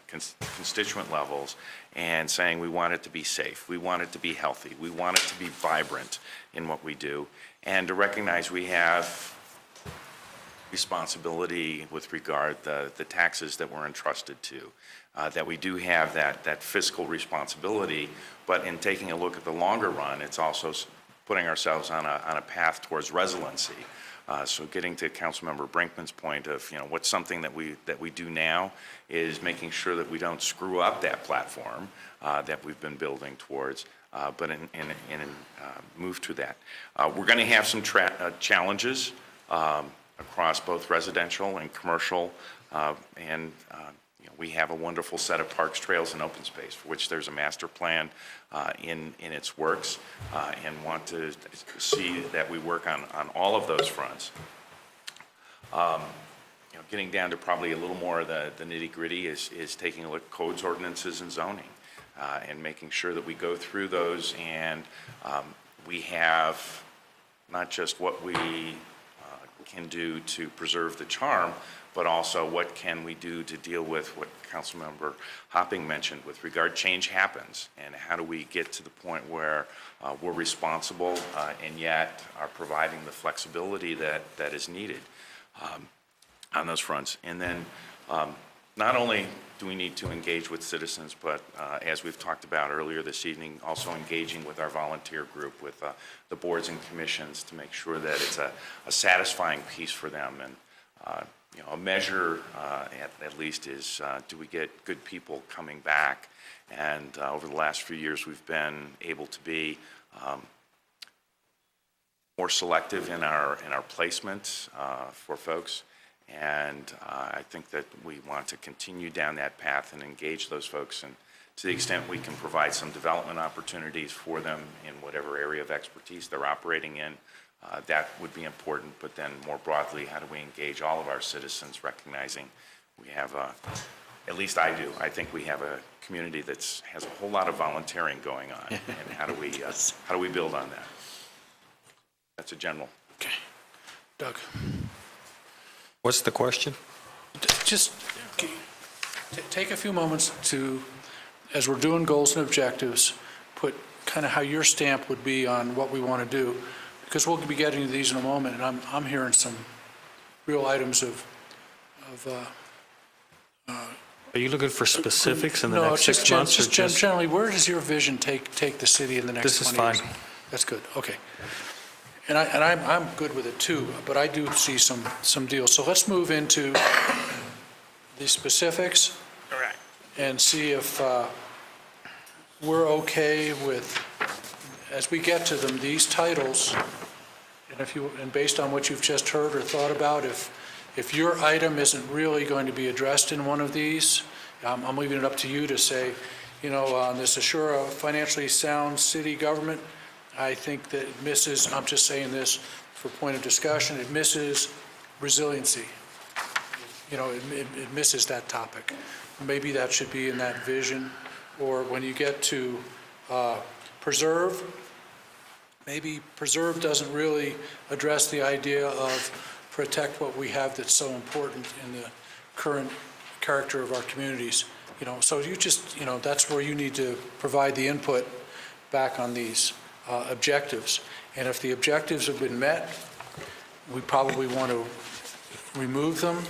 constituent levels and saying we want it to be safe, we want it to be healthy, we want it to be vibrant in what we do, and to recognize we have responsibility with regard the taxes that we're entrusted to, that we do have that fiscal responsibility, but in taking a look at the longer run, it's also putting ourselves on a path towards resiliency. So getting to Councilmember Brinkman's point of, what's something that we do now is making sure that we don't screw up that platform that we've been building towards, but move to that. We're going to have some challenges across both residential and commercial, and we have a wonderful set of parks, trails, and open space for which there's a master plan in its works, and want to see that we work on all of those fronts. Getting down to probably a little more of the nitty-gritty is taking a look at codes, ordinances, and zoning, and making sure that we go through those and we have not just what we can do to preserve the charm, but also what can we do to deal with what Councilmember Hopping mentioned with regard change happens, and how do we get to the point where we're responsible and yet are providing the flexibility that is needed on those fronts. And then not only do we need to engage with citizens, but as we've talked about earlier this evening, also engaging with our volunteer group, with the boards and commissions, to make sure that it's a satisfying piece for them. And a measure, at least, is do we get good people coming back? And over the last few years, we've been able to be more selective in our placement for folks. And I think that we want to continue down that path and engage those folks. And to the extent we can provide some development opportunities for them in whatever area of expertise they're operating in, that would be important. But then more broadly, how do we engage all of our citizens, recognizing we have at least I do, I think we have a community that has a whole lot of volunteering going on. And how do we build on that? That's a general. Okay. Doug? What's the question? Just take a few moments to, as we're doing goals and objectives, put kind of how your stamp would be on what we want to do, because we'll be getting to these in a moment, and I'm hearing some real items of Are you looking for specifics in the next 6 months? No, just generally, where does your vision take the city in the next 20 years? This is fine. That's good, okay. And I'm good with it too, but I do see some deals. So let's move into the specifics. All right. And see if we're okay with, as we get to them, these titles, and based on what you've just heard or thought about, if your item isn't really going to be addressed in one of these, I'm leaving it up to you to say, on this assure a financially sound city government, I think that it misses, I'm just saying this for point of discussion, it misses resiliency. It misses that topic. Maybe that should be in that vision. Or when you get to preserve, maybe preserve doesn't really address the idea of protect what we have that's so important in the current character of our communities. So you just, that's where you need to provide the input back on these objectives. And if the objectives have been met, we probably want to remove them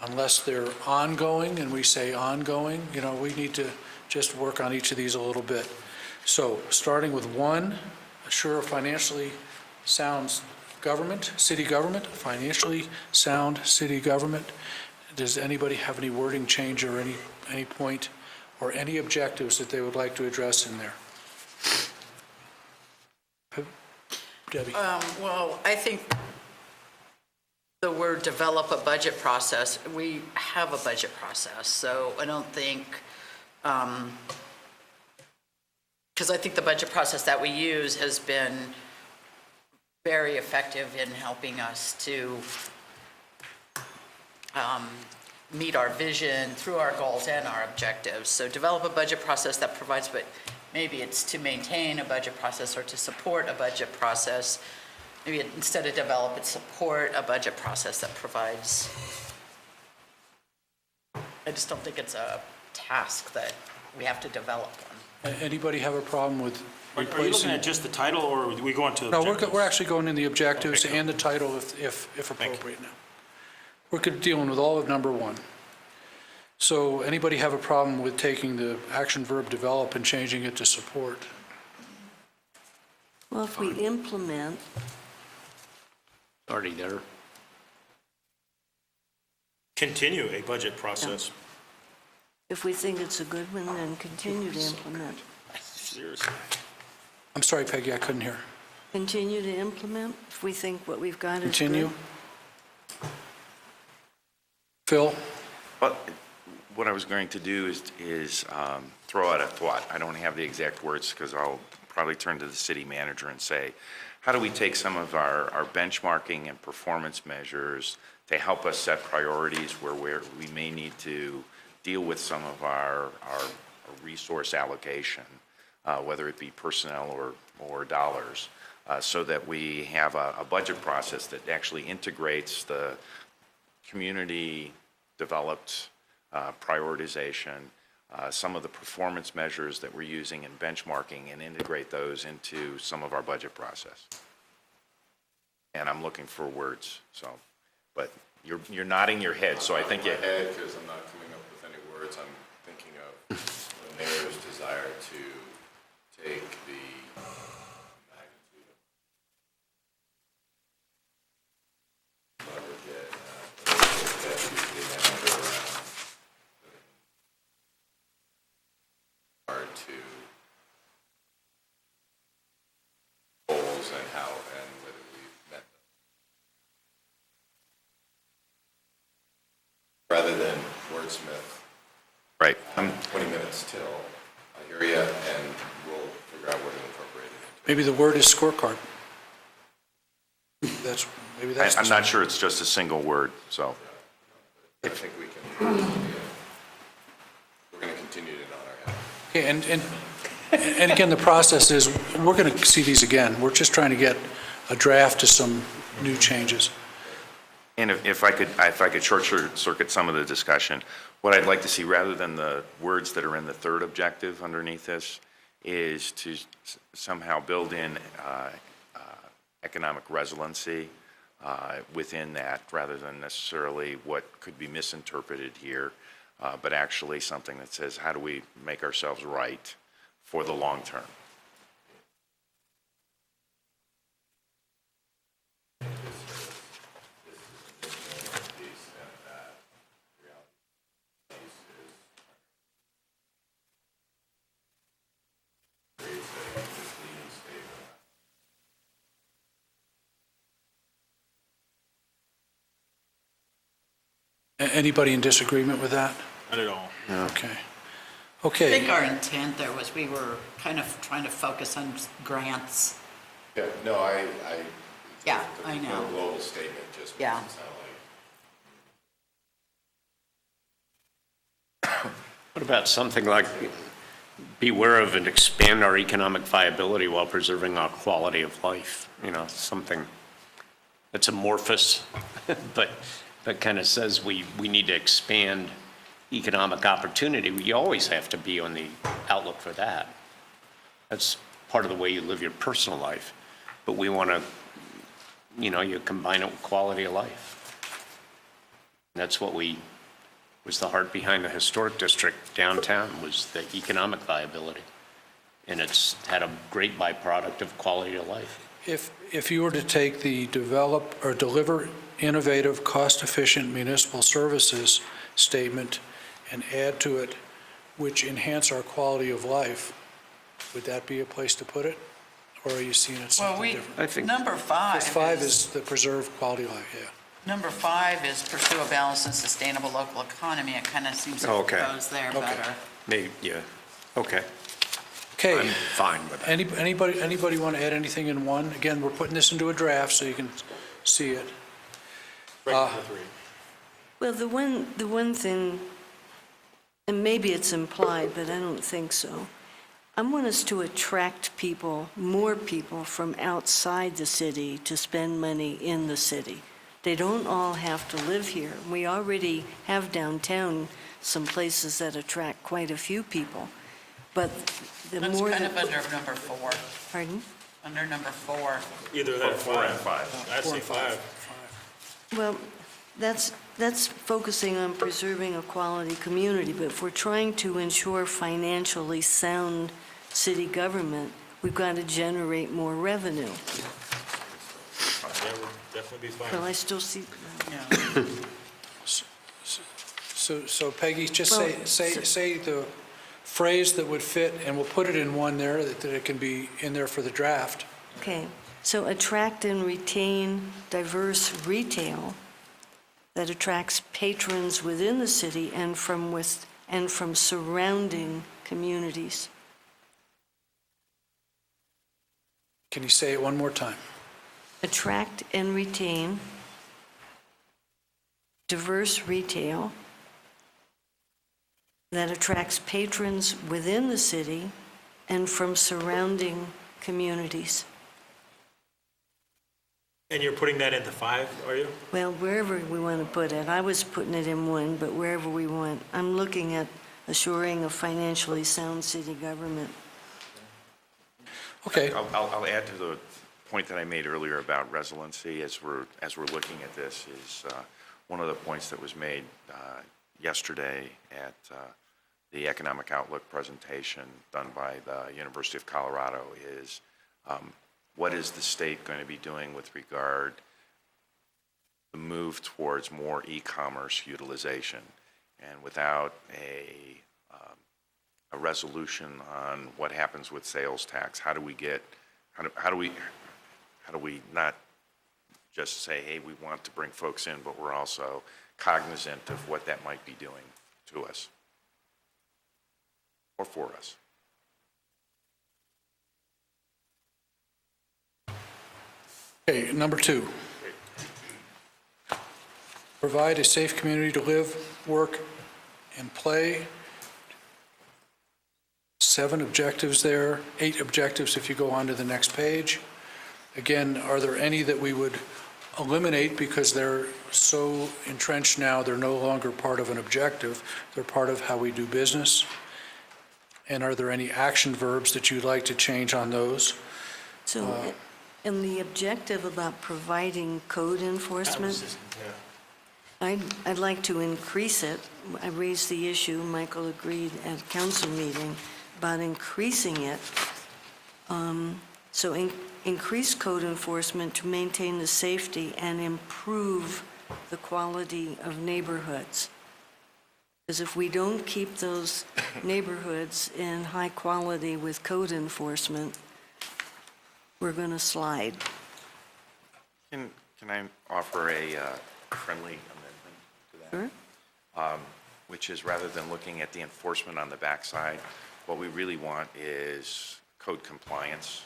unless they're ongoing, and we say ongoing. We need to just work on each of these a little bit. So starting with 1, assure a financially sound government, city government, financially sound city government. Does anybody have any wording change or any point or any objectives that they would like to address in there? Debbie? Well, I think the word develop a budget process, we have a budget process, so I don't think, because I think the budget process that we use has been very effective in helping us to meet our vision through our goals and our objectives. So develop a budget process that provides, but maybe it's to maintain a budget process or to support a budget process. Maybe instead of develop, it's support a budget process that provides. I just don't think it's a task that we have to develop one. Anybody have a problem with Are you looking replacing? at just the title, or are we going to No, objectives? we're actually going in the objectives Okay, cool. and the title if you. appropriate now. We're dealing with all of number 1. So anybody have a problem with taking the action verb develop and changing it to support? Well, if we implement, Already there. Continue a budget process. if we think it's a good one, then continue to implement. Seriously. I'm sorry, Peggy, I couldn't hear. Continue to implement if we think what we've got is good. Continue? Phil? But what I was going to do is throw out a thought. I don't have the exact words because I'll probably turn to the city manager and say, how do we take some of our benchmarking and performance measures to help us set priorities where we may need to deal with some of our resource allocation, whether it be personnel or dollars, so that we have a budget process that actually integrates the community-developed prioritization, some of the performance measures that we're using in benchmarking, and integrate those into some of our budget process. And I'm looking for words, but you're nodding your head, so I think you. Because I'm not coming up with any words, I'm thinking of the mayor's desire to take the magnitude of aggregate, hard to goals and how and whether we've met them. Rather than wordsmith. Right. 20 minutes till I hear you, and we'll figure out where to incorporate it. Maybe the word is scorecard. Maybe that's. I'm not sure it's just a single word, so. I think we can, we're going to continue to nod our head. Okay, and again, the process is, we're going to see these again. We're just trying to get a draft to some new changes. And if I could short circuit some of the discussion, what I'd like to see, rather than the words that are in the third objective underneath this, is to somehow build in economic resiliency within that, rather than necessarily what could be misinterpreted here, but actually something that says, how do we make ourselves right for the long term? Anybody in disagreement with that? Not at all. Okay. I think Okay, our intent there was we were kind of trying to focus on grants. Yeah, no, I. Yeah, I know. The global statement just makes Yeah. it sound like. What about something like, beware of and expand our economic viability while preserving our quality of life? You know, something that's amorphous, but kind of says we need to expand economic opportunity. We always have to be on the outlook for that. That's part of the way you live your personal life. But we want to, you combine it with quality of life. That's what was the heart behind the historic district downtown, was the economic viability. And it's had a great byproduct of quality of life. if you were to take the develop or deliver innovative, cost-efficient municipal services statement and add to it, which enhance our quality of life, would that be a place to put it? Or are you seeing it Well, something different? I think number five. Because 5 is the preserve quality of life, yeah. Number 5 is pursue a balanced and sustainable local economy. It kind of seems to Okay. goes there Okay. better. maybe, yeah, okay. Okay. I'm fine with that. Anybody want to add anything in 1? Again, we're putting this into a draft so you can see it. Break number 3. Well, the one thing, and maybe it's implied, but I don't think so. I want us to attract people, more people from outside the city to spend money in the city. They don't all have to live here. We already have downtown some places that attract quite a few people. But the That's more kind of that, under number 4. pardon? Under number 4. Either that or 4 and 5. 5. I'd 4 say and 5. Well, that's focusing on preserving a quality community, but if we're trying to ensure financially sound city government, we've got to generate more revenue. That would definitely be Well, fine. I still see, Yeah. So Peggy, just Well, say the phrase that would fit, and we'll put it in 1 there, that it can be in there for the draft. okay. So attract and retain diverse retail that attracts patrons within the city and from surrounding communities. Can you say it 1 more time? Attract and retain diverse retail that attracts patrons within the city and from surrounding communities. And you're putting that into 5, are you? Well, wherever we want to put it. I was putting it in 1, but wherever we want. I'm looking at assuring a financially sound city government. Okay, I'll add to the point that I made earlier about resiliency as we're looking at this is one of the points that was made yesterday at the Economic Outlook presentation done by the University of Colorado is what is the state going to be doing with regard to the move towards more e-commerce utilization? And without a resolution on what happens with sales tax, how do we not just say, hey, we want to bring folks in, but we're also cognizant of what that might be doing to us or for us? okay, number 2. Provide a safe community to live, work, and play. 7 objectives there, 8 objectives if you go on to the next page. Again, are there any that we would eliminate because they're so entrenched now, they're no longer part of an objective, they're part of how we do business? And are there any action verbs that you'd like to change on those? So, and the objective about providing code enforcement, I'd like to increase it. I raised the issue, Michael agreed at council meeting, about increasing it. So increase code enforcement to maintain the safety and improve the quality of neighborhoods. Because if we don't keep those neighborhoods in high quality with code enforcement, we're going to slide. Can I offer a friendly amendment to that? Sure. which is rather than looking at the enforcement on the backside, what we really want is code compliance.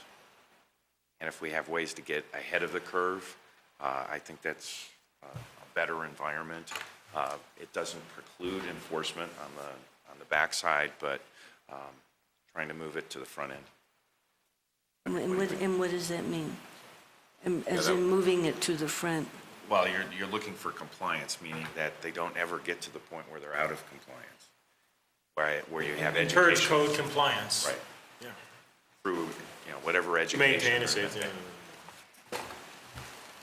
And if we have ways to get ahead of the curve, I think that's a better environment. It doesn't preclude enforcement on the backside, but trying to move it to the front end. And what does that mean? As in moving it to the front? Well, you're looking for compliance, meaning that they don't ever get to the point where they're out of compliance, where you have education. Encourage code compliance. Right. Yeah. Through, whatever To education. maintain or- a safety.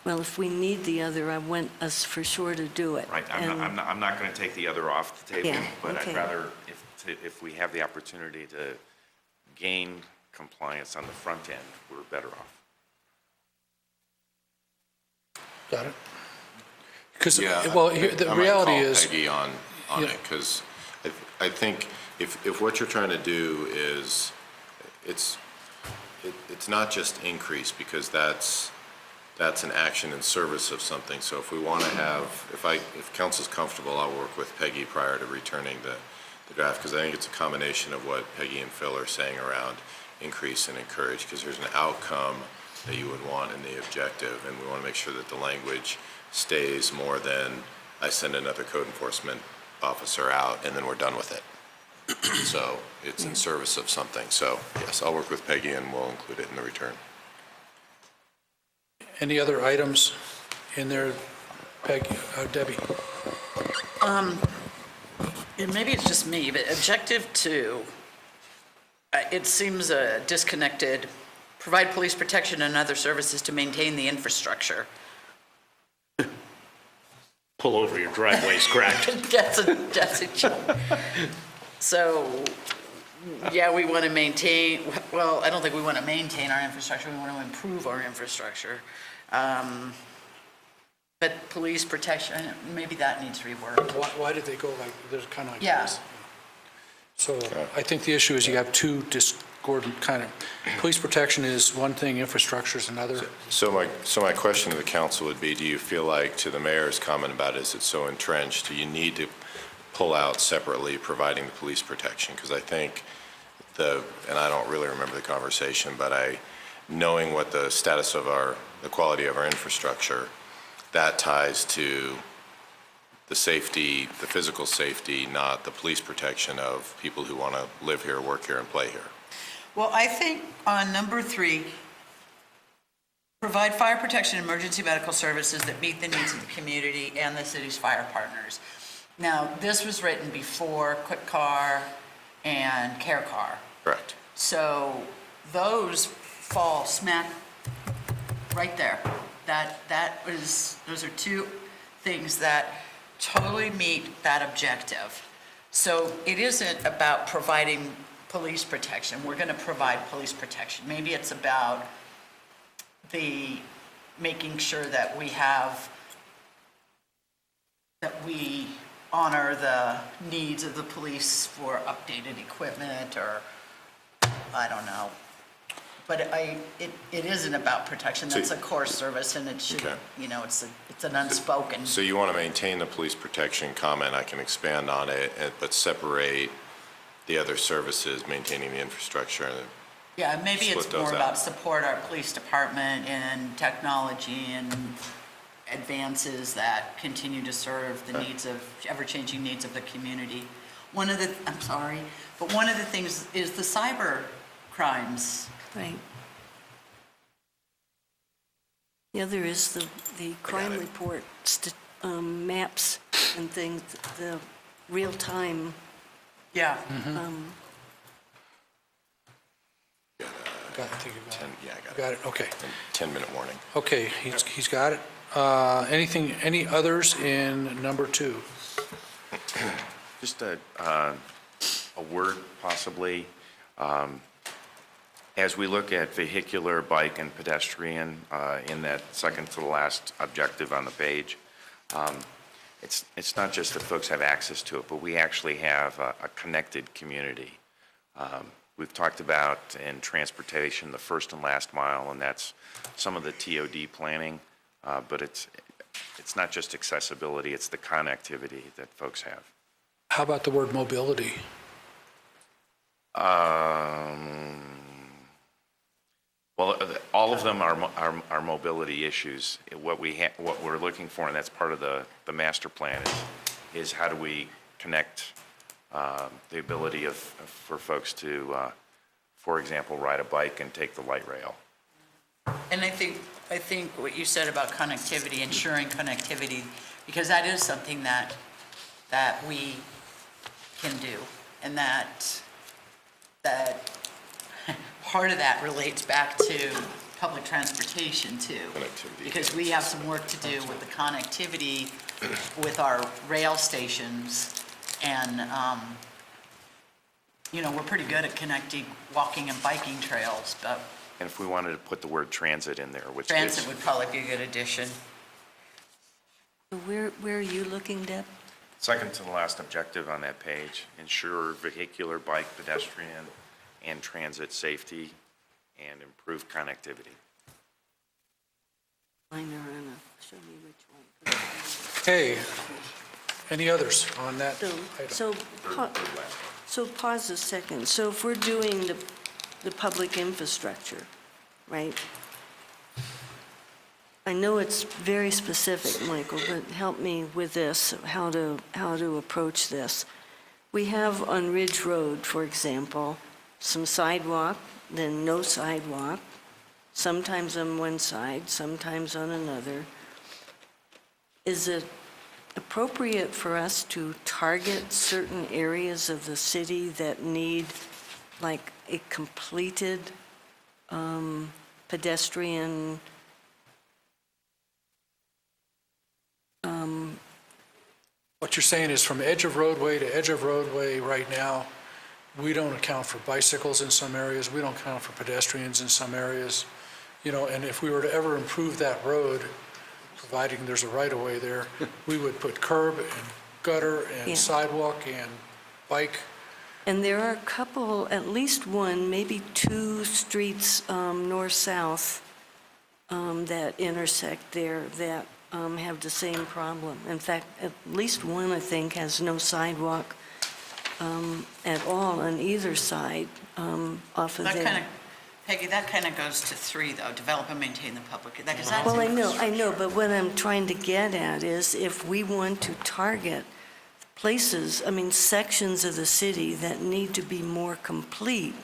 Well, if we need the other, I want us for sure to do it. Right, And- I'm not going to take the other off the table, Yeah, but I'd okay. rather, if we have the opportunity to gain compliance on the front end, we're better off. Got it? Because, Yeah, well, here, the I might reality call is, Peggy on Yeah. it, because I think if what you're trying to do is, it's not just increase, because that's an action in service of something. So if we want to have, if council's comfortable, I'll work with Peggy prior to returning the draft, because I think it's a combination of what Peggy and Phil are saying around increase and encourage, because there's an outcome that you would want in the objective, and we want to make sure that the language stays more than I send another code enforcement officer out and then we're done with it. So it's in service of something. So yes, I'll work with Peggy and we'll include it in the return. any other items in there, Peggy, Debbie? And maybe it's just me, but objective 2, it seems disconnected. Provide police protection and other services to maintain the infrastructure. Pull over, your driveway's cracked. That's a So, yeah, we want to maintain, well, I don't think we want to maintain our infrastructure, we want to improve our infrastructure. But police protection, maybe that needs rework. Why did they go like, there's kind of like Yeah. this? So I think the issue is you have two discordant kind of, police protection is one thing, infrastructure is another. So my question to the council would be, do you feel like, to the mayor's comment about is it so entrenched, do you need to pull out separately providing the police protection? Because I think and I don't really remember the conversation, but knowing what the status of the quality of our infrastructure, that ties to the safety, the physical safety, not the police protection of people who want to live here, work here, and play here. Well, I think on number 3, provide fire protection and emergency medical services that meet the needs of the community and the city's fire partners. Now, this was written before Quick Car and Care Car. Correct. So those fall smack right there. Those are two things that totally meet that objective. So it isn't about providing police protection. We're going to provide police protection. Maybe it's about making sure that we honor the needs of the police for updated equipment, or, I don't know. But it isn't about protection. That's a core service, and it should, Okay. it's an unspoken. So you want to maintain the police protection comment, I can expand on it, but separate the other services, maintaining the infrastructure. Yeah, maybe it's split those more out. about support our police department and technology and advances that continue to serve the needs of, ever-changing needs of the community. One of the things is the cyber crimes. Right. The other is the crime report, maps and things, the real-time. Yeah. Got it, I think you got it. Yeah, I got it. Got it, okay. 10-minute warning. Okay, he's got it. Any others in number 2? Just a word possibly, as we look at vehicular, bike, and pedestrian in that second to the last objective on the page, it's not just that folks have access to it, but we actually have a connected community. We've talked about in transportation, the first and last mile, and that's some of the TOD planning, but it's It's not just accessibility, it's the connectivity that folks have. How about the word mobility? Well, all of them are mobility issues. What we're looking for, and that's part of the master plan, is how do we connect the ability for folks to, for example, ride a bike and take the light rail. And I think what you said about connectivity, ensuring connectivity, because that is something that we can do, and that part of that relates back to public transportation too. Connectivity. Because we have some work to do with the connectivity with our rail stations, and, we're pretty good at connecting walking and biking trails, but And if we wanted to put the word transit in there, which transit is, would probably be a good addition. Where are you looking, Deb? second to the last objective on that page, ensure vehicular, bike, pedestrian, and transit safety, and improve connectivity. Mine are on a, show me which one. Okay, any others on that So, item? so pause a second. So if we're doing the public infrastructure, right? I know it's very specific, Michael, but help me with this, how to approach this. We have on Ridge Road, for example, some sidewalk, then no sidewalk, sometimes on one side, sometimes on another. Is it appropriate for us to target certain areas of the city that need like a completed pedestrian What you're saying is from edge of roadway to edge of roadway right now, we don't account for bicycles in some areas, we don't account for pedestrians in some areas, and if we were to ever improve that road, providing there's a right-of-way there, we would put curb and gutter Yeah. and sidewalk and bike. And there are a couple, at least one, maybe two streets north-south that intersect there that have the same problem. In fact, at least one, I think, has no sidewalk at all on either side off of That there. kind of, Peggy, that kind of goes to 3, though, develop and maintain the public, because that's. Well, I know, but what I'm trying to get at is if we want to target places, sections of the city that need to be more complete,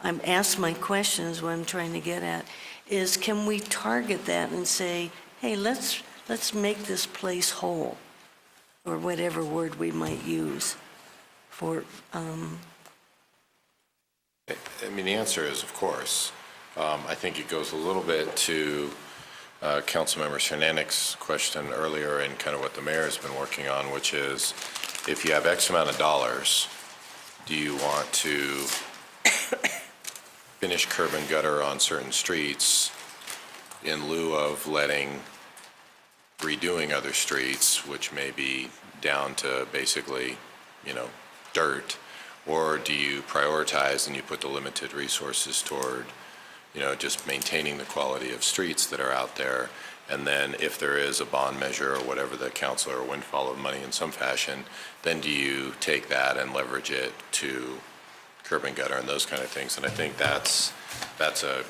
I'm asked my question is what I'm trying to get at, is can we target that and say, hey, let's make this place whole, or whatever word we might use for, The answer is, of course. I think it goes a little bit to Councilmember Hernandez's question earlier and kind of what the mayor's been working on, which is, if you have X amount of dollars, do you want to finish curb and gutter on certain streets in lieu of redoing other streets, which may be down to basically, dirt? Or do you prioritize and you put the limited resources toward, just maintaining the quality of streets that are out there? And then if there is a bond measure or whatever, the council or windfall of money in some fashion, then do you take that and leverage it to curb and gutter and those kind of things? And I think that's a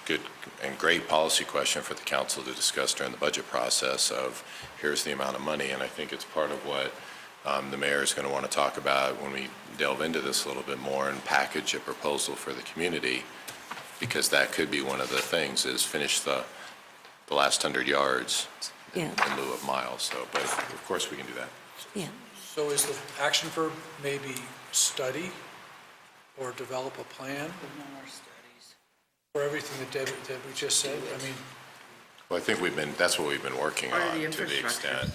good and great policy question for the council to discuss during the budget process of, here's the amount of money. And I think it's part of what the mayor is going to want to talk about when we delve into this a little bit more and package a proposal for the community, because that could be one of the things, is finish the last 100 yards in lieu of miles. So, but of course we can do that. yeah. So is the action verb maybe study or develop a plan for everything that we just said? Well, I think that's what we've been working Part of on the to the infrastructure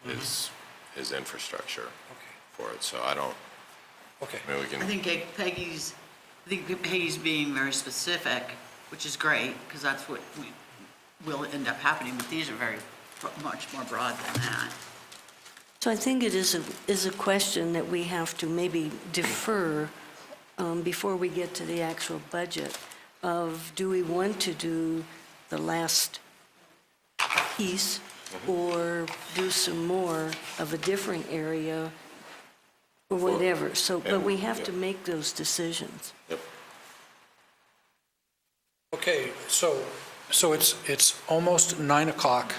extent is infrastructure Okay. for it. So I don't, Okay. we can. I think Peggy's being very specific, which is great, because that's what will end up happening, but these are much more broad than that. So I think it is a question that we have to maybe defer before we get to the actual budget of, do we want to do the last piece or do some more of a different area, or whatever. So, but we have to make those decisions. Okay, so it's almost 9 o'clock,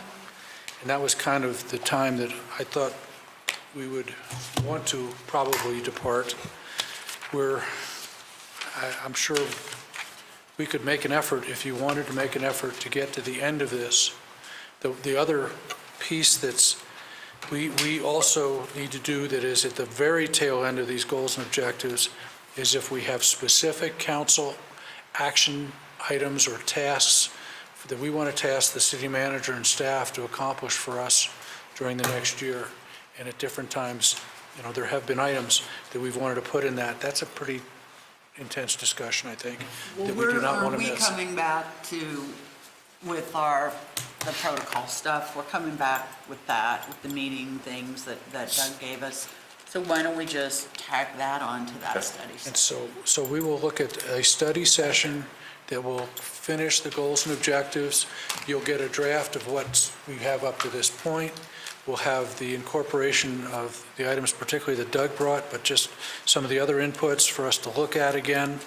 and that was kind of the time that I thought we would want to probably depart. I'm sure we could make an effort, if you wanted to make an effort, to get to the end of this. The other piece we also need to do that is at the very tail end of these goals and objectives is if we have specific council action items or tasks that we want to task the city manager and staff to accomplish for us during the next year. And at different times, there have been items that we've wanted to put in that. That's a pretty intense discussion, I think, that we do not want to miss. Are we coming back with the protocol stuff? We're coming back with that, with the meeting things that Doug gave us. So why don't we just tack that on to that study And session? so we will look at a study session that will finish the goals and objectives. You'll get a draft of what we have up to this point. We'll have the incorporation of the items particularly that Doug brought, but just some of the other inputs for us to look at again.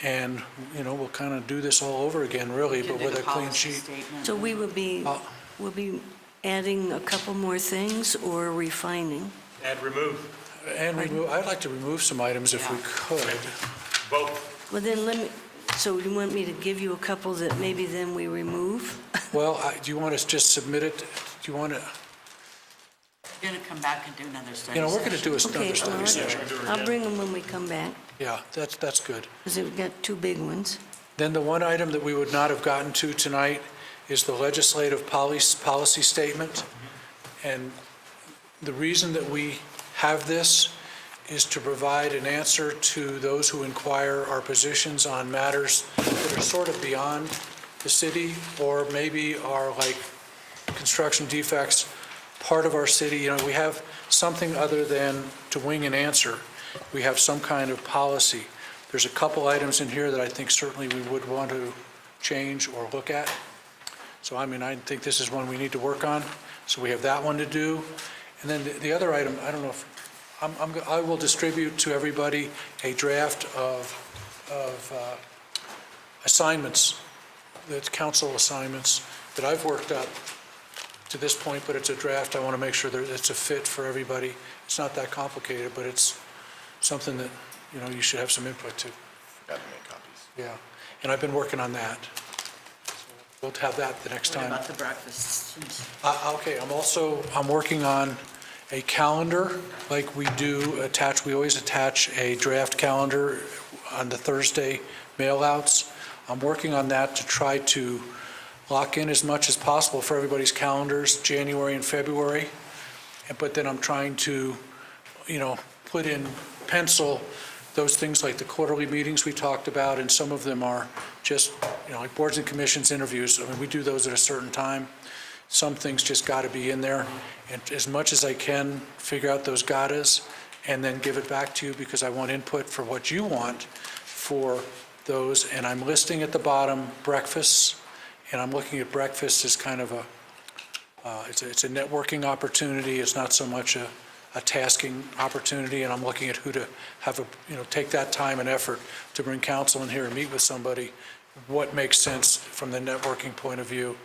And, we'll kind of do this all over again, really, but with a clean sheet. So we will be, we'll be adding a couple more things or refining. Add, remove, I'd like to remove some items if we could. both. Well, then so you want me to give you a couple that maybe then we remove? Well, do you want us to just submit it? Do you want to, We're going to come back and do another study we're going to do session. another Okay, study all session. right. I'll bring them when we come back, Yeah, that's good. because we've got two big ones. Then the one item that we would not have gotten to tonight is the legislative policy statement. And the reason that we have this is to provide an answer to those who inquire our positions on matters that are sort of beyond the city, or maybe are like construction defects, part of our city. We have something other than to wing an answer. We have some kind of policy. There's a couple items in here that I think certainly we would want to change or look at. So, I think this is one we need to work on. So we have that one to do. And then the other item, I don't know if, I will distribute to everybody a draft of assignments, that's council assignments that I've worked up to this point, but it's a draft. I want to make sure that it's a fit for everybody. It's not that complicated, but it's something that, you should have some input to. Got to make copies. Yeah, and I've been working on that. We'll have that the next What time. about the breakfasts? Okay, I'm working on a calendar like we do attach. We always attach a draft calendar on the Thursday mail-outs. I'm working on that to try to lock in as much as possible for everybody's calendars, January and February. But then I'm trying to, put in pencil those things like the quarterly meetings we talked about, and some of them are just, like boards and commissions interviews. We do those at a certain time. Some things just got to be in there. And as much as I can, figure out those gottas and then give it back to you, because I want input for what you want for those. And I'm listing at the bottom breakfasts, and I'm looking at breakfast as kind of it's a networking opportunity. It's not so much a tasking opportunity, and I'm looking at who to have take that time and effort to bring counsel in here and meet with somebody, what makes sense from the networking point of view.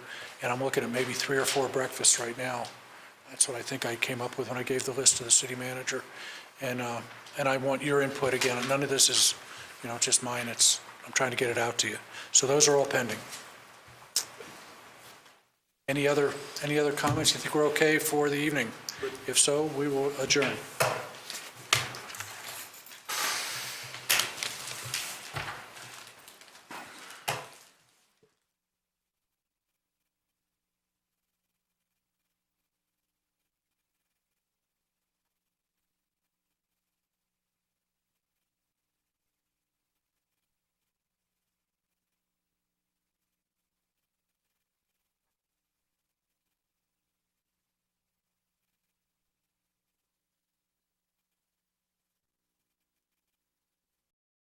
And I'm looking at maybe 3 or 4 breakfasts right now. That's what I think I came up with when I gave the list to the city manager. And I want your input again. None of this is, just mine. I'm trying to get it out to you. So those are all pending. Any other comments? You think we're okay for the evening? If so, we will adjourn.